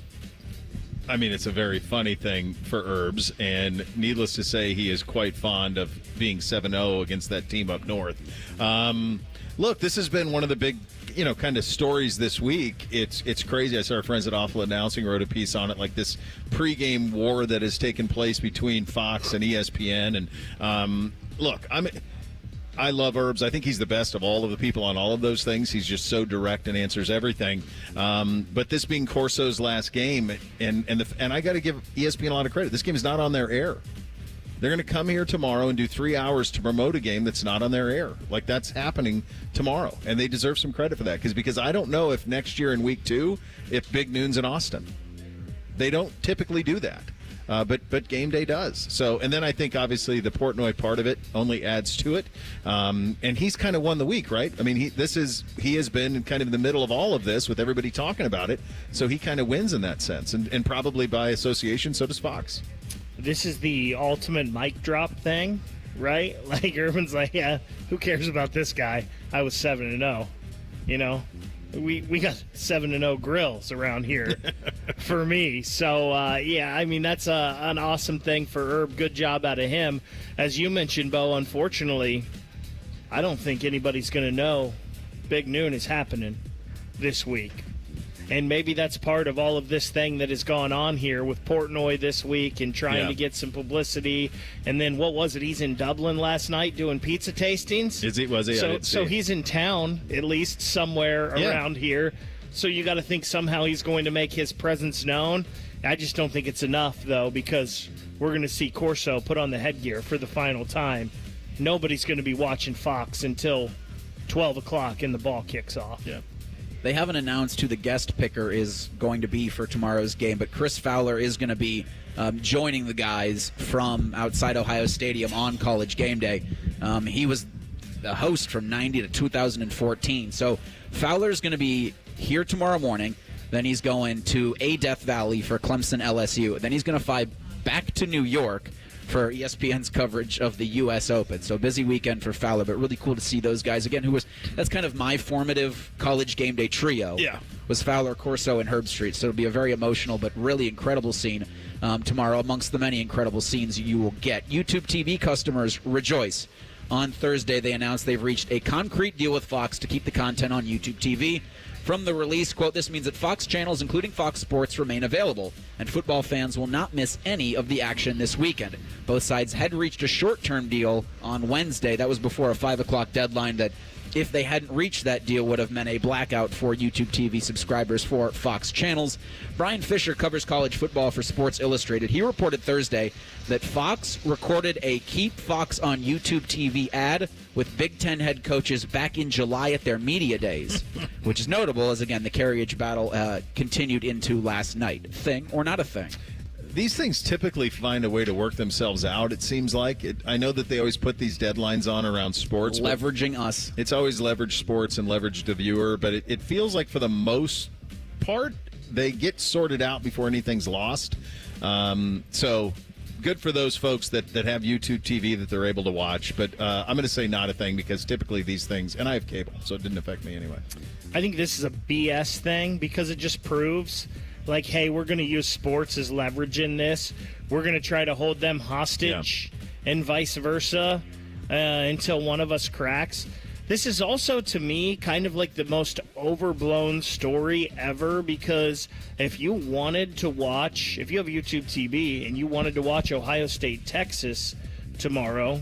I mean, it's a very funny thing for Herbs, and needless to say, he is quite fond of being 7-0 against that team up north. Look, this has been one of the big, kind of stories this week. It's crazy. I saw our friends at Awful Announcing wrote a piece on it, like this pregame war that has taken place between Fox and ESPN. And look, I love Herbs. I think he's the best of all of the people on all of those things. He's just so direct and answers everything. But this being Corso's last game, and I got to give ESPN a lot of credit. This game is not on their air. They're going to come here tomorrow and do 3 hours to promote a game that's not on their air. Like, that's happening tomorrow, and they deserve some credit for that. Because I don't know if next year in week 2, if Big Noon's in Austin. They don't typically do that. but game day does. So, and then I think obviously the Portnoy part of it only adds to it. And he's kind of won the week, right? I mean, he has been kind of in the middle of all of this with everybody talking about it. So he kind of wins in that sense, and probably by association, so does Fox. This is the ultimate mic drop thing, right? Like Urban's like, yeah, who cares about this guy? I was 7-0. You know, we got 7-0 grills around here for me. So yeah, I mean that's an awesome thing for Herb. Good job out of him. As you mentioned, Bo. Unfortunately, I don't think anybody's going to know Big Noon is happening this week. And maybe that's part of all of this thing that has gone on here with Portnoy this week and trying to get some publicity. And then what was it? He's in Dublin last night doing pizza tastings. Was he? So he's in town, at least somewhere around here. So you got to think somehow he's going to make his presence known. I just don't think it's enough, though, because we're going to see Corso put on the headgear for the final time. Nobody's going to be watching Fox until 12 o'clock and the ball kicks off. Yeah. They haven't announced who the guest picker is going to be for tomorrow's game, but Chris Fowler is going to be joining the guys from outside Ohio Stadium on College Game Day. He was the host from 90 to 2014. So Fowler's going to be here tomorrow morning. Then he's going to Death Valley for Clemson LSU. Then he's going to fly back to New York for ESPN's coverage of the U.S. Open. So busy weekend for Fowler, but really cool to see those guys again. That's kind of my formative College Game Day trio. Yeah, was Fowler, Corso, and Herb Street. So it'll be a very emotional but really incredible scene tomorrow, amongst the many incredible scenes you will get. YouTube TV customers rejoice. On Thursday, they announced they've reached a concrete deal with Fox to keep the content on YouTube TV. From the release, quote, this means that Fox channels, including Fox Sports, remain available, and football fans will not miss any of the action this weekend. Both sides had reached a short-term deal on Wednesday. That was before a 5 o'clock deadline that, if they hadn't reached that deal, would have meant a blackout for YouTube TV subscribers for Fox channels. Brian Fisher covers college football for Sports Illustrated. He reported Thursday that Fox recorded a Keep Fox on YouTube TV ad with Big Ten head coaches back in July at their media days, which is notable as, again, the carriage battle continued into last night. Thing or not a thing? These things typically find a way to work themselves out, it seems like. I know that they always put these deadlines on around sports. Leveraging us. It's always leverage sports and leverage the viewer, but it feels like for the most part, they get sorted out before anything's lost. So good for those folks that have YouTube TV that they're able to watch. But I'm going to say not a thing because typically these things, and I have cable, so it didn't affect me anyway. I think this is a BS thing because it just proves, like, hey, we're going to use sports as leverage in this. We're going to try to hold them hostage and vice versa until one of us cracks. This is also, to me, kind of like the most overblown story ever because if you wanted to watch, if you have YouTube TV and you wanted to watch Ohio State, Texas tomorrow,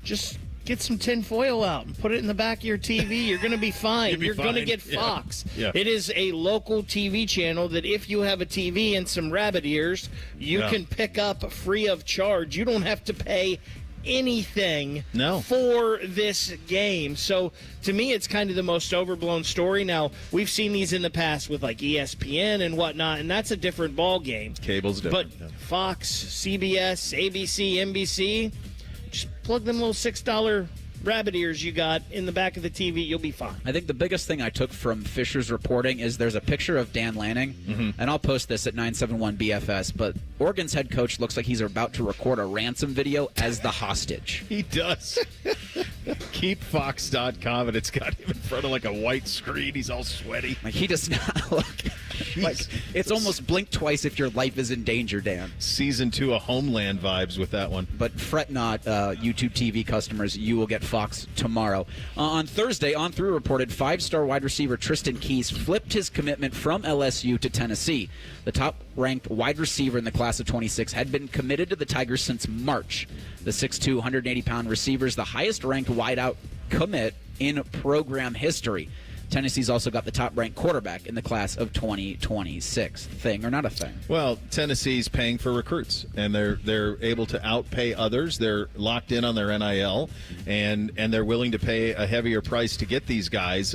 just get some tinfoil out and put it in the back of your TV. You're going to be fine. You're going to get Fox. Yeah. It is a local TV channel that if you have a TV and some rabbit ears, you can pick up free of charge. You don't have to pay anything for this game. So to me, it's kind of the most overblown story. Now, we've seen these in the past with like ESPN and whatnot, and that's a different ball game. Cable's different. But Fox, CBS, ABC, NBC, just plug them little $6 rabbit ears you got in the back of the TV, you'll be fine. I think the biggest thing I took from Fisher's reporting is there's a picture of Dan Lanning, and I'll post this at 971BFS, but Oregon's head coach looks like he's about to record a ransom video as the hostage. He does. KeepFox.com, and it's got him in front of like a white screen. He's all sweaty. Like, he does not look like it's almost blink twice if your life is in danger, Dan. Season 2 of Homeland vibes with that one. But fret not, YouTube TV customers, you will get Fox tomorrow. On Thursday, On3 reported 5-star wide receiver Tristan Keys flipped his commitment from LSU to Tennessee. The top-ranked wide receiver in the class of 26 had been committed to the Tigers since March. The 6'2", 180-pound receiver is the highest-ranked wideout commit in program history. Tennessee's also got the top-ranked quarterback in the class of 2026. Thing or not a thing? Well, Tennessee's paying for recruits, and they're able to outpay others. They're locked in on their NIL, and they're willing to pay a heavier price to get these guys.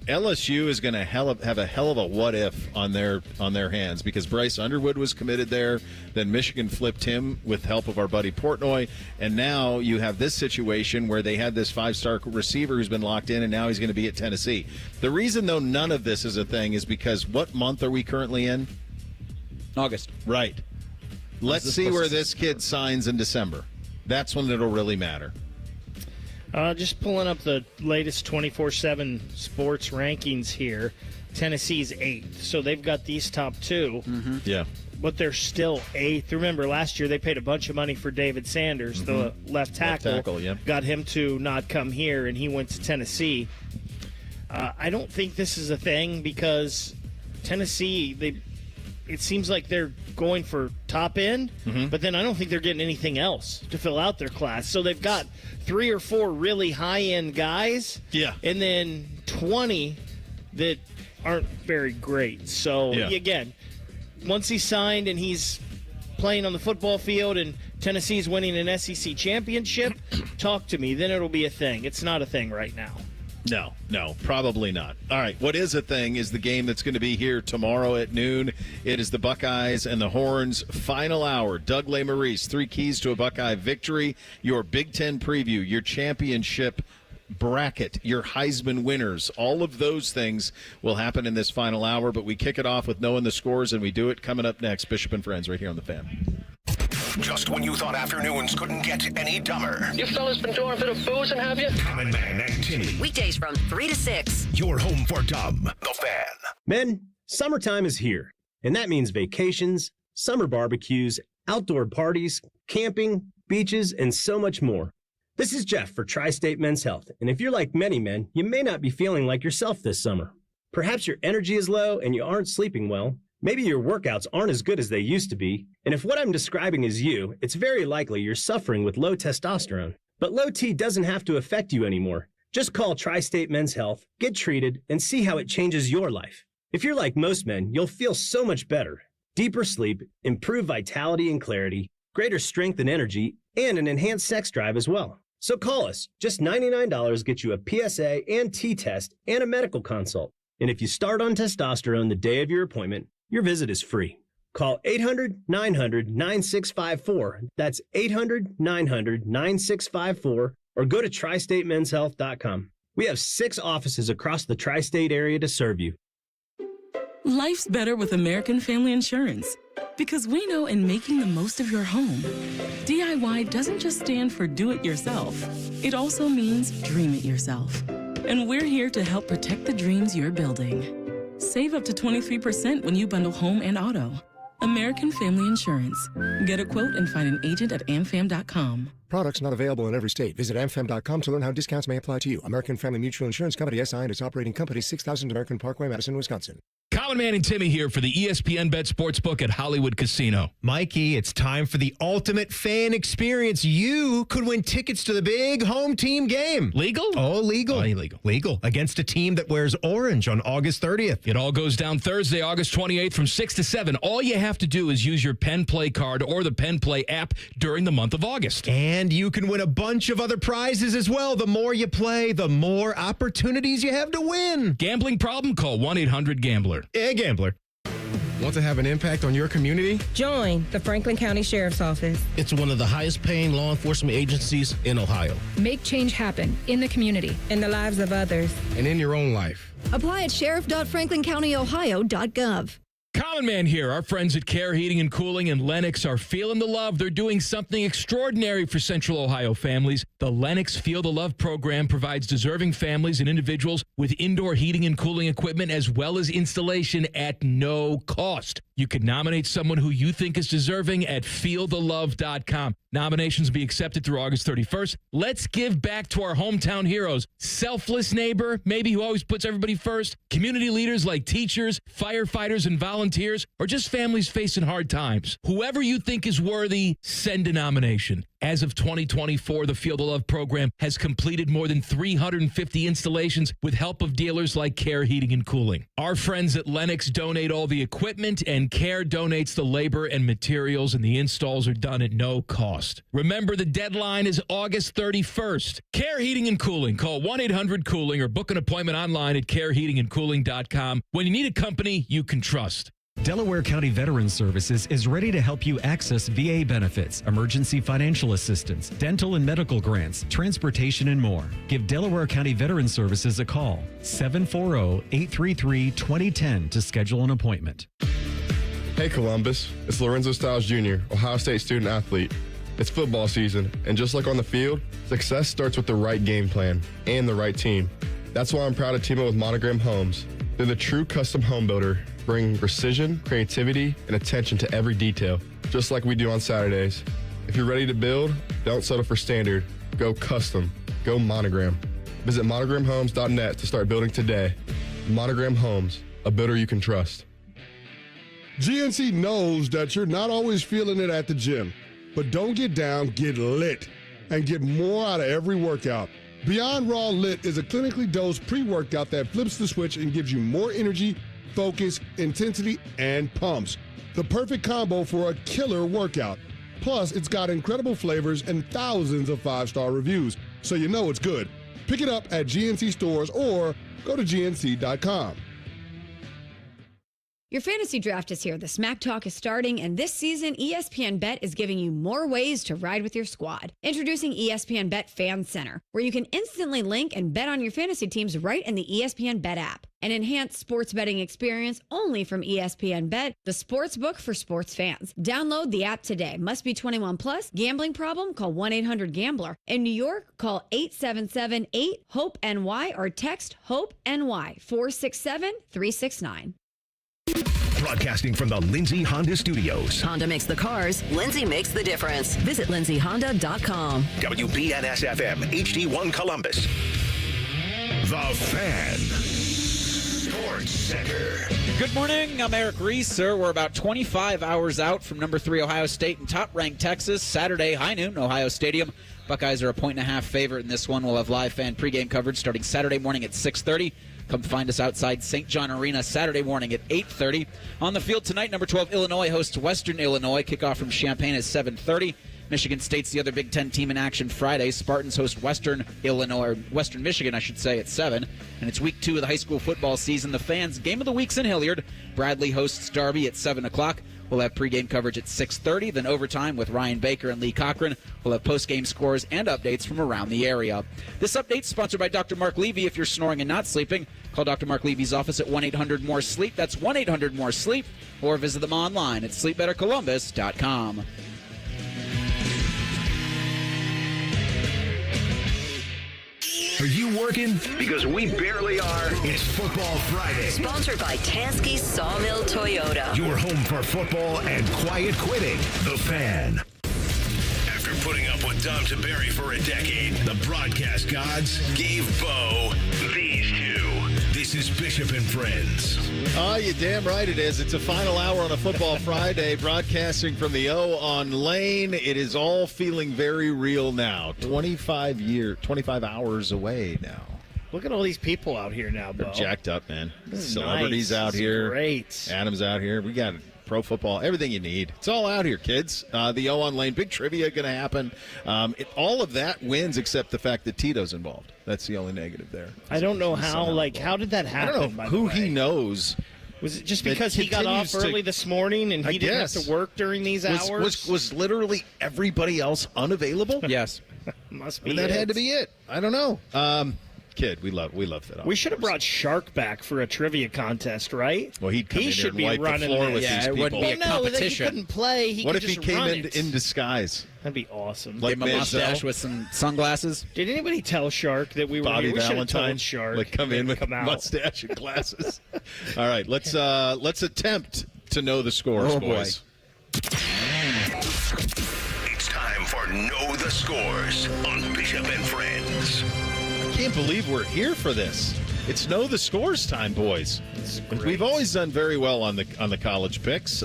LSU is going to have a hell of a what if on their hands, because Bryce Underwood was committed there, then Michigan flipped him with help of our buddy Portnoy, and now you have this situation where they had this 5-star receiver who's been locked in, and now he's going to be at Tennessee. The reason, though, none of this is a thing is because what month are we currently in? August. Right. Let's see where this kid signs in December. That's when it'll really matter. Just pulling up the latest 24/7 sports rankings here. Tennessee's 8th, so they've got these top two. Mm-hmm. Yeah. But they're still 8th. Remember, last year they paid a bunch of money for David Sanders, the left tackle. Yeah. Got him to not come here, and he went to Tennessee. I don't think this is a thing because Tennessee, it seems like they're going for top end, but then I don't think they're getting anything else to fill out their class. So they've got 3 or 4 really high-end guys, and then 20 that aren't very great. So, again, once he's signed and he's playing on the football field and Tennessee's winning an SEC championship, talk to me. Then it'll be a thing. It's not a thing right now. No, probably not. All right, what is a thing is the game that's going to be here tomorrow at noon. It is the Buckeyes and the Horns final hour. Doug Lesmerises, 3 keys to a Buckeye victory, your Big Ten preview, your championship bracket, your Heisman winners. All of those things will happen in this final hour, but we kick it off with knowing the scores, and we do it coming up next. Bishop and Friends right here on The Fan. Just when you thought afternoons couldn't get any dumber. You fellas been doing a bit of boozing, have you? Common Man and Timmy. Weekdays from 3 to 6. Your home for dumb. The Fan. Men, summertime is here, and that means vacations, summer barbecues, outdoor parties, camping, beaches, and so much more. This is Jeff for Tri-State Men's Health, and if you're like many men, you may not be feeling like yourself this summer. Perhaps your energy is low and you aren't sleeping well. Maybe your workouts aren't as good as they used to be, and if what I'm describing is you, it's very likely you're suffering with low testosterone. But low T doesn't have to affect you anymore. Just call Tri-State Men's Health, get treated, and see how it changes your life. If you're like most men, you'll feel so much better. Deeper sleep, improved vitality and clarity, greater strength and energy, and an enhanced sex drive as well. So call us. Just $99 gets you a PSA and T-test and a medical consult. And if you start on testosterone the day of your appointment, your visit is free. Call 800-900-9654. That's 800-900-9654. Or go to tristatemenshealth.com. We have 6 offices across the tri-state area to serve you. Life's better with American Family Insurance. Because we know in making the most of your home, DIY doesn't just stand for do it yourself. It also means dream it yourself. And we're here to help protect the dreams you're building. Save up to 23% when you bundle home and auto. American Family Insurance. Get a quote and find an agent at amfam.com. Products not available in every state. Visit amfam.com to learn how discounts may apply to you. American Family Mutual Insurance Company, SI, and its operating company, 6000 American Parkway, Madison, Wisconsin. Common Man and Timmy here for the ESPN Bet Sportsbook at Hollywood Casino. Mikey, it's time for the ultimate fan experience. You could win tickets to the big home team game. Legal? Oh, legal. Oh, illegal. Legal. Against a team that wears orange on August 30th. It all goes down Thursday, August 28th from 6 to 7. All you have to do is use your Penn Play card or the Penn Play app during the month of August. And you can win a bunch of other prizes as well. The more you play, the more opportunities you have to win. Gambling problem? Call 1-800-GAMBLER. Hey, gambler. Want to have an impact on your community? Join the Franklin County Sheriff's Office. It's one of the highest paying law enforcement agencies in Ohio. Make change happen in the community, in the lives of others, and in your own life. Apply at sheriff.franklincountyohio.gov. Common Man here. Our friends at Care Heating and Cooling in Lenox are feeling the love. They're doing something extraordinary for Central Ohio families. The Lenox Feel the Love program provides deserving families and individuals with indoor heating and cooling equipment as well as installation at no cost. You can nominate someone who you think is deserving at feelthelove.com. Nominations be accepted through August 31st. Let's give back to our hometown heroes. Selfless neighbor, maybe who always puts everybody first. Community leaders like teachers, firefighters, and volunteers, or just families facing hard times. Whoever you think is worthy, send a nomination. As of 2024, the Field of Love program has completed more than 350 installations with help of dealers like Care Heating and Cooling. Our friends at Lennox donate all the equipment, and Care donates the labor and materials, and the installs are done at no cost. Remember, the deadline is August 31st. Care Heating and Cooling. Call 1-800-COOLING or book an appointment online at careheatingandcooling.com when you need a company you can trust. Delaware County Veterans Services is ready to help you access VA benefits, emergency financial assistance, dental and medical grants, transportation, and more. Give Delaware County Veterans Services a call, 740-833-2010 to schedule an appointment. Hey Columbus, it's Lorenzo Stiles Jr., Ohio State student athlete. It's football season, and just like on the field, success starts with the right game plan and the right team. That's why I'm proud to team up with Monogram Homes. They're the true custom home builder, bringing precision, creativity, and attention to every detail, just like we do on Saturdays. If you're ready to build, don't settle for standard. Go custom. Go Monogram. Visit monogramhomes.net to start building today. Monogram Homes, a builder you can trust. GNC knows that you're not always feeling it at the gym, but don't get down, get lit, and get more out of every workout. Beyond Raw Lit is a clinically dosed pre-workout that flips the switch and gives you more energy, focus, intensity, and pumps. The perfect combo for a killer workout. Plus, it's got incredible flavors and thousands of 5-star reviews, so you know it's good. Pick it up at GNC stores or go to GNC.com. Your fantasy draft is here. The Smack Talk is starting, and this season, ESPN Bet is giving you more ways to ride with your squad. Introducing ESPN Bet Fan Center, where you can instantly link and bet on your fantasy teams right in the ESPN Bet app. An enhanced sports betting experience only from ESPN Bet, the sports book for sports fans. Download the app today. Must be 21 plus. Gambling problem? Call 1-800-GAMBLER. In New York, call 877-8-HOPE-NY or text HOPE-NY 467-369. Broadcasting from the Lindsay Honda Studios. Honda makes the cars. Lindsay makes the difference. Visit lindsayhonda.com. WBNS-FM, HD1 Columbus. The Fan. Sports Center. Good morning. I'm Eric Reeser. We're about 25 hours out from number 3 Ohio State and top-ranked Texas. Saturday, high noon, Ohio Stadium. Buckeyes are a 1.5 favorite in this one. We'll have live fan pregame coverage starting Saturday morning at 6:30. Come find us outside St. John Arena Saturday morning at 8:30. On the field tonight, number 12 Illinois hosts Western Illinois. Kickoff from Champaign is 7:30. Michigan State's the other Big Ten team in action Friday. Spartans host Western Michigan, at 7. And it's week 2 of the high school football season. The Fans' game of the week's in Hilliard. Bradley hosts Darby at 7 o'clock. We'll have pregame coverage at 6:30, then overtime with Ryan Baker and Lee Cochran. We'll have postgame scores and updates from around the area. This update's sponsored by Dr. Mark Levy. If you're snoring and not sleeping, call Dr. Mark Levy's office at 1-800-MORE-SLEEP. That's 1-800-MORE-SLEEP. Or visit them online at sleepbettercolumbus.com. Are you working? Because we barely are. It's Football Friday. Sponsored by Tansky Sawmill Toyota. Your home for football and quiet quitting. The Fan. After putting up with Dom Tiberi for a decade, the broadcast gods gave Bo these two. This is Bishop and Friends. Oh, you're damn right it is. It's a final hour on a Football Friday, broadcasting from the O on Lane. It is all feeling very real now. 25 hours away now. Look at all these people out here now, Bo. They're jacked up, man. This is Celebrities nice. out This is here. great. Adam's out here. We got pro football, everything you need. It's all out here, kids. The O on Lane, big trivia going to happen. All of that wins except the fact that Tito's involved. That's the only negative there. I don't know how did that happen? I don't know who he knows. Was it just because he got off early this morning and he didn't have to work during these hours? Was literally everybody else unavailable? Yes. Must be that it. had to be it. I don't know. Kid, we love that. We should have brought Shark back for a trivia contest, right? Well, he'd come in should here and be wipe the running floor this. with these it people. wouldn't be a competition. He couldn't play. What if he just came run in it. in disguise? That'd be awesome. Like Give him a mustache with some sunglasses. Did anybody tell Shark that we were Bobby here? We should have Valentine, told Shark. like come in with out. mustache and glasses. All right, let's attempt to know the scores, boys. It's time for Know the Scores on Bishop and Friends. Can't believe we're here for this. It's Know the Scores time, boys. We've always done very well on the college picks.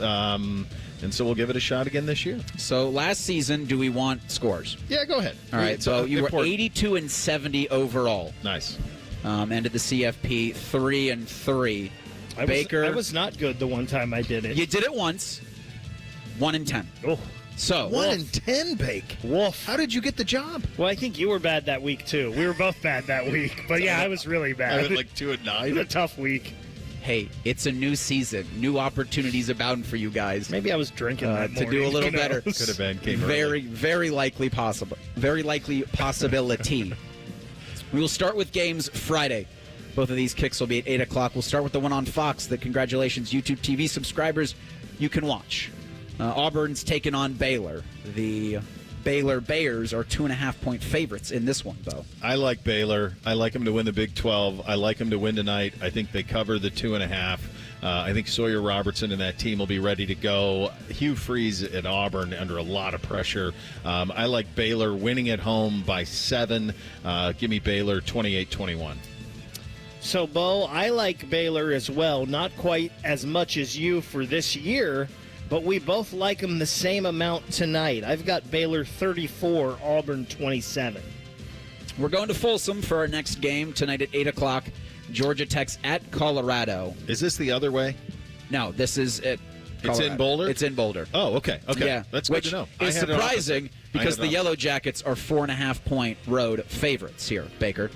And so we'll give it a shot again this year. So last season, do we want scores? Yeah, go ahead. All right, so you were 82-70 overall. Nice. Ended the CFP 3-3. Baker, I was not good the one time I did it. You did it once. 1-10. Oh. So 1-10, Bake. Wolf. How did you get the job? Well, I think you were bad that week too. We were both bad that week, but yeah, I was really bad. I went like 2-9. It was a tough week. Hey, it's a new season. New opportunities abound for you guys. Maybe I was drinking that to do a little better. Could have been. Came very likely possible. Very likely possibility. We will start with games Friday. Both of these kicks will be at 8 o'clock. We'll start with the one on Fox that, congratulations, YouTube TV subscribers, you can watch. Auburn's taking on Baylor. The Baylor Bears are 2.5-point favorites in this one, Bo. I like Baylor. I like them to win the Big 12. I like them to win tonight. I think they cover the 2.5. I think Sawyer Robertson and that team will be ready to go. Hugh Freeze at Auburn under a lot of pressure. I like Baylor winning at home by 7. Give me Baylor 28-21. So, Bo, I like Baylor as well. Not quite as much as you for this year, but we both like them the same amount tonight. I've got Baylor 34, Auburn 27. We're going to Folsom for our next game tonight at 8 o'clock. Georgia Tech's at Colorado. Is this the other way? No, this is at Colorado. It's in Boulder? It's in Boulder. Oh, okay. Yeah, That's good to know. Which is surprising because the Yellow Jackets are 4.5-point road favorites here, Baker.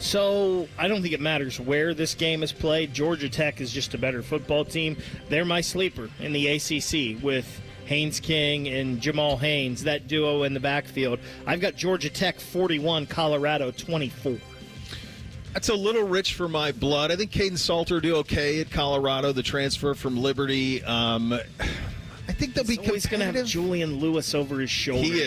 So I don't think it matters where this game is played. Georgia Tech is just a better football team. They're my sleeper in the ACC with Haynes King and Jamal Haynes, that duo in the backfield. I've got Georgia Tech 41, Colorado 24. That's a little rich for my blood. I think Caden Salter will do okay at Colorado, the transfer from Liberty. I think they'll be competitive. He's going to have Julian Lewis over his shoulder. He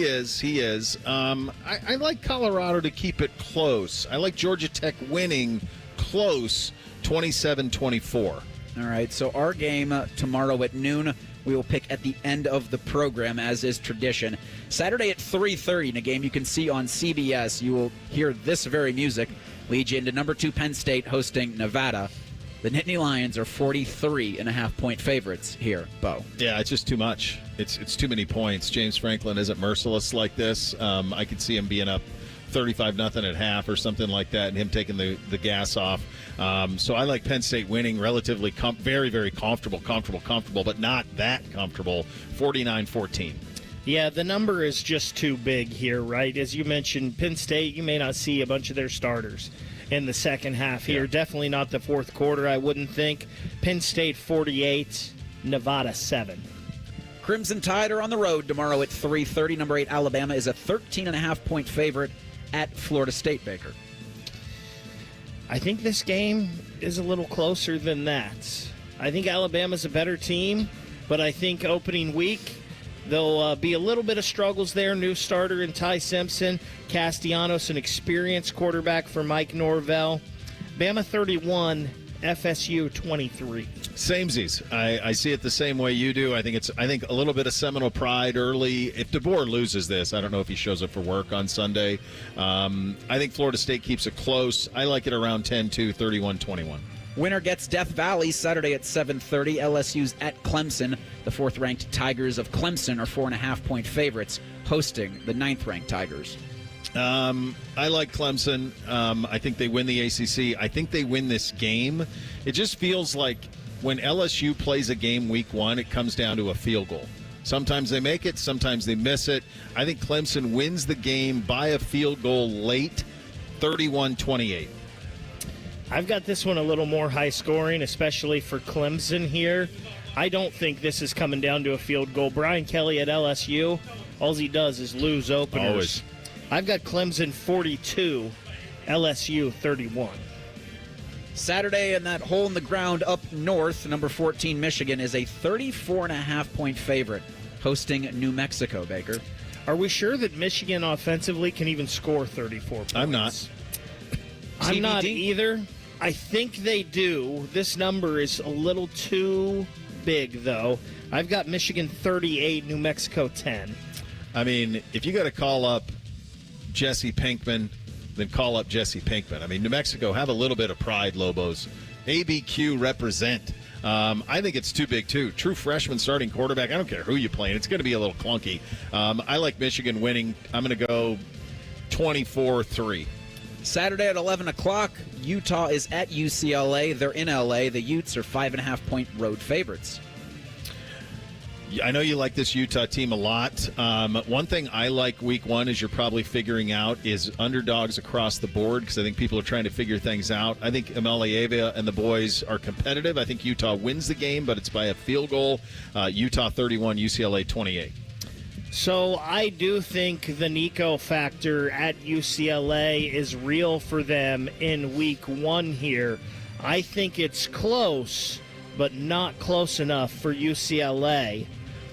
is. I like Colorado to keep it close. I like Georgia Tech winning close, 27-24. All right, so our game tomorrow at noon, we will pick at the end of the program, as is tradition. Saturday at 3:30, in a game you can see on CBS, you will hear this very music lead you into number 2 Penn State hosting Nevada. The Nittany Lions are 43.5-point favorites here, Bo. Yeah, it's just too much. It's too many points. James Franklin isn't merciless like this. I could see him being up 35-0 at half or something like that, and him taking the gas off. So I like Penn State winning relatively very, very comfortable, but not that comfortable, 49-14. Yeah, the number is just too big here, right? As you mentioned, Penn State, you may not see a bunch of their starters in the second half here. Yeah. Definitely not the fourth quarter, I wouldn't think. Penn State 48, Nevada 7. Crimson Tide are on the road tomorrow at 3:30. Number 8 Alabama is a 13.5-point favorite at Florida State, Baker. I think this game is a little closer than that. I think Alabama's a better team, but I think opening week there'll be a little bit of struggles there. New starter in Ty Simpson. Castellanos, an experienced quarterback for Mike Norvell. Bama 31, FSU 23. Samesies. I see it the same way you do. I think a little bit of Seminole pride early. If DeBoer loses this, I don't know if he shows up for work on Sunday. I think Florida State keeps it close. I like it around 10-2, 31-21. Winner gets Death Valley Saturday at 7:30. LSU's at Clemson. The 4th-ranked Tigers of Clemson are 4.5-point favorites, hosting the 9th-ranked Tigers. I like Clemson. I think they win the ACC. I think they win this game. It just feels like when LSU plays a game week 1, it comes down to a field goal. Sometimes they make it, sometimes they miss it. I think Clemson wins the game by a field goal late, 31-28. I've got this one a little more high scoring, especially for Clemson here. I don't think this is coming down to a field goal. Brian Kelly at LSU, all he does is lose openers. Always. I've got Clemson 42, LSU 31. Saturday in that hole in the ground up north, number 14 Michigan is a 34.5-point favorite, hosting New Mexico, Baker. Are we sure that Michigan offensively can even score 34 points? I'm not. I'm not either. I think they do. This number is a little too big, though. I've got Michigan 38, New Mexico 10. I mean, if you got to call up Jesse Pinkman, then call up Jesse Pinkman. I mean, New Mexico, have a little bit of pride, Lobos. ABQ represent. I think it's too big, too. True freshman starting quarterback. I don't care who you playing. It's going to be a little clunky. I like Michigan winning. I'm going to go 24-3. Saturday at 11 o'clock, Utah is at UCLA. They're in L.A. The Utes are 5.5-point road favorites. I know you like this Utah team a lot. One thing I like week one, as you're probably figuring out, is underdogs across the board, because I think people are trying to figure things out. I think Amelieva and the boys are competitive. I think Utah wins the game, but it's by a field goal. Utah 31, UCLA 28. So I do think the Nico factor at UCLA is real for them in week one here. I think it's close, but not close enough for UCLA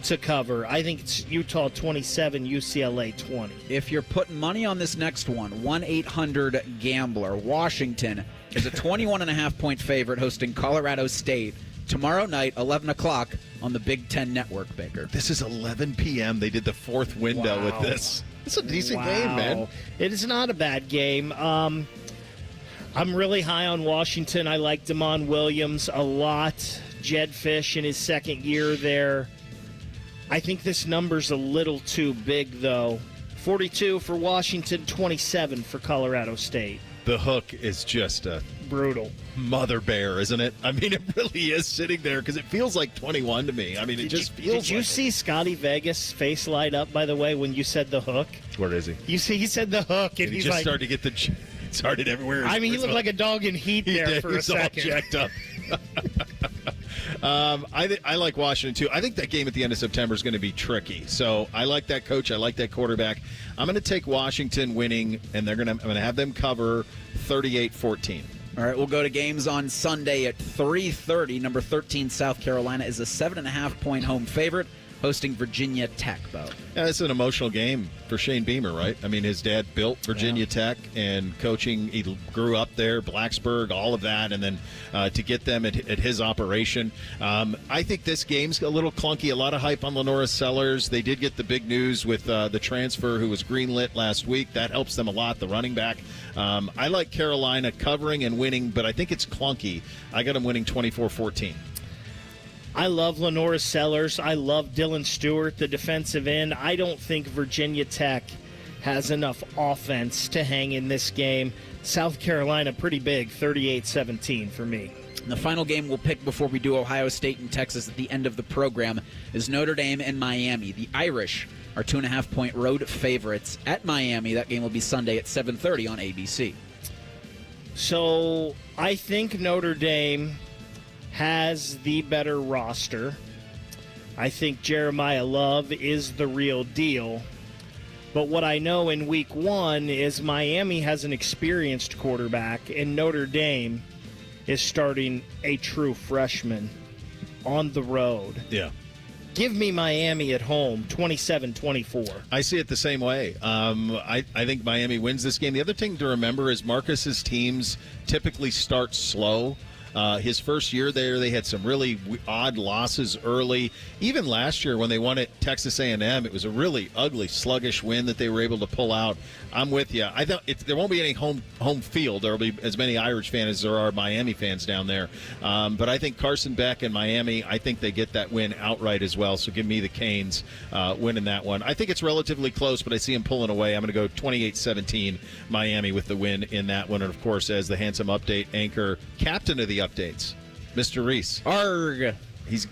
to cover. I think it's Utah 27, UCLA 20. If you're putting money on this next one, 1-800-GAMBLER. Washington is a 21.5-point favorite hosting Colorado State tomorrow night, 11 o'clock on the Big Ten Network, Baker. This is 11 p.m. They did the fourth window with this. It's a decent game, man. It is not a bad game. I'm really high on Washington. I like Damon Williams a lot. Jed Fish in his second year there. I think this number's a little too big, though. 42 for Washington, 27 for Colorado State. The hook is just a brutal mother bear, isn't it? I mean, it really is sitting there, because it feels like 21 to me. I mean, it just feels Did you see Scotty Vegas' face light up, by the way, when you said the hook? Where is he? You see, he said the hook, and he he's just like, started to get the... started everywhere. I mean, he looked like a dog in heat there for a second. All jacked up. I like Washington, too. I think that game at the end of September is going to be tricky. So I like that coach. I like that quarterback. I'm going to take Washington winning, and I'm going to have them cover 38-14. All right, we'll go to games on Sunday at 3:30. Number 13, South Carolina, is a 7.5-point home favorite, hosting Virginia Tech, Bo. Yeah, it's an emotional game for Shane Beamer, right? I mean, his dad built Virginia Tech, and coaching, he grew up there, Blacksburg, all of that, and then to get them at his operation. I think this game's a little clunky, a lot of hype on Lenora Sellers. They did get the big news with the transfer who was greenlit last week. That helps them a lot, the running back. I like Carolina covering and winning, but I think it's clunky. I got them winning 24-14. I love Lenora Sellers. I love Dylan Stewart, the defensive end. I don't think Virginia Tech has enough offense to hang in this game. South Carolina, pretty big, 38-17 for me. And the final game we'll pick before we do Ohio State and Texas at the end of the program is Notre Dame and Miami. The Irish are 2.5-point road favorites at Miami. That game will be Sunday at 7:30 on ABC. So I think Notre Dame has the better roster. I think Jeremiah Love is the real deal. But what I know in week one is Miami has an experienced quarterback, and Notre Dame is starting a true freshman on the road. Yeah. Give me Miami at home, 27-24. I see it the same way. I think Miami wins this game. The other thing to remember is Marcus's teams typically start slow. His first year there, they had some really odd losses early. Even last year when they won at Texas A&M, it was a really ugly, sluggish win that they were able to pull out. I'm with you. I thought there won't be any home field. There will be as many Irish fans as there are Miami fans down there. But I think Carson Beck and Miami, I think they get that win outright as well. So give me the Canes winning that one. I think it's relatively close, but I see them pulling away. I'm going to go 28-17 Miami with the win in that one. And, of course, as the handsome update anchor, captain of the updates, Mr. Reese. Arg.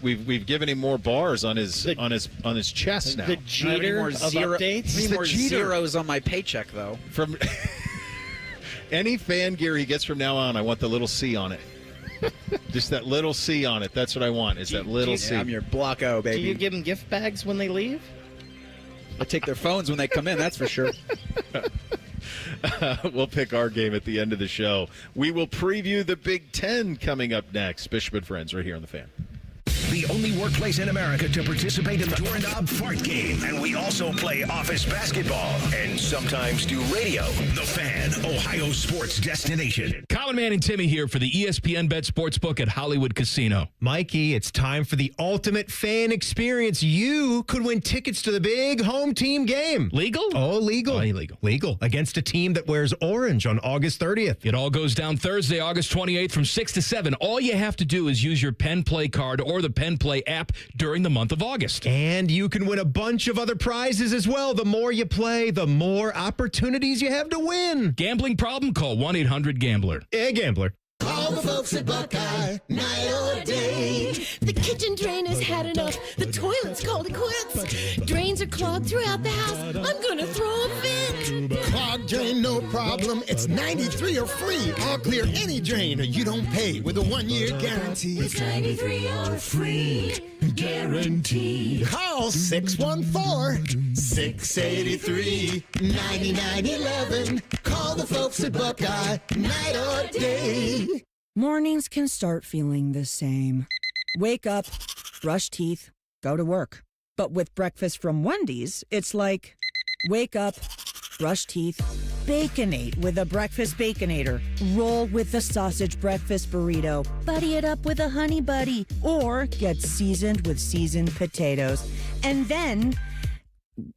We've given him more bars on his chest now. The Jeter of updates. Need more zeros on my paycheck, though. From any fan gear he gets from now on, I want the little C on it. Just that little C on it. That's what I want. Is that little C? I'm your Blocko, baby. Do you give them gift bags when they leave? I take their phones when they come in. That's for sure. We'll pick our game at the end of the show. We will preview the Big Ten coming up next. Bishop and Friends right here on The Fan. The only workplace in America to participate in the Doorknob Fart Game. And we also play office basketball and sometimes do radio. The Fan, Ohio sports destination. College Common Man and Timmy here for the ESPN Bet Sportsbook at Hollywood Casino. Mikey, it's time for the ultimate fan experience. You could win tickets to the big home team game. Legal? Oh, legal. Oh, illegal. Legal. Against a team that wears orange on August 30th. It all goes down Thursday, August 28th from 6 to 7. All you have to do is use your Penn Play card or the Penn Play app during the month of August. And you can win a bunch of other prizes as well. The more you play, the more opportunities you have to win. Gambling problem? Call 1-800-GAMBLER. Yeah, gambler. Call the folks at Buckeye, night or day. The kitchen drain has had enough. The toilet's called it quits. Drains are clogged throughout the house. I'm gonna throw a fit. Clogged drain, no problem. It's 93 or free. I'll clear any drain or you don't pay with a 1-year guarantee. It's 93 or free. Guaranteed. Call 614-683-9911. Call the folks at Buckeye, night or day. Mornings can start feeling the same. Wake up, brush teeth, go to work. But with breakfast from Wendy's, it's like, wake up, brush teeth, Baconate with a breakfast Baconator. Roll with the sausage breakfast burrito. Buddy it up with a honey buddy. Or get seasoned with seasoned potatoes. And then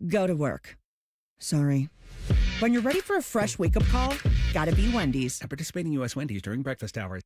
go to work. Sorry. When you're ready for a fresh wake-up call, gotta be Wendy's. At participating U.S. Wendy's during breakfast hours.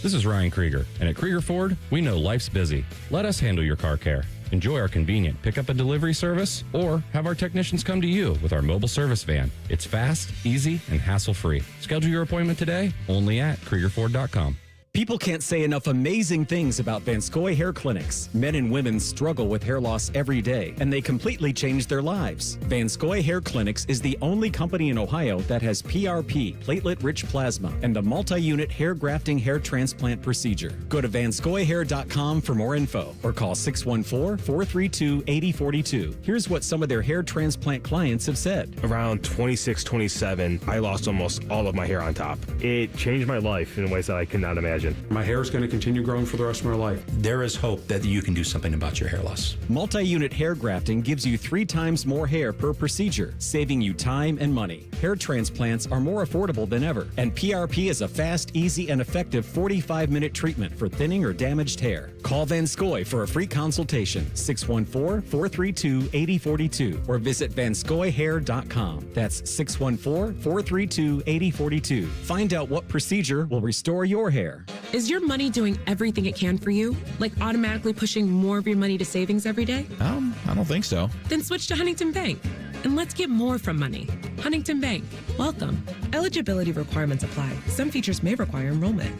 This is Ryan Krieger, and at Krieger Ford, we know life's busy. Let us handle your car care. Enjoy our convenient pickup and delivery service, or have our technicians come to you with our mobile service van. It's fast, easy, and hassle-free. Schedule your appointment today, only at KriegerFord.com. People can't say enough amazing things about Vanscoy Hair Clinics. Men and women struggle with hair loss every day, and they completely change their lives. Vanscoy Hair Clinics is the only company in Ohio that has PRP, platelet-rich plasma, and the multi-unit hair grafting hair transplant procedure. Go to vanscoyhair.com for more info, or call 614-432-8042. Here's what some of their hair transplant clients have said. Around 26, 27, I lost almost all of my hair on top. It changed my life in ways that I could not imagine. My hair is going to continue growing for the rest of my life. There is hope that you can do something about your hair loss. Multi-unit hair grafting gives you 3 times more hair per procedure, saving you time and money. Hair transplants are more affordable than ever, and PRP is a fast, easy, and effective 45-minute treatment for thinning or damaged hair. Call Vanscoy for a free consultation, 614-432-8042, or visit vanscoyhair.com. That's 614-432-8042. Find out what procedure will restore your hair. Is your money doing everything it can for you? Like automatically pushing more of your money to savings every day? I don't think so. Then switch to Huntington Bank. And let's get more from money. Huntington Bank. Welcome. Eligibility requirements apply. Some features may require enrollment.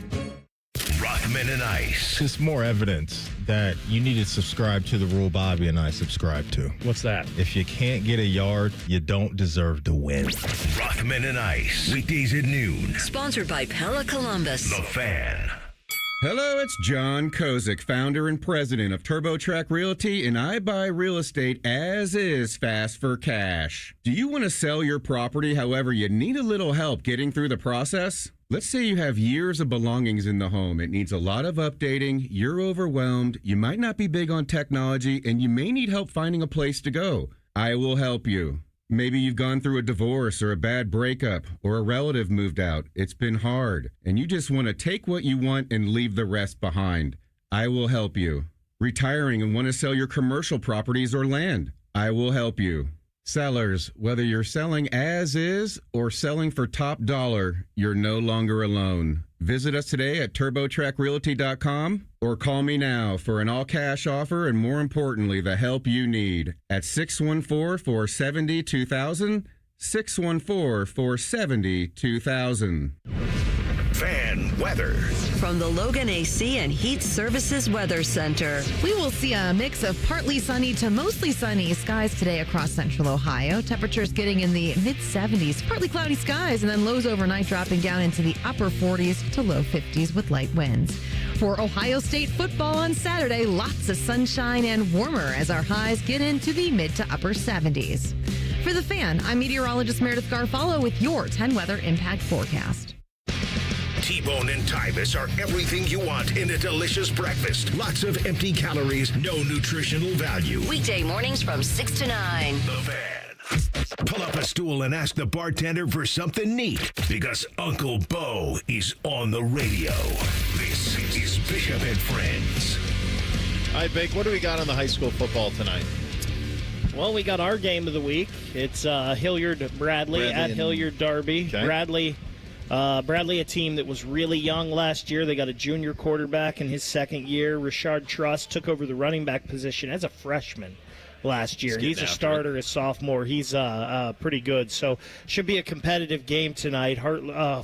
Rockman and Ice. Just more evidence that you need to subscribe to the rule Bobby and I subscribe to. What's that? If you can't get a yard, you don't deserve to win. Rockman and Ice. Weekdays at noon. Sponsored by Pella Columbus. The Fan. Hello, it's John Kozik, founder and president of TurboTrack Realty, and I buy real estate as is, fast for cash. Do you want to sell your property, however, you need a little help getting through the process? Let's say you have years of belongings in the home. It needs a lot of updating, you're overwhelmed, you might not be big on technology, and you may need help finding a place to go. I will help you. Maybe you've gone through a divorce or a bad breakup or a relative moved out. It's been hard, and you just want to take what you want and leave the rest behind. I will help you. Retiring and want to sell your commercial properties or land. I will help you. Sellers, whether you're selling as is or selling for top dollar, you're no longer alone. Visit us today at TurboTrackRealty.com or call me now for an all-cash offer and, more importantly, the help you need at 614-470-2000, 614-470-2000. Fan weather. From the Logan AC and Heat Services Weather Center. We will see a mix of partly sunny to mostly sunny skies today across central Ohio. Temperatures getting in the mid-70s, partly cloudy skies, and then lows overnight dropping down into the upper 40s to low 50s with light winds. For Ohio State football on Saturday, lots of sunshine and warmer as our highs get into the mid to upper 70s. For The Fan, I'm meteorologist Meredith Garfalo with your 10 Weather Impact Forecast. T-Bone and Tyvus are everything you want in a delicious breakfast. Lots of empty calories, no nutritional value. Weekday mornings from 6 to 9. The Fan. Pull up a stool and ask the bartender for something neat, because Uncle Bo is on the radio. This is Bishop and Friends. All right, Bake, what do we got on the high school football tonight? Well, we got our game of the week. It's Hilliard-Bradley at Hilliard-Darby. Okay. Bradley, a team that was really young last year. They got a junior quarterback in his second year. Richard Truss took over the running back position as a freshman last year. He's a starter, a sophomore. He's pretty good. So should be a competitive game tonight.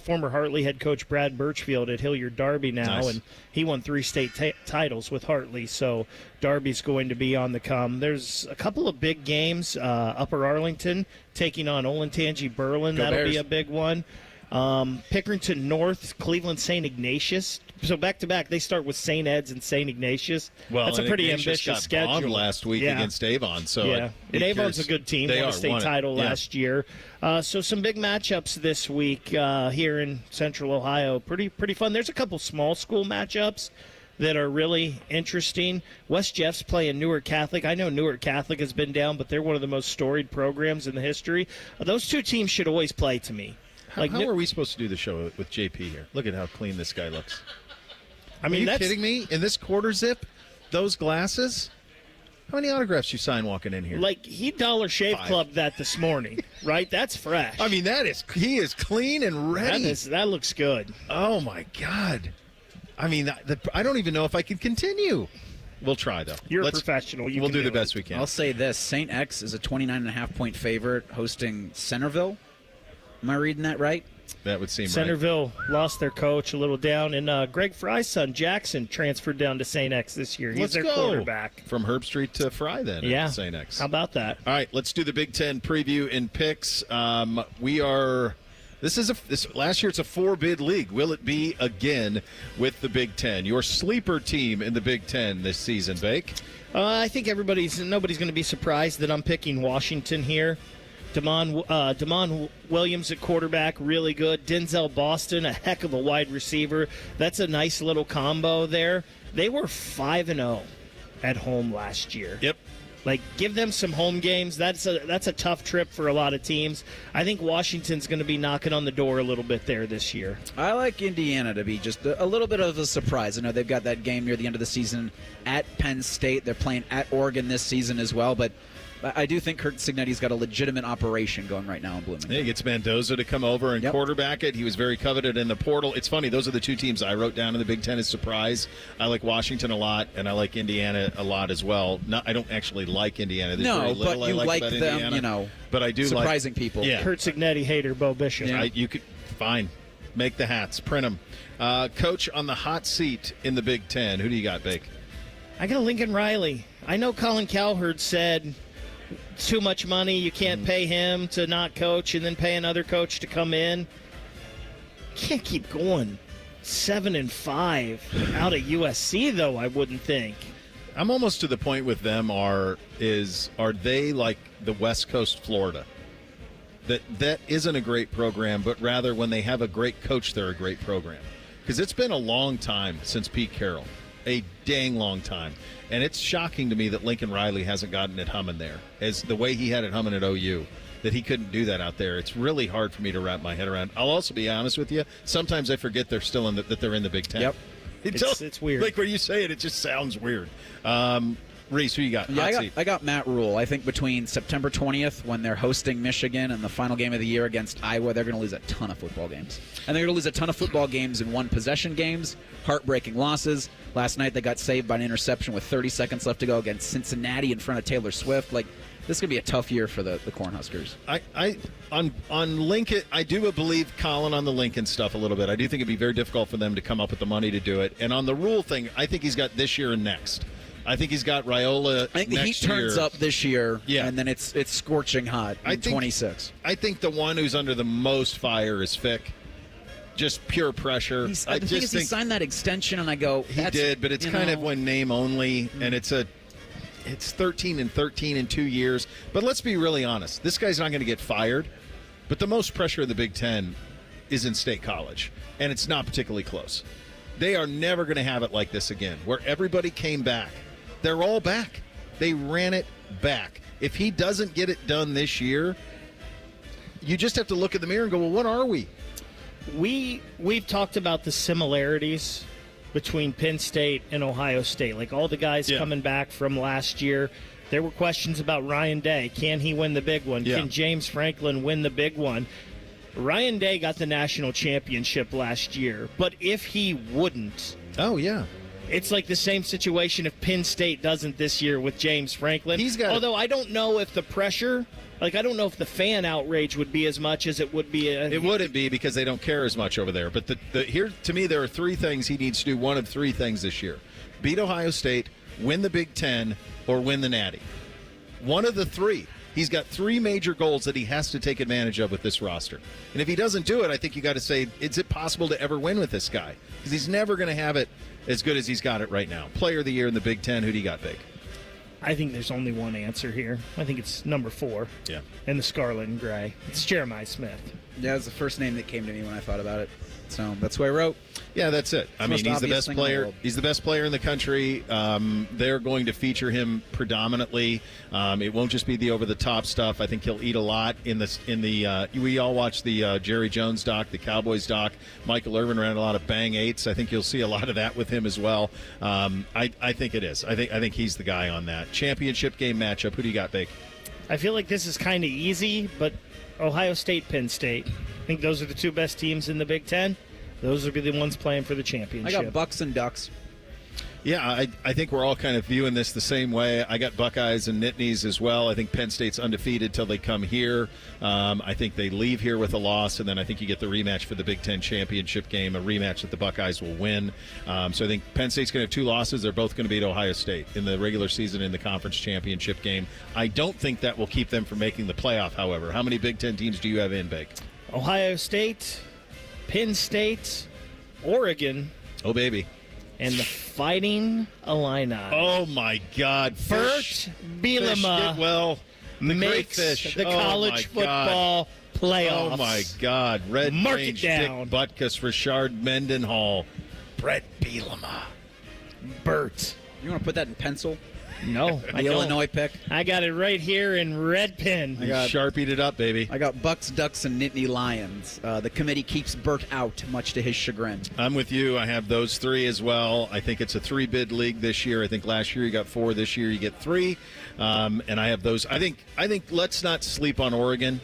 Former Hartley head coach Brad Birchfield at Hilliard-Darby now, Nice. and he won 3 state titles with Hartley. So Darby's going to be on the come. There's a couple of big games. Upper Arlington taking on Olentangy Berlin. Go That'll Bears. be a big one. Pickerington North, Cleveland St. Ignatius. So back-to-back, they start with St. Ed's and St. Ignatius. Well, that's a and pretty Ignatius ambitious got schedule. bombed last week against Avon. So yeah, and Avon's a good team. They won are a state title last year. So some big matchups this week here in Central Ohio. Pretty fun. There's a couple small school matchups that are really interesting. West Jeff's playing Newark Catholic. I know Newark Catholic has been down, but they're one of the most storied programs in the history. Those two teams should always play to me. How are we supposed to do the show with JP here? Look at how clean this guy looks. I mean, are you kidding me? In this quarter zip, those glasses? How many autographs you sign walking in here? Like, he Dollar Shave 5. Clubbed that this morning, right? That's fresh. I mean, he is clean and ready. That looks good. Oh, my God. I mean, I don't even know if I can continue. We'll try, though. You're a professional. We'll do the best we can. I'll say this. St. X is a 29.5-point favorite hosting Centerville. Am I reading that right? That would seem Centerville lost their coach a little down, and Greg Fry's son, Jackson, transferred down to St. X this year. He's Let's their go. quarterback. From Herb Street to Fry, then, Yeah. at St. X. How about that? All right, let's do the Big Ten preview and picks. Last year it's a 4-bid league. Will it be again with the Big Ten? Your sleeper team in the Big Ten this season, Bake? I think nobody's going to be surprised that I'm picking Washington here. Damon Williams at quarterback, really good. Denzel Boston, a heck of a wide receiver. That's a nice little combo there. They were 5-0 at home last year. Yep. Like, give them some home games. That's a tough trip for a lot of teams. I think Washington's going to be knocking on the door a little bit there this year. I like Indiana to be just a little bit of a surprise. I know they've got that game near the end of the season at Penn State. They're playing at Oregon this season as well, but I do think Kurt Cignetti's got a legitimate operation going right now in Bloomington. He gets Mendoza to come over and quarterback it. He was very coveted in the portal. It's funny, those are the two teams I wrote down in the Big Ten as surprise. I like Washington a lot, and I like Indiana a lot as well. I don't actually like Indiana. There's very little but you I like about them, Indiana, but I do surprising people. Yeah. Kurt Cignetti hater, Bo Bishop. You could fine. Make the hats, print them. Coach on the hot seat in the Big Ten. Who do you got, Bake? I got Lincoln Riley. I know Colin Cowherd said too much money, you can't pay him to not coach and then pay another coach to come in. Can't keep going 7-5 out of USC, though, I wouldn't think. I'm almost to the point with them are they like the West Coast Florida? That isn't a great program, but rather when they have a great coach, they're a great program. Because it's been a long time since Pete Carroll. A dang long time. And it's shocking to me that Lincoln Riley hasn't gotten it humming there. As the way he had it humming at OU, that he couldn't do that out there. It's really hard for me to wrap my head around. I'll also be honest with you. Sometimes I forget they're still that they're in the Big Ten. Yep. It's weird. Like when you say it, it just sounds weird. Reese, who you got? Yeah, I got Matt Rule. I think between September 20th, when they're hosting Michigan, and the final game of the year against Iowa, they're going to lose a ton of football games. And they're going to lose a ton of football games in one-possession games, heartbreaking losses. Last night they got saved by an interception with 30 seconds left to go against Cincinnati in front of Taylor Swift. Like, this is going to be a tough year for the Cornhuskers. On Lincoln, I do believe Colin on the Lincoln stuff a little bit. I do think it'd be very difficult for them to come up with the money to do it. And on the Rule thing, I think he's got this year and next. I think he's got Raiola. I think the heat turns up this year, and then it's scorching hot in 26. I think the one who's under the most fire is Fick. Just pure pressure. The thing is, he signed that extension, and I go, he did, but it's kind of one name only, and it's 13-13 in 2 years. But let's be really honest. This guy's not going to get fired, but the most pressure in the Big Ten is in State College, and it's not particularly close. They are never going to have it like this again, where everybody came back. They're all back. They ran it back. If he doesn't get it done this year, you just have to look in the mirror and go, well, what are we? We've talked about the similarities between Penn State and Ohio State. Like all the guys coming back from last year, there were questions about Ryan Day. Can he win the big one? Yeah. Can James Franklin win the big one? Ryan Day got the national championship last year, but if he wouldn't, it's like the same situation if Penn State doesn't this year with James Franklin. Although I don't know if the pressure, I don't know if the fan outrage would be as much as it would be. It wouldn't be because they don't care as much over there. But here, to me, there are three things he needs to do. One of three things this year: beat Ohio State, win the Big Ten, or win the Natty. One of the three. He's got three major goals that he has to take advantage of with this roster. And if he doesn't do it, I think you got to say, is it possible to ever win with this guy? Because he's never going to have it as good as he's got it right now. Player of the year in the Big Ten, who do you got, Big? I think there's only one answer here. I think it's number 4. Yeah. In the scarlet and gray. It's Jeremiah Smith. Yeah, that's the first name that came to me when I thought about it. So that's what I wrote. Yeah, that's it. I mean, he's the best player. He's the best player in the country. They're going to feature him predominantly. It won't just be the over-the-top stuff. I think he'll eat a lot in the. We all watched the Jerry Jones doc, the Cowboys doc. Michael Irvin ran a lot of bang eights. I think you'll see a lot of that with him as well. I think it is. I think he's the guy on that championship game matchup. Who do you got, Bake? I feel like this is kind of easy, but Ohio State, Penn State. I think those are the two best teams in the Big Ten. Those will be the ones playing for the championship. I got Bucks and Ducks. Yeah, I think we're all kind of viewing this the same way. I got Buckeyes and Nittanies as well. I think Penn State's undefeated till they come here. I think they leave here with a loss, and then I think you get the rematch for the Big Ten championship game, a rematch that the Buckeyes will win. So I think Penn State's going to have 2 losses. They're both going to beat Ohio State in the regular season in the conference championship game. I don't think that will keep them from making the playoff, however. How many Big Ten teams do you have in, Bake? Ohio State, Penn State, Oregon. Oh, baby. And the Fighting Illini. Oh, my God. Bert Bielema makes the college football playoffs. Oh, my God. Red Mark Range, it down. Dick Butkus, Rashard Mendenhall, Brett Bielema. Bert. You want to put that in pencil? No. The Illinois pick? I got it right here in red pen. You Sharpied it up, baby. I got Bucks, Ducks, and Nittany Lions. The committee keeps Bert out, much to his chagrin. I'm with you. I have those 3 as well. I think it's a 3-bid league this year. I think last year you got 4. This year you get 3. And I have those. I think let's not sleep on Oregon.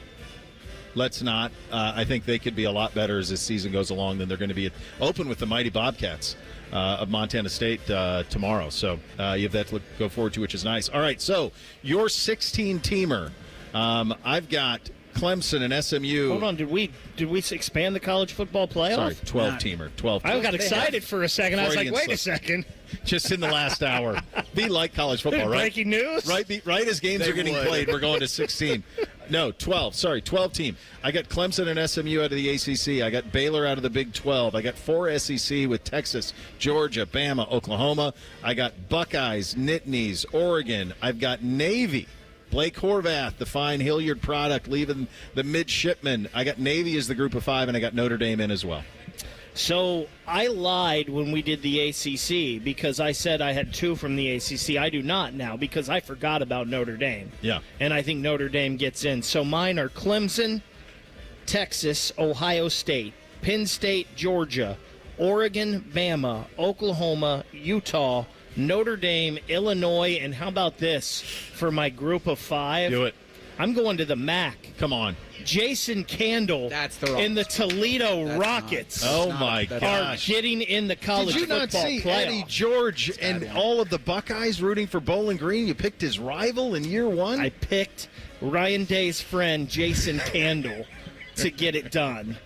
Let's not. I think they could be a lot better as this season goes along than they're going to be open with the mighty Bobcats of Montana State tomorrow. So you have that to go forward to, which is nice. All right, so your 16-teamer. I've got Clemson and SMU. Hold on, did we expand the college football playoff? Sorry, 12-teamer. 12. I got excited for a second. I was like, wait a second. Just in the last hour. Be like college football, right? Breaking news? Right as games are getting played, we're going to 16. No, 12. Sorry, 12 team. I got Clemson and SMU out of the ACC. I got Baylor out of the Big 12. I got 4 SEC with Texas, Georgia, Bama, Oklahoma. I got Buckeyes, Nittanies, Oregon. I've got Navy. Blake Horvath, the fine Hilliard product, leaving the midshipmen. I got Navy as the group of 5, and I got Notre Dame in as well. So I lied when we did the ACC because I said I had 2 from the ACC. I do not now because I forgot about Notre Dame. Yeah. And I think Notre Dame gets in. So mine are Clemson, Texas, Ohio State, Penn State, Georgia, Oregon, Bama, Oklahoma, Utah, Notre Dame, Illinois, and how about this for my group of 5? Do it. I'm going to the MAC. Come on. Jason Candle in the Toledo Rockets my are gosh. getting in the college football football playoff. Did you not see Eddie George and all of the Buckeyes rooting for Bowling Green? You picked his rival in year 1? I picked Ryan Day's friend, Jason Candle, to get it done.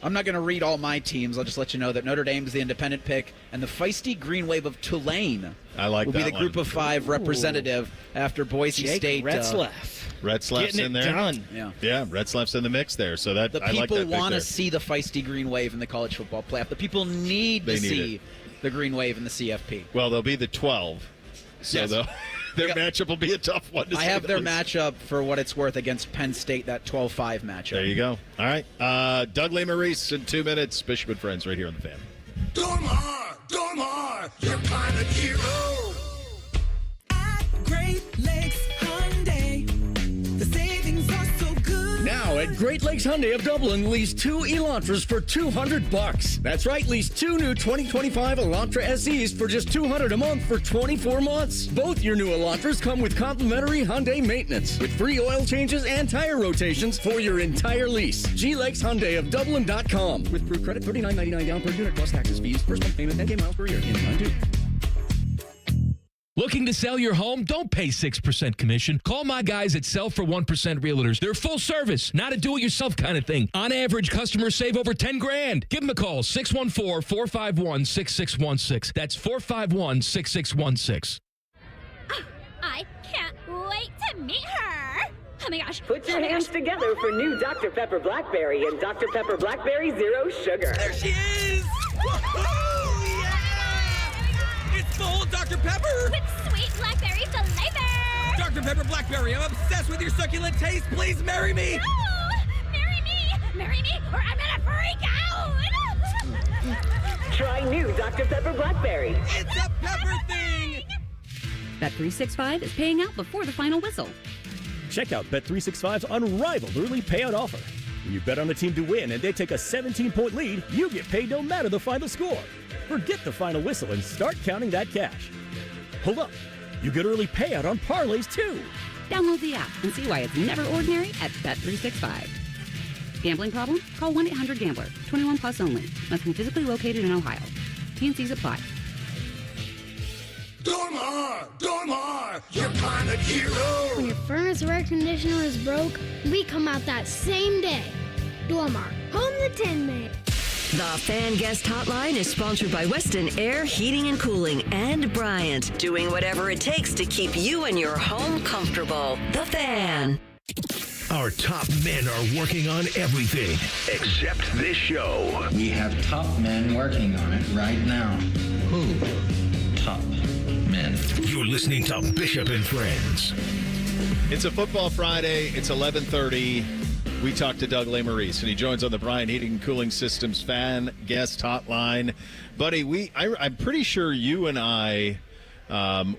I'm not going to read all my teams. I'll just let you know that Notre Dame is the independent pick, and the feisty Green Wave of Tulane will be the group of 5 representative after Boise Jake State. Retzlaff's in there. Done. Yeah, Retzlaff's in the mix there. So that the I like people that pick want to there. see the feisty Green Wave in the college football playoff. The people need to see the Green Wave in the CFP. Well, they'll be the 12, so Yes. their matchup will be a tough one. I have their matchup for what it's worth against Penn State, that 12-5 matchup. There you go. All right, Doug Lesmerises in 2 minutes. Bishop and Friends right here on the Fan. Dormar, your pilot hero. Great Lakes Hyundai. The savings are so good. Now at Great Lakes Hyundai of Dublin lease 2 Elantras for $200. That's right, lease 2 new 2025 Elantra SEs for just $200 a month for 24 months. Both your new Elantras come with complimentary Hyundai maintenance with free oil changes and tire rotations for your entire lease. GLakesHyundai of Dublin.com. With approved credit, $39.99 down per unit plus taxes, fees, first month payment, 10K miles per year. In time due. Looking to sell your home? Don't pay 6% commission. Call my guys at Sell for 1% Realtors. They're full service, not a do-it-yourself kind of thing. On average, customers save over $10,000. Give them a call, 614-451-6616. That's 451-6616. I can't wait to meet her. Oh my gosh. Put your hands together for new Dr. Pepper Blackberry and Dr. Pepper Blackberry Zero Sugar. There she is! Woohoo! Yeah! It's full Dr. Pepper! With sweet blackberry flavor! Dr. Pepper Blackberry, I'm obsessed with your succulent taste. Please marry me! No! Marry me! Marry me, or I'm gonna freak out! Try new Dr. Pepper Blackberry. It's a pepper thing! Bet365 is paying out before the final whistle. Check out Bet365's unrivaled early payout offer. When you bet on a team to win and they take a 17-point lead, you get paid no matter the final score. Forget the final whistle and start counting that cash. Hold up. You get early payout on parlays, too. Download the app and see why it's never ordinary at Bet365. Gambling problem? Call 1-800-GAMBLER. 21 plus only. Must be physically located in Ohio. T&Cs apply. Dormar, your climate hero. When your furnace or air conditioner is broke, we come out that same day. Dormar, home the Tin Man. The Fan Guest Hotline is sponsored by Weston Air Heating and Cooling and Bryant, doing whatever it takes to keep you and your home comfortable. The Fan. Our top men are working on everything except this show. We have top men working on it right now. Who? Top men. You're listening to Bishop and Friends. It's a football Friday. It's 11:30. We talked to Doug Lesmerises, and he joins on the Bryant Heating and Cooling Systems Fan Guest Hotline. Buddy, I'm pretty sure you and I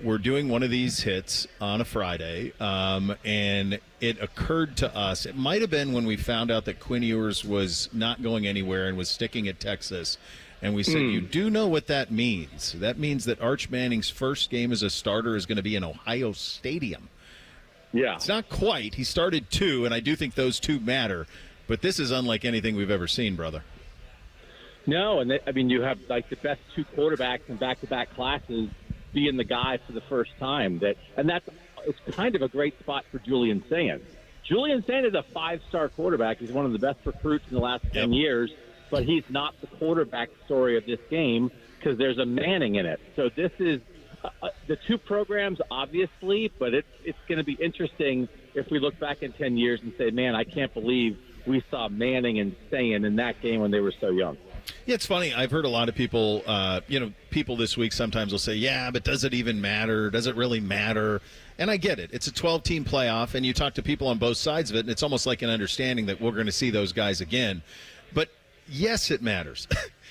were doing one of these hits on a Friday, and it occurred to us. It might have been when we found out that Quinn Ewers was not going anywhere and was sticking at Texas. And we said, you do know what that means. That means that Arch Manning's first game as a starter is going to be in Ohio Stadium. Yeah. It's not quite. He started 2, and I do think those 2 matter. But this is unlike anything we've ever seen, brother. No, and you have like the best 2 quarterbacks in back-to-back classes being the guy for the first time. It's kind of a great spot for Julian Sands. Julian Sands is a 5-star quarterback. He's one of the best recruits in the last 10 years. But he's not the quarterback story of this game because there's a Manning in it. So this is the 2 programs, obviously, but it's going to be interesting if we look back in 10 years and say, man, I can't believe we saw Manning and Sand in that game when they were so young. Yeah, it's funny. I've heard a lot of people, people this week sometimes will say, yeah, but does it even matter? Does it really matter? And I get it. It's a 12-team playoff, and you talk to people on both sides of it, and it's almost like an understanding that we're going to see those guys again. But yes, it matters.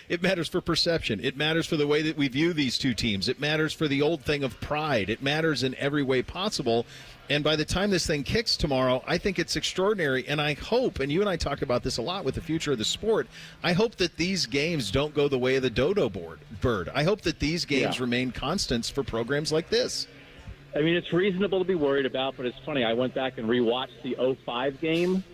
It matters for perception. It matters for the way that we view these 2 teams. It matters for the old thing of pride. It matters in every way possible. And by the time this thing kicks tomorrow, I think it's extraordinary. And I hope, and you and I talk about this a lot with the future of the sport, I hope that these games don't go the way of the dodo bird. I hope that these games remain constants for programs like this. It's reasonable to be worried about, but it's funny. I went back and rewatched the 2005 game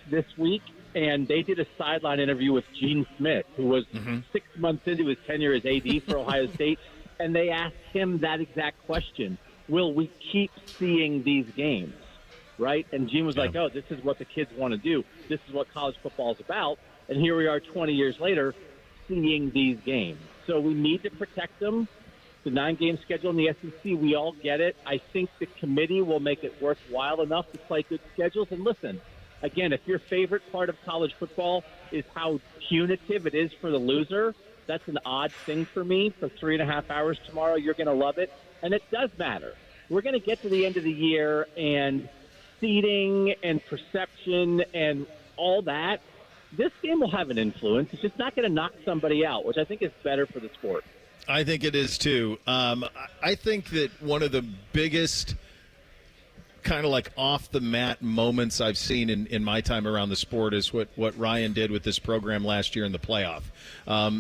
this week. And they did a sideline interview with Gene Smith, who was 6 months into his tenure as AD for Ohio State. And they asked him that exact question. Will we keep seeing these games? Right? And Gene was like, oh, this is what the kids want to do. This is what college football is about. And here we are 20 years later seeing these games. So we need to protect them. The 9-game schedule in the SEC, we all get it. I think the committee will make it worthwhile enough to play good schedules. And listen, again, if your favorite part of college football is how punitive it is for the loser, that's an odd thing for me. For 3.5 hours tomorrow, you're going to love it. And it does matter. We're going to get to the end of the year, and seeding and perception and all that, this game will have an influence. It's just not going to knock somebody out, which I think is better for the sport. I think it is, too. I think that one of the biggest kind of like off the mat moments I've seen in my time around the sport is what Ryan did with this program last year in the playoff.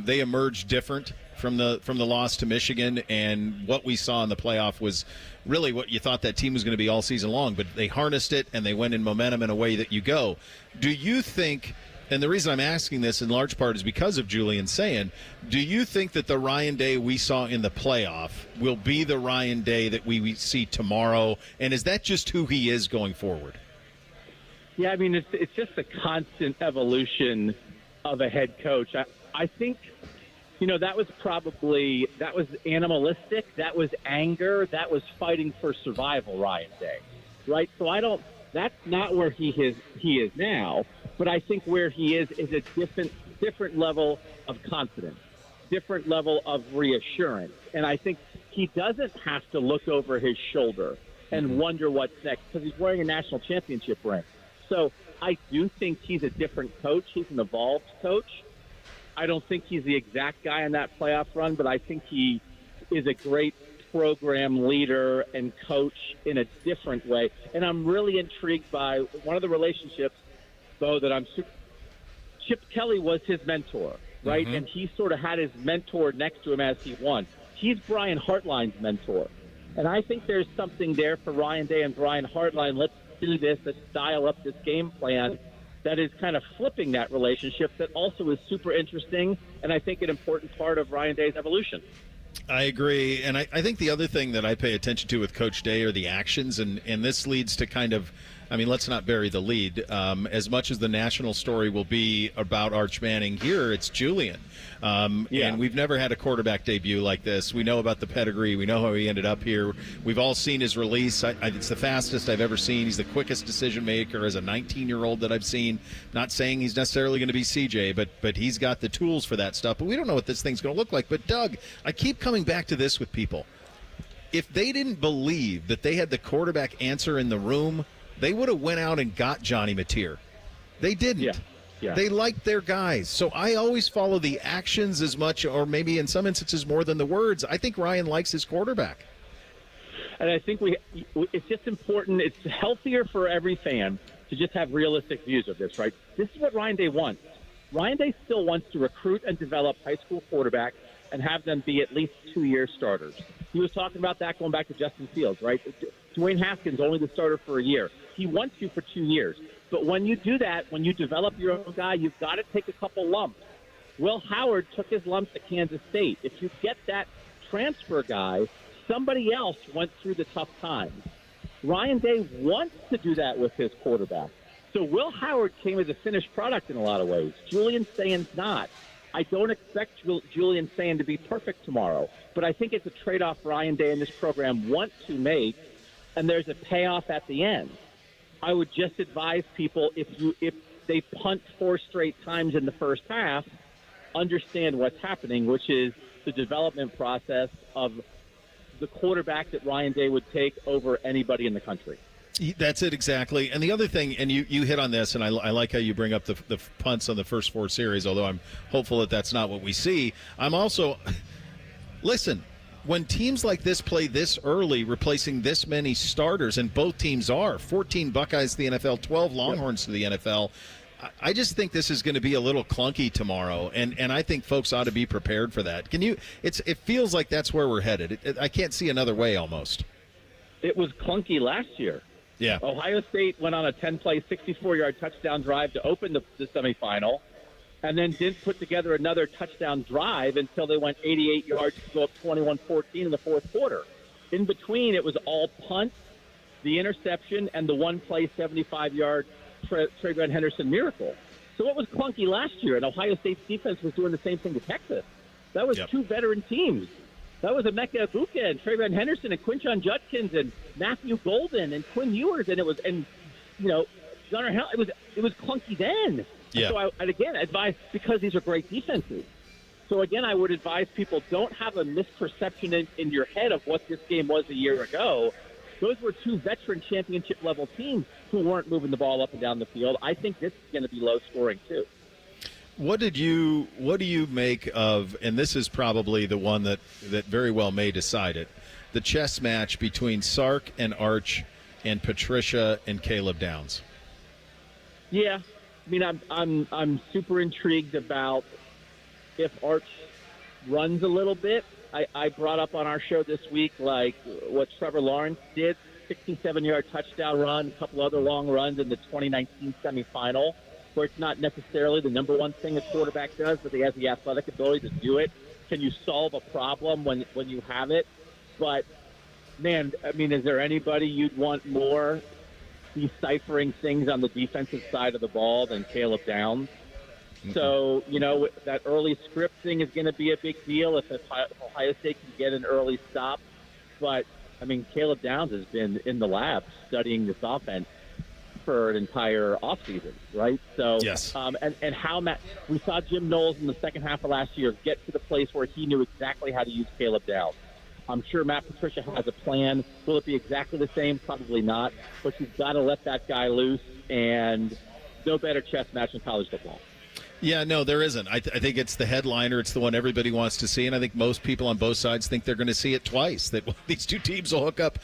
They emerged different from the loss to Michigan, and what we saw in the playoff was really what you thought that team was going to be all season long, but they harnessed it and they went in momentum in a way that you go. Do you think, and the reason I'm asking this in large part is because of Julian saying, do you think that the Ryan Day we saw in the playoff will be the Ryan Day that we see tomorrow, and is that just who he is going forward? Yeah, I mean, it's just a constant evolution of a head coach. I think, that was animalistic, that was anger, that was fighting for survival, Ryan Day, right? So that's not where he is now, but I think where he is a different level of confidence, different level of reassurance. And I think he doesn't have to look over his shoulder and wonder what's next because he's wearing a national championship ring. So I do think he's a different coach. He's an evolved coach. I don't think he's the exact guy in that playoff run, but I think he is a great program leader and coach in a different way. And I'm really intrigued by one of the relationships, though, that Chip Kelly was his mentor, right? And he sort of had his mentor next to him as he won. He's Brian Hartline's mentor. And I think there's something there for Ryan Day and Brian Hartline. Let's do this. Let's dial up this game plan that is kind of flipping that relationship that also is super interesting and I think an important part of Ryan Day's evolution. I agree. And I think the other thing that I pay attention to with Coach Day are the actions, and this leads to kind of, let's not bury the lead. As much as the national story will be about Arch Manning, here it's Julian. And we've never had a quarterback debut like this. We know about the pedigree. We know how he ended up here. We've all seen his release. It's the fastest I've ever seen. He's the quickest decision maker as a 19-year-old that I've seen. Not saying he's necessarily going to be CJ, but he's got the tools for that stuff. But we don't know what this thing's going to look like. But, Doug, I keep coming back to this with people. If they didn't believe that they had the quarterback answer in the room, they would have went out and got Johnny Mateer. They didn't. Yeah. They liked their guys. So I always follow the actions as much, or maybe in some instances more than the words. I think Ryan likes his quarterback. And I think it's just important. It's healthier for every fan to just have realistic views of this, right? This is what Ryan Day wants. Ryan Day still wants to recruit and develop high school quarterbacks and have them be at least 2-year starters. He was talking about that going back to Justin Fields, right? Dwayne Haskins, only the starter for a year. He wants you for 2 years. But when you do that, when you develop your own guy, you've got to take a couple lumps. Will Howard took his lumps at Kansas State. If you get that transfer guy, somebody else went through the tough times. Ryan Day wants to do that with his quarterback. So Will Howard came as a finished product in a lot of ways. Julian Sayen's not. I don't expect Julian Sayen to be perfect tomorrow, but I think it's a trade-off Ryan Day and this program want to make, and there's a payoff at the end. I would just advise people, if they punt 4 straight times in the first half, understand what's happening, which is the development process of the quarterback that Ryan Day would take over anybody in the country. That's it, exactly. And the other thing, and you hit on this, and I like how you bring up the punts on the first 4 series, although I'm hopeful that that's not what we see. I'm also – listen – when teams like this play this early, replacing this many starters, and both teams are 14 Buckeyes to the NFL, 12 Longhorns to the NFL, I just think this is going to be a little clunky tomorrow, and I think folks ought to be prepared for that. It feels like that's where we're headed. I can't see another way almost. It was clunky last year. Yeah. Ohio State went on a 10-play, 64-yard touchdown drive to open the semifinal, and then didn't put together another touchdown drive until they went 88 yards to go up 21-14 in the fourth quarter. In between, it was all punt, the interception, and the one-play 75-yard Trayvon Henderson miracle. So it was clunky last year, and Ohio State's defense was doing the same thing to Texas. That was 2 veteran teams. That was Emeka Egbuka and Trayvon Henderson and Quinshon Judkins and Matthew Golden and Quinn Ewers, and Gunnar Hill. It was clunky then. Yeah. So I'd again advise, because these are great defenses. So again, I would advise people, don't have a misperception in your head of what this game was a year ago. Those were 2 veteran championship level teams who weren't moving the ball up and down the field. I think this is going to be low scoring too. What do you make of, and this is probably the one that very well may decide it, the chess match between Sark and Arch, and the Texas Longhorns? Because I think Arch is going to be the better quarterback. I think Arch is going to be the better coach. I think Arch is going to be the better player. I think Arch is going to be the better and Patricia and Caleb Downs. Yeah, I mean, I'm super intrigued about if Arch runs a little bit. I brought up on our show this week, like, what Trevor Lawrence did, 67-yard touchdown run, a couple other long runs in the 2019 semifinal, where it's not necessarily the number one thing a quarterback does, but he has the athletic ability to do it. Can you solve a problem when you have it? But, man, I mean, is there anybody you'd want more deciphering things on the defensive side of the ball than Caleb Downs? So, that early script thing is going to be a big deal if Ohio State can get an early stop. But, I mean, Caleb Downs has been in the lab studying this offense for an entire offseason, right? So, yes. And how we saw Jim Knowles in the second half of last year get to the place where he knew exactly how to use Caleb Downs. I'm sure Matt Patricia has a plan. Will it be exactly the same? Probably not. But you've got to let that guy loose, and no better chess match in college football. Yeah, no, there isn't. I think it's the headliner. It's the one everybody wants to see, and I think most people on both sides think they're going to see it twice, that these two teams will hook up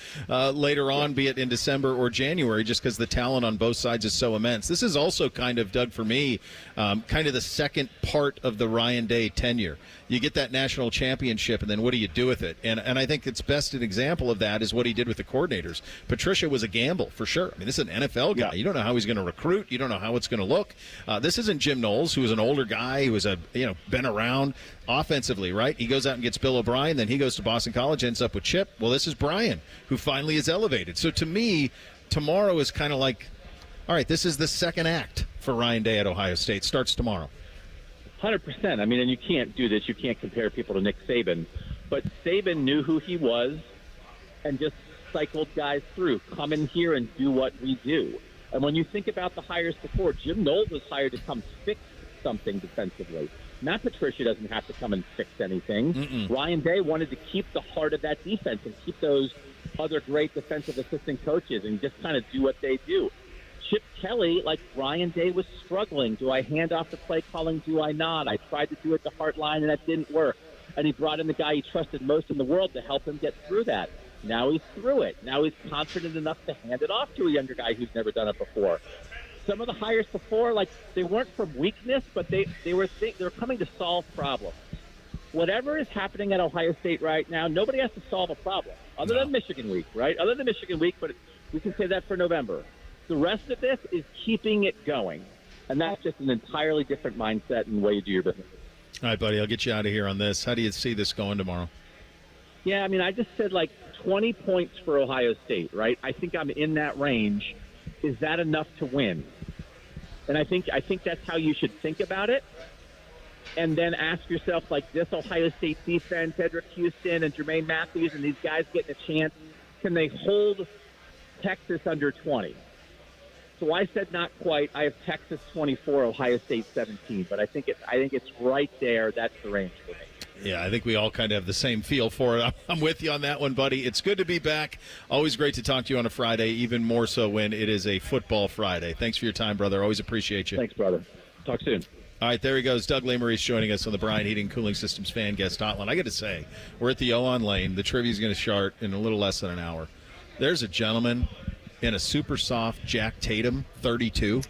later on, be it in December or January, just because the talent on both sides is so immense. This is also kind of, Doug, for me, kind of the second part of the Ryan Day tenure. You get that national championship, and then what do you do with it? And I think it's best an example of that is what he did with the coordinators. Patricia was a gamble, for sure. I mean, this is an NFL guy. Yeah. You don't know how he's going to recruit. You don't know how it's going to look. This isn't Jim Knowles, who was an older guy who was been around offensively, right? He goes out and gets Bill O'Brien, then he goes to Boston College, ends up with Chip. Well, this is Brian, who finally is elevated. So to me, tomorrow is kind of like, all right, this is the second act for Ryan Day at Ohio State. Starts tomorrow. 100%. I mean, and you can't do this. You can't compare people to Nick Saban. But Saban knew who he was and just cycled guys through. Come in here and do what we do. And when you think about the hires before, Jim Knowles was hired to come fix something defensively. Matt Patricia doesn't have to come and fix anything. Mm-mm. Ryan Day wanted to keep the heart of that defense and keep those other great defensive assistant coaches and just kind of do what they do. Chip Kelly, like Ryan Day, was struggling. Do I hand off the play calling? Do I not? I tried to do it the heart line, and that didn't work. And he brought in the guy he trusted most in the world to help him get through that. Now he's through it. Now he's confident enough to hand it off to a younger guy who's never done it before. Some of the hires before, like, they weren't from weakness, but they were coming to solve problems. Whatever is happening at Ohio State right now, nobody has to solve a problem, other than Michigan week, right? Other than Michigan week, but we can say that for November. The rest of this is keeping it going, and that's just an entirely different mindset and way you do your business. All right, buddy, I'll get you out of here on this. How do you see this going tomorrow? Yeah, I mean, I just said like 20 points for Ohio State, right? I think I'm in that range. Is that enough to win? And I think that's how you should think about it. And then ask yourself, like, this Ohio State defense, Edric Houston and Jermaine Matthews and these guys getting a chance, can they hold Texas under 20? So I said not quite. I have Texas 24, Ohio State 17, but I think it's right there. That's the range for me. Yeah, I think we all kind of have the same feel for it. I'm with you on that one, buddy. It's good to be back. Always great to talk to you on a Friday, even more so when it is a football Friday. Thanks for your time, brother. Always appreciate you. Thanks, brother. Talk soon. All right, there he goes. Doug Lesmerises joining us on the Bryant Heating Cooling Systems fan guest hotline. I got to say, we're at the O on Lane. The trivia is going to start in a little less than an hour. There's a gentleman in a super soft Jack Tatum 32.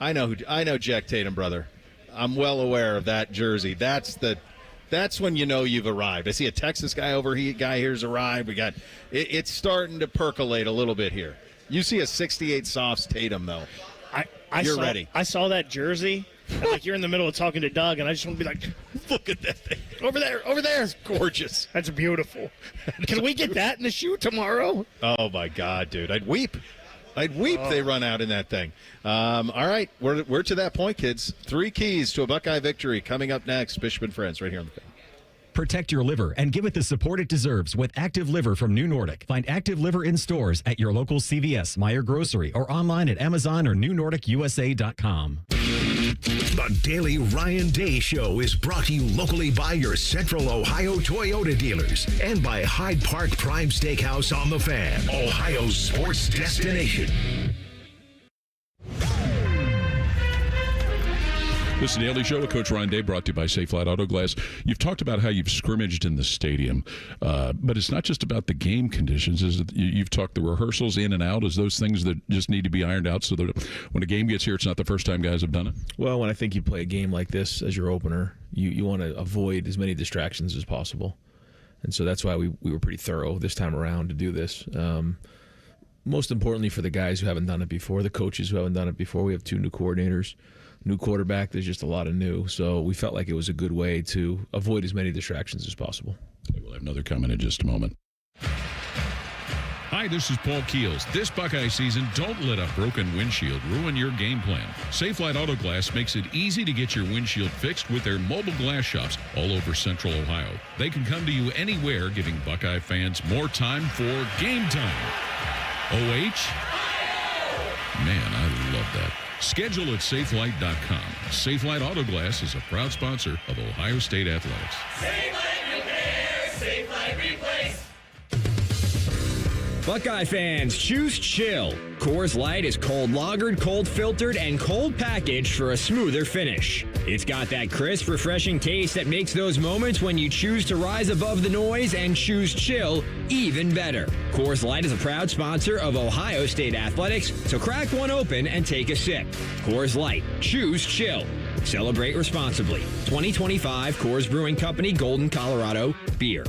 I know Jack Tatum, brother. I'm well aware of that jersey. That's when you know you've arrived. I see a Texas guy here's arrived. It's starting to percolate a little bit here. You see a 68 softs Tatum though. You're ready. I saw that jersey. And like you're in the middle of talking to Doug, and I just want to be like, look at that thing. Over there. It's gorgeous. That's beautiful. Can we get that in the shoe tomorrow? Oh, my God, dude. I'd weep. They run out in that thing. All right, we're to that point, kids. 3 keys to a Buckeye victory coming up next. Bishop and Friends right here on the fan. Protect your liver and give it the support it deserves with Active Liver from New Nordic. Find Active Liver in stores at your local CVS, Meijer Grocery, or online at Amazon or NewNordicUSA.com. The Daily Ryan Day Show is brought to you locally by your Central Ohio Toyota dealers and by Hyde Park Prime Steakhouse on the Fan, Ohio's sports destination. This is the Daily Show with Coach Ryan Day, brought to you by Safe Flight Auto Glass. You've talked about how you've scrimmaged in the stadium, but it's not just about the game conditions. You've talked the rehearsals in and out as those things that just need to be ironed out so that when a game gets here, it's not the first time guys have done it? Well, when I think you play a game like this as your opener, you want to avoid as many distractions as possible. And so that's why we were pretty thorough this time around to do this. Most importantly for the guys who haven't done it before, the coaches who haven't done it before. We have 2 new coordinators, new quarterback. There's just a lot of new. So we felt like it was a good way to avoid as many distractions as possible. We'll have another comment in just a moment. Hi, this is Paul Keels. This Buckeye season, don't let a broken windshield ruin your game plan. Safe Flight Auto Glass makes it easy to get your windshield fixed with their mobile glass shops all over Central Ohio. They can come to you anywhere, giving Buckeye fans more time for game time. OH? Man, I love that. Schedule at safelight.com. Safe Light Auto Glass is a proud sponsor of Ohio State Athletics. Safe Light Repair, Safe Light Replace. Buckeye fans, choose chill. Coors Light is cold lagered, cold filtered, and cold packaged for a smoother finish. It's got that crisp, refreshing taste that makes those moments when you choose to rise above the noise and choose chill even better. Coors Light is a proud sponsor of Ohio State Athletics, so crack one open and take a sip. Coors Light, choose chill. Celebrate responsibly. 2025 Coors Brewing Company, Golden, Colorado, beer.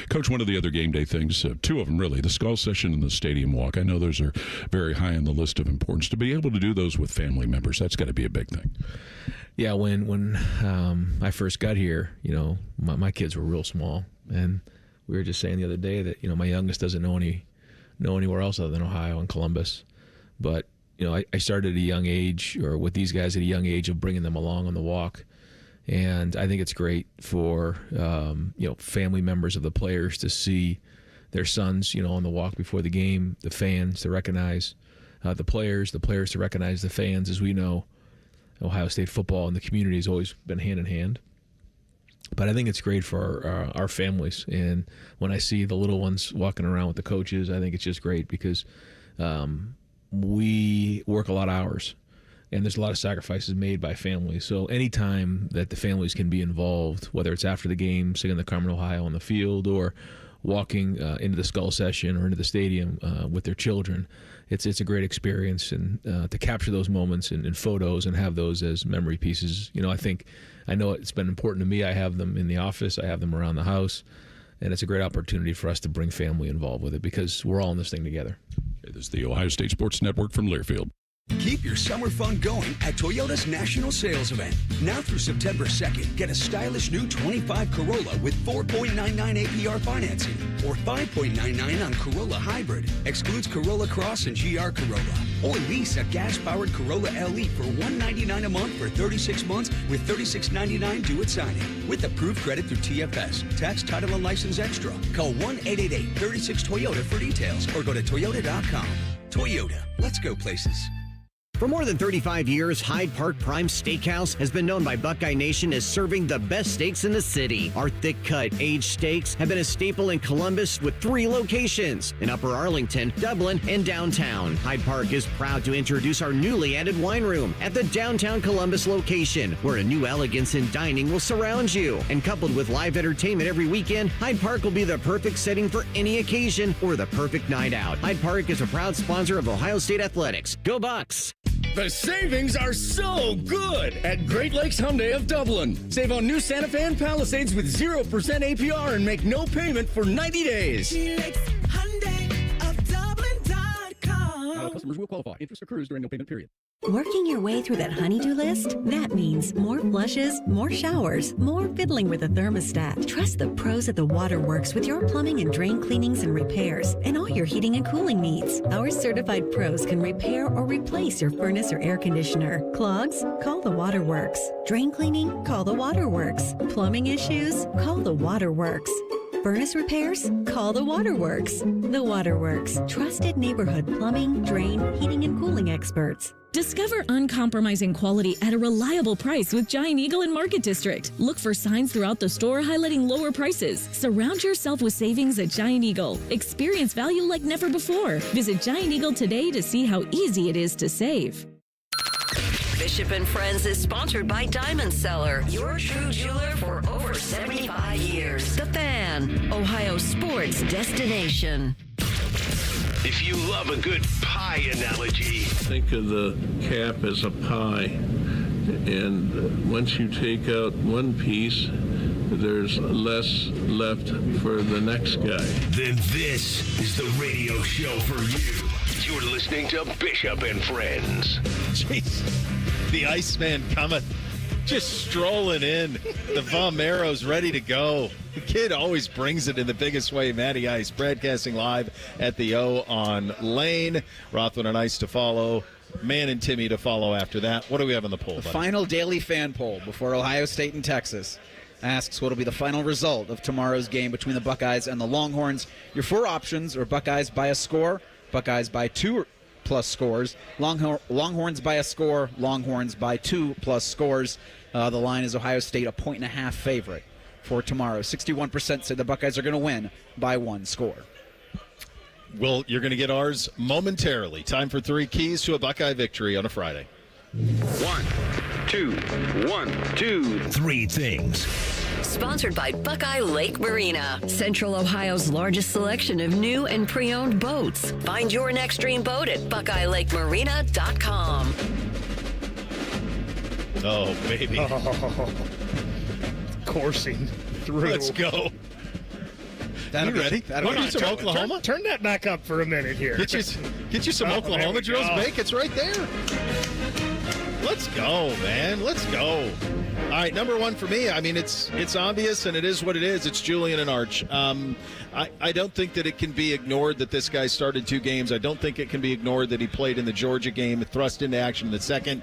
Coach, one of the other game day things, 2 of them really, the skull session and the stadium walk. I know those are very high on the list of importance. To be able to do those with family members, that's got to be a big thing. Yeah, when I first got here, my kids were real small, and we were just saying the other day that my youngest doesn't know anywhere else other than Ohio and Columbus. But I started at a young age, or with these guys at a young age, of bringing them along on the walk. And I think it's great for family members of the players to see their sons on the walk before the game, the fans to recognize the players to recognize the fans. As we know, Ohio State football and the community has always been hand in hand. But I think it's great for our families. And when I see the little ones walking around with the coaches, I think it's just great because we work a lot of hours. And there's a lot of sacrifices made by families. So anytime that the families can be involved, whether it's after the game, singing the Carmen, Ohio on the field, or walking into the skull session or into the stadium with their children, it's a great experience. And to capture those moments in photos and have those as memory pieces, I know it's been important to me. I have them in the office. I have them around the house. And it's a great opportunity for us to bring family involved with it because we're all in this thing together. Okay, this is the Ohio State Sports Network from Learfield. Keep your summer fun going at Toyota's National Sales Event. Now through September 2nd, get a stylish new 25 Corolla with 4.99 APR financing or 5.99 on Corolla Hybrid. Excludes Corolla Cross and GR Corolla. Or lease a gas-powered Corolla LE for $199 a month for 36 months with $36.99 due at signing. With approved credit through TFS. Tax, title, and license extra. Call 1-888-36-TOYOTA for details or go to Toyota.com. Toyota. Let's go places. For more than 35 years, Hyde Park Prime Steakhouse has been known by Buckeye Nation as serving the best steaks in the city. Our thick-cut, aged steaks have been a staple in Columbus with 3 locations, in Upper Arlington, Dublin, and downtown. Hyde Park is proud to introduce our newly added wine room at the downtown Columbus location, where a new elegance in dining will surround you. And coupled with live entertainment every weekend, Hyde Park will be the perfect setting for any occasion or the perfect night out. Hyde Park is a proud sponsor of Ohio State Athletics. Go Bucks! The savings are so good at Great Lakes Hyundai of Dublin. Save on new Santa Fe and Palisades with 0% APR and make no payment for 90 days. Customers will qualify. Interest accrues during no payment period. Working your way through that honey-do list? That means more flushes, more showers, more fiddling with the thermostat. Trust the pros at the Waterworks with your plumbing and drain cleanings and repairs and all your heating and cooling needs. Our certified pros can repair or replace your furnace or air conditioner. Clogs? Call the Waterworks. Drain cleaning? Call the Waterworks. Plumbing issues? Call the Waterworks. Furnace repairs? Call the Waterworks. The Waterworks, trusted neighborhood plumbing, drain, heating, and cooling experts. Discover uncompromising quality at a reliable price with Giant Eagle in Market District. Look for signs throughout the store highlighting lower prices. Surround yourself with savings at Giant Eagle. Experience value like never before. Visit Giant Eagle today to see how easy it is to save. Bishop and Friends is sponsored by Diamond Seller, your true jeweler for over 75 years. The Fan, Ohio sports destination. If you love a good pie analogy, think of the cap as a pie. And once you take out one piece, there's less left for the next guy. then this is the radio show for you. You're listening to Bishop and Friends. Jeez. The Iceman cometh. Just strolling in. The Von Marrow's ready to go. The kid always brings it in the biggest way. Matty Ice broadcasting live at the O on Lane. Rothman and Ice to follow. Man and Timmy to follow after that. What do we have on the poll, The buddy? final daily fan poll before Ohio State and Texas asks what will be the final result of tomorrow's game between the Buckeyes and the Longhorns. Your 4 options are Buckeyes by a score, Buckeyes by 2+ scores, Longhorns by a score, Longhorns by 2+ scores. The line is Ohio State a 1.5 favorite for tomorrow. 61% say the Buckeyes are going to win by 1 score. Well, you're going to get ours momentarily. Time for 3 keys to a Buckeye victory on a Friday. 1, 2, 1, 2, 3 things. Sponsored by Buckeye Lake Marina, Central Ohio's largest selection of new and pre-owned boats. Find your next dream boat at BuckeyeLakeMarina.com. Oh, baby. Coursing through. Let's go. That'll You ready? that'll Want to do some Oklahoma? Turn that back up for a minute here. Get you some Oh, there Oklahoma we drills, go. Bake. It's right there. Let's go, man. Let's go. All right, number 1 for me. I mean, it's obvious, and it is what it is. It's Julian and Arch. I don't think that it can be ignored that this guy started 2 games. I don't think it can be ignored that he played in the Georgia game, thrust into action in the second.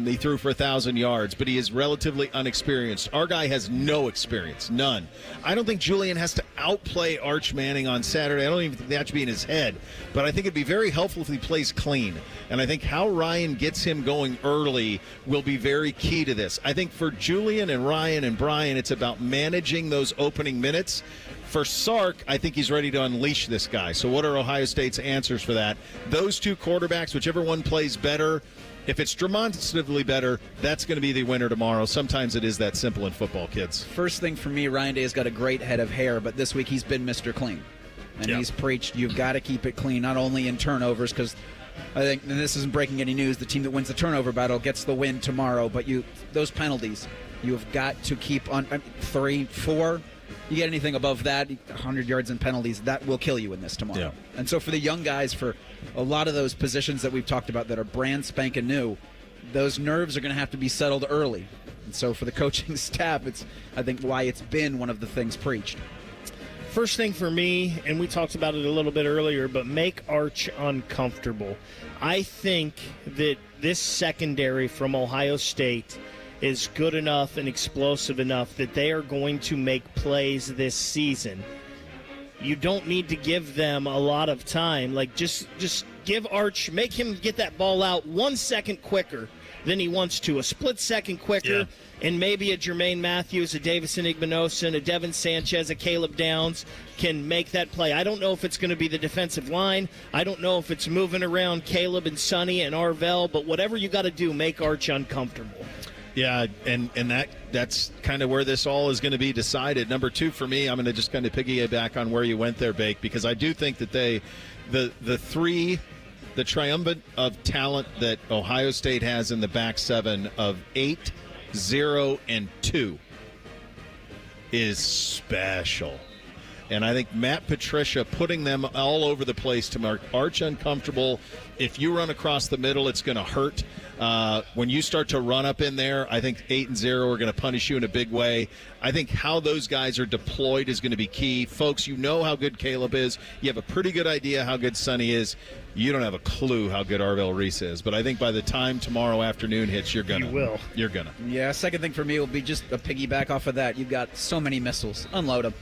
He threw for 1,000 yards, but he is relatively unexperienced. Our guy has no experience, none. I don't think Julian has to outplay Arch Manning on Saturday. I don't even think that should be in his head, but I think it'd be very helpful if he plays clean. And I think how Ryan gets him going early will be very key to this. I think for Julian and Ryan and Brian, it's about managing those opening minutes. For Sark, I think he's ready to unleash this guy. So what are Ohio State's answers for that? Those 2 quarterbacks, whichever one plays better, if it's demonstratively better, that's going to be the winner tomorrow. Sometimes it is that simple in football, kids. First thing for me, Ryan Day's got a great head of hair, but this week he's been Mr. Clean. And he's preached you've got to keep it clean, not only in turnovers, because I think, and this isn't breaking any news, the team that wins the turnover battle gets the win tomorrow, but those penalties, you have got to keep on 3, 4. You get anything above that, 100 yards in penalties, that will kill you in this tomorrow. Yeah. And so for the young guys, for a lot of those positions that we've talked about that are brand spanking new, those nerves are going to have to be settled early. And so for the coaching staff, it's, I think, why it's been one of the things preached. First thing for me, and we talked about it a little bit earlier, but make Arch uncomfortable. I think that this secondary from Ohio State is good enough and explosive enough that they are going to make plays this season. You don't need to give them a lot of time. Like, just give Arch, make him get that ball out 1 second quicker than he wants to, a split second quicker, and maybe a Jermaine Matthews, a Davison Igbinosun, a Devin Sanchez, a Caleb Downs can make that play. I don't know if it's going to be the defensive line. I don't know if it's moving around Caleb and Sonny and Arvell, but whatever you got to do, make Arch uncomfortable. Yeah, and that's kind of where this all is going to be decided. Number 2 for me, I'm going to just kind of piggyback on where you went there, Bake, because I do think that the triumvirate of talent that Ohio State has in the back 7 of 8, 0, and 2 is special. And I think Matt Patricia putting them all over the place to mark Arch uncomfortable. If you run across the middle, it's going to hurt. When you start to run up in there, I think 8 and 0 are going to punish you in a big way. I think how those guys are deployed is going to be key. Folks, you know how good Caleb is. You have a pretty good idea how good Sonny is. You don't have a clue how good Arvell Reese is. But I think by the time tomorrow afternoon hits, you're going to. You will. You're going to. Yeah, second thing for me will be just a piggyback off of that. You've got so many missiles. Unload them.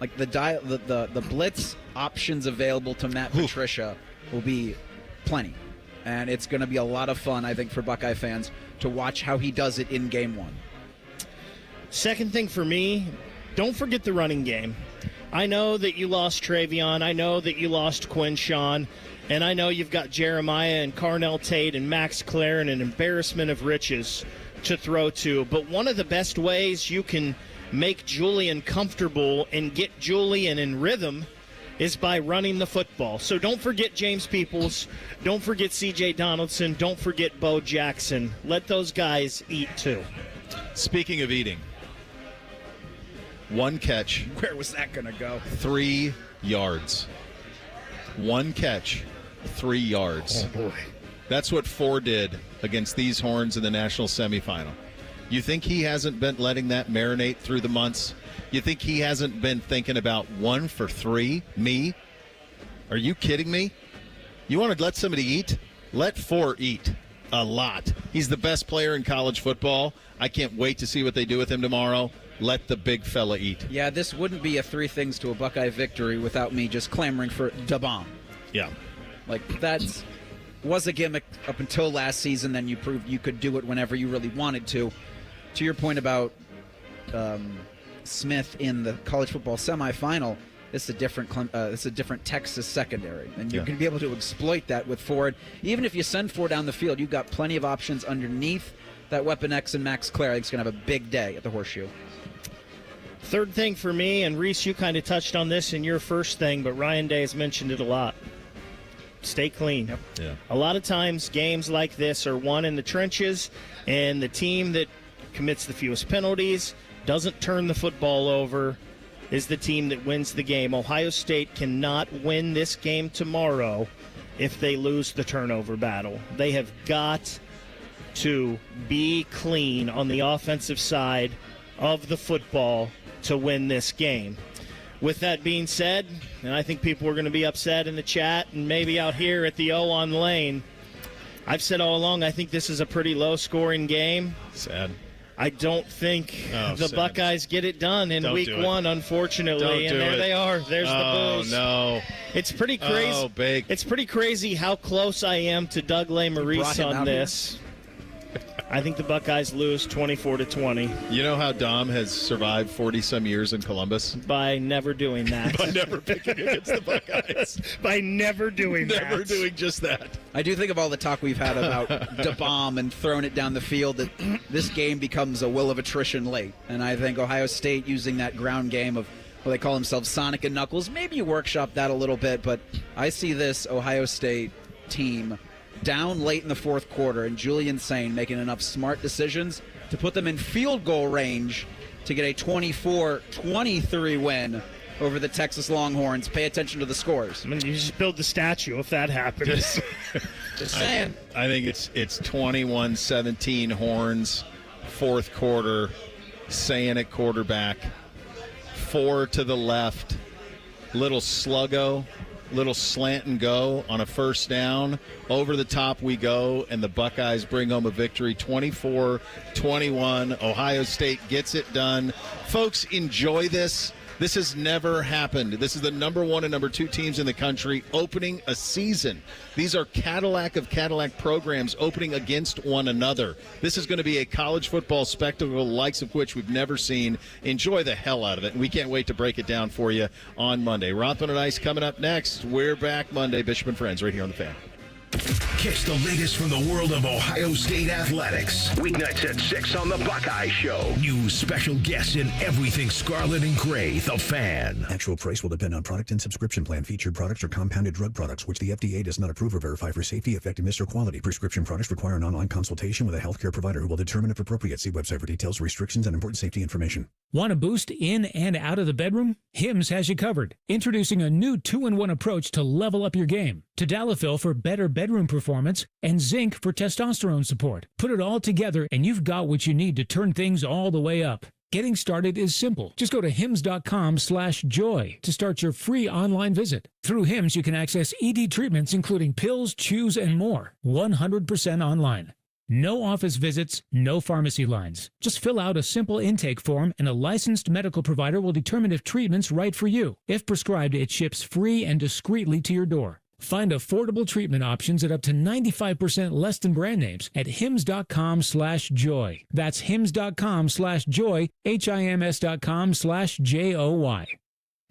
Like the blitz options available to Matt Patricia will be plenty. And it's going to be a lot of fun, I think, for Buckeye fans to watch how he does it in game 1. Second thing for me, don't forget the running game. I know that you lost Travion. I know that you lost Quinshawn. And I know you've got Jeremiah and Carnell Tate and Max Clare and an embarrassment of riches to throw to. But one of the best ways you can make Julian comfortable and get Julian in rhythm is by running the football. So don't forget James Peoples. Don't forget C.J. Donaldson. Don't forget Bo Jackson. Let those guys eat too. Speaking of eating, one catch. Where was that going to go? 3 yards. One catch, 3 yards. Oh, boy. That's what Ford did against these Horns in the national semifinal. You think he hasn't been letting that marinate through the months? You think he hasn't been thinking about 1 for 3? Me? Are you kidding me? You want to let somebody eat? Let Ford eat a lot. He's the best player in college football. I can't wait to see what they do with him tomorrow. Let the big fella eat. Yeah, this wouldn't be a 3 things to a Buckeye victory without me just clamoring for da bomb. Yeah. Like, that was a gimmick up until last season. Then you proved you could do it whenever you really wanted to. To your point about Smith in the college football semifinal, it's a different Texas secondary, and you're going to be able to exploit that with Ford. Even if you send Ford down the field, you've got plenty of options underneath that Weapon X and Max Clare. I think he's going to have a big day at the Horseshoe. Third thing for me, and Reese, you kind of touched on this in your first thing, but Ryan Day has mentioned it a lot. Stay clean. Yep. Yeah. A lot of times games like this are won in the trenches, and the team that commits the fewest penalties, doesn't turn the football over, is the team that wins the game. Ohio State cannot win this game tomorrow if they lose the turnover battle. They have got to be clean on the offensive side of the football to win this game. With that being said, and I think people are going to be upset in the chat and maybe out here at the O on Lane, I've said all along I think this is a pretty low-scoring game. Sad. I don't think the Buckeyes get it done in week 1, unfortunately. And there they are. There's the booze. No. It's pretty crazy. Oh, big. It's pretty crazy how close I am to Doug Lesmerises on this. I think the Buckeyes lose 24-20. You know how Dom has survived 40-some years in Columbus? By never doing that. By never picking against the Buckeyes. By never doing that. Never doing just that. I do think of all the talk we've had about da bomb and throwing it down the field, that this game becomes a will of attrition late. And I think Ohio State using that ground game of, well, they call themselves Sonic and Knuckles, maybe you workshop that a little bit, but I see this Ohio State team down late in the fourth quarter and Julian Sain making enough smart decisions to put them in field goal range to get a 24-23 win over the Texas Longhorns. Pay attention to the scores. I mean, you just build the statue if that happens. Just saying. I think it's 21-17 Horns, fourth quarter, Sain at quarterback, 4 to the left, little sluggo, little slant and go on a first down. Over the top we go, and the Buckeyes bring home a victory, 24-21. Ohio State gets it done. Folks, enjoy this. This has never happened. This is the number 1 and number 2 teams in the country opening a season. These are Cadillac of Cadillac programs opening against one another. This is going to be a college football spectacle, likes of which we've never seen. Enjoy the hell out of it. And we can't wait to break it down for you on Monday. Rothman and Ice coming up next. We're back Monday, Bishop and Friends, right here on The Fan. Catch the latest from the world of Ohio State athletics. Weeknights at 6 on The Buckeye Show. News, special guests, and everything scarlet and gray. The Fan. Actual price will depend on product and subscription plan. Featured products are compounded drug products, which the FDA does not approve or verify for safety, effectiveness, or quality. Prescription products require an online consultation with a healthcare provider who will determine if appropriate. See website for details, restrictions, and important safety information. Want a boost in and out of the bedroom? Hims has you covered. Introducing a new 2-in-1 approach to level up your game. Tadalafil for better bedroom performance and zinc for testosterone support. Put it all together and you've got what you need to turn things all the way up. Getting started is simple. Just go to hims.com/joy to start your free online visit. Through Hims, you can access ED treatments including pills, chews, and more. 100% online. No office visits, no pharmacy lines. Just fill out a simple intake form and a licensed medical provider will determine if treatment's right for you. If prescribed, it ships free and discreetly to your door. Find affordable treatment options at up to 95% less than brand names at hims.com/joy. That's hims.com/joy, HIMS.com/JOY.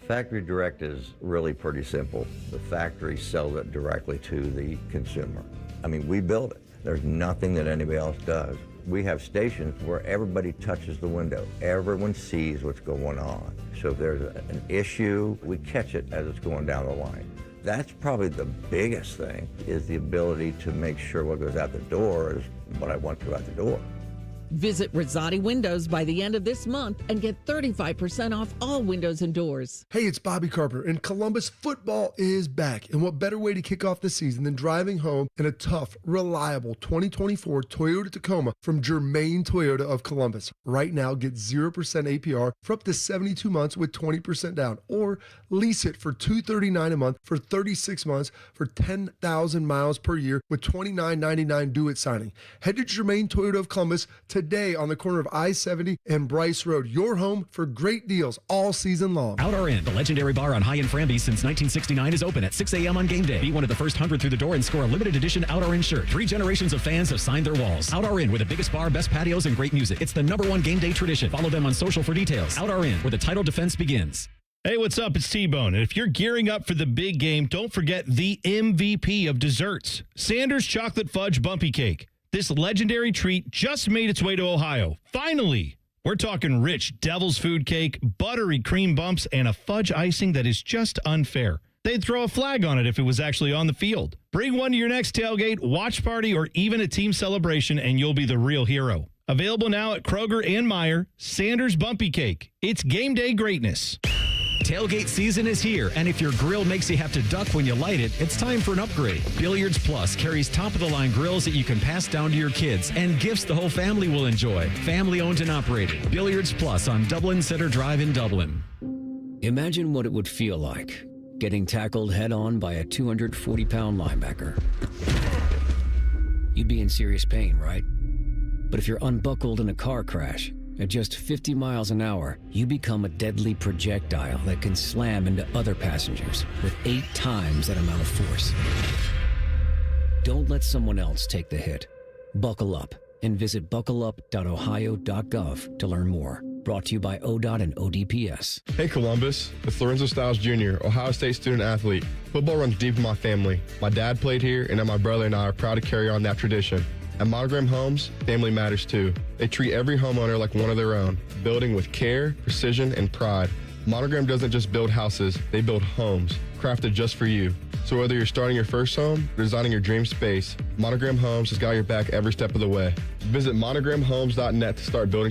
Factory direct is really pretty simple. The factory sells it directly to the consumer. I mean, we build it. There's nothing that anybody else does. We have stations where everybody touches the window. Everyone sees what's going on. So if there's an issue, we catch it as it's going down the line. That's probably the biggest thing, is the ability to make sure what goes out the door is what I want to go out the door. Visit Rosati Windows by the end of this month and get 35% off all windows and doors. Hey, it's Bobby Carpenter, and Columbus football is back. And what better way to kick off the season than driving home in a tough, reliable 2024 Toyota Tacoma from Germain Toyota of Columbus. Right now, get 0% APR for up to 72 months with 20% down, or lease it for $239 a month for 36 months for 10,000 miles per year with $29.99 due at signing. Head to Germain Toyota of Columbus today on the corner of I-70 and Bryce Road. Your home for great deals all season long. Out our Inn, the legendary bar on High and Framby since 1969, is open at 6 a.m. on game day. Be one of the first 100 through the door and score a limited edition Out Our Inn shirt. 3 generations of fans have signed their walls. Out Our Inn, with the biggest bar, best patios, and great music. It's the #1 game day tradition. Follow them on social for details. Out Our Inn, where the title defense begins. Hey, what's up? It's T-Bone. And if you're gearing up for the big game, don't forget the MVP of desserts, Sanders Chocolate Fudge Bumpy Cake. This legendary treat just made its way to Ohio. Finally! We're talking rich devil's food cake, buttery cream bumps, and a fudge icing that is just unfair. They'd throw a flag on it if it was actually on the field. Bring one to your next tailgate, watch party, or even a team celebration, and you'll be the real hero. Available now at Kroger and Meijer, Sanders Bumpy Cake. It's game day greatness. Tailgate season is here, and if your grill makes you have to duck when you light it, it's time for an upgrade. Billiards Plus carries top-of-the-line grills that you can pass down to your kids and gifts the whole family will enjoy. Family-owned and operated. Billiards Plus on Dublin Center Drive in Dublin. Imagine what it would feel like getting tackled head-on by a 240-pound linebacker. You'd be in serious pain, right? But if you're unbuckled in a car crash, at just 50 miles an hour, you become a deadly projectile that can slam into other passengers with 8 times that amount of force. Don't let someone else take the hit. Buckle up and visit buckleup.ohio.gov to learn more. Brought to you by ODOT and ODPS. Hey Columbus, it's Lorenzo Stiles Jr., Ohio State student athlete. Football runs deep in my family. My dad played here, and now my brother and I are proud to carry on that tradition. At Monogram Homes, family matters too. They treat every homeowner like one of their own, building with care, precision, and pride. Monogram doesn't just build houses, they build homes, crafted just for you. So whether you're starting your first home or designing your dream space, Monogram Homes has got your back every step of the way. Visit monogramhomes.net to start building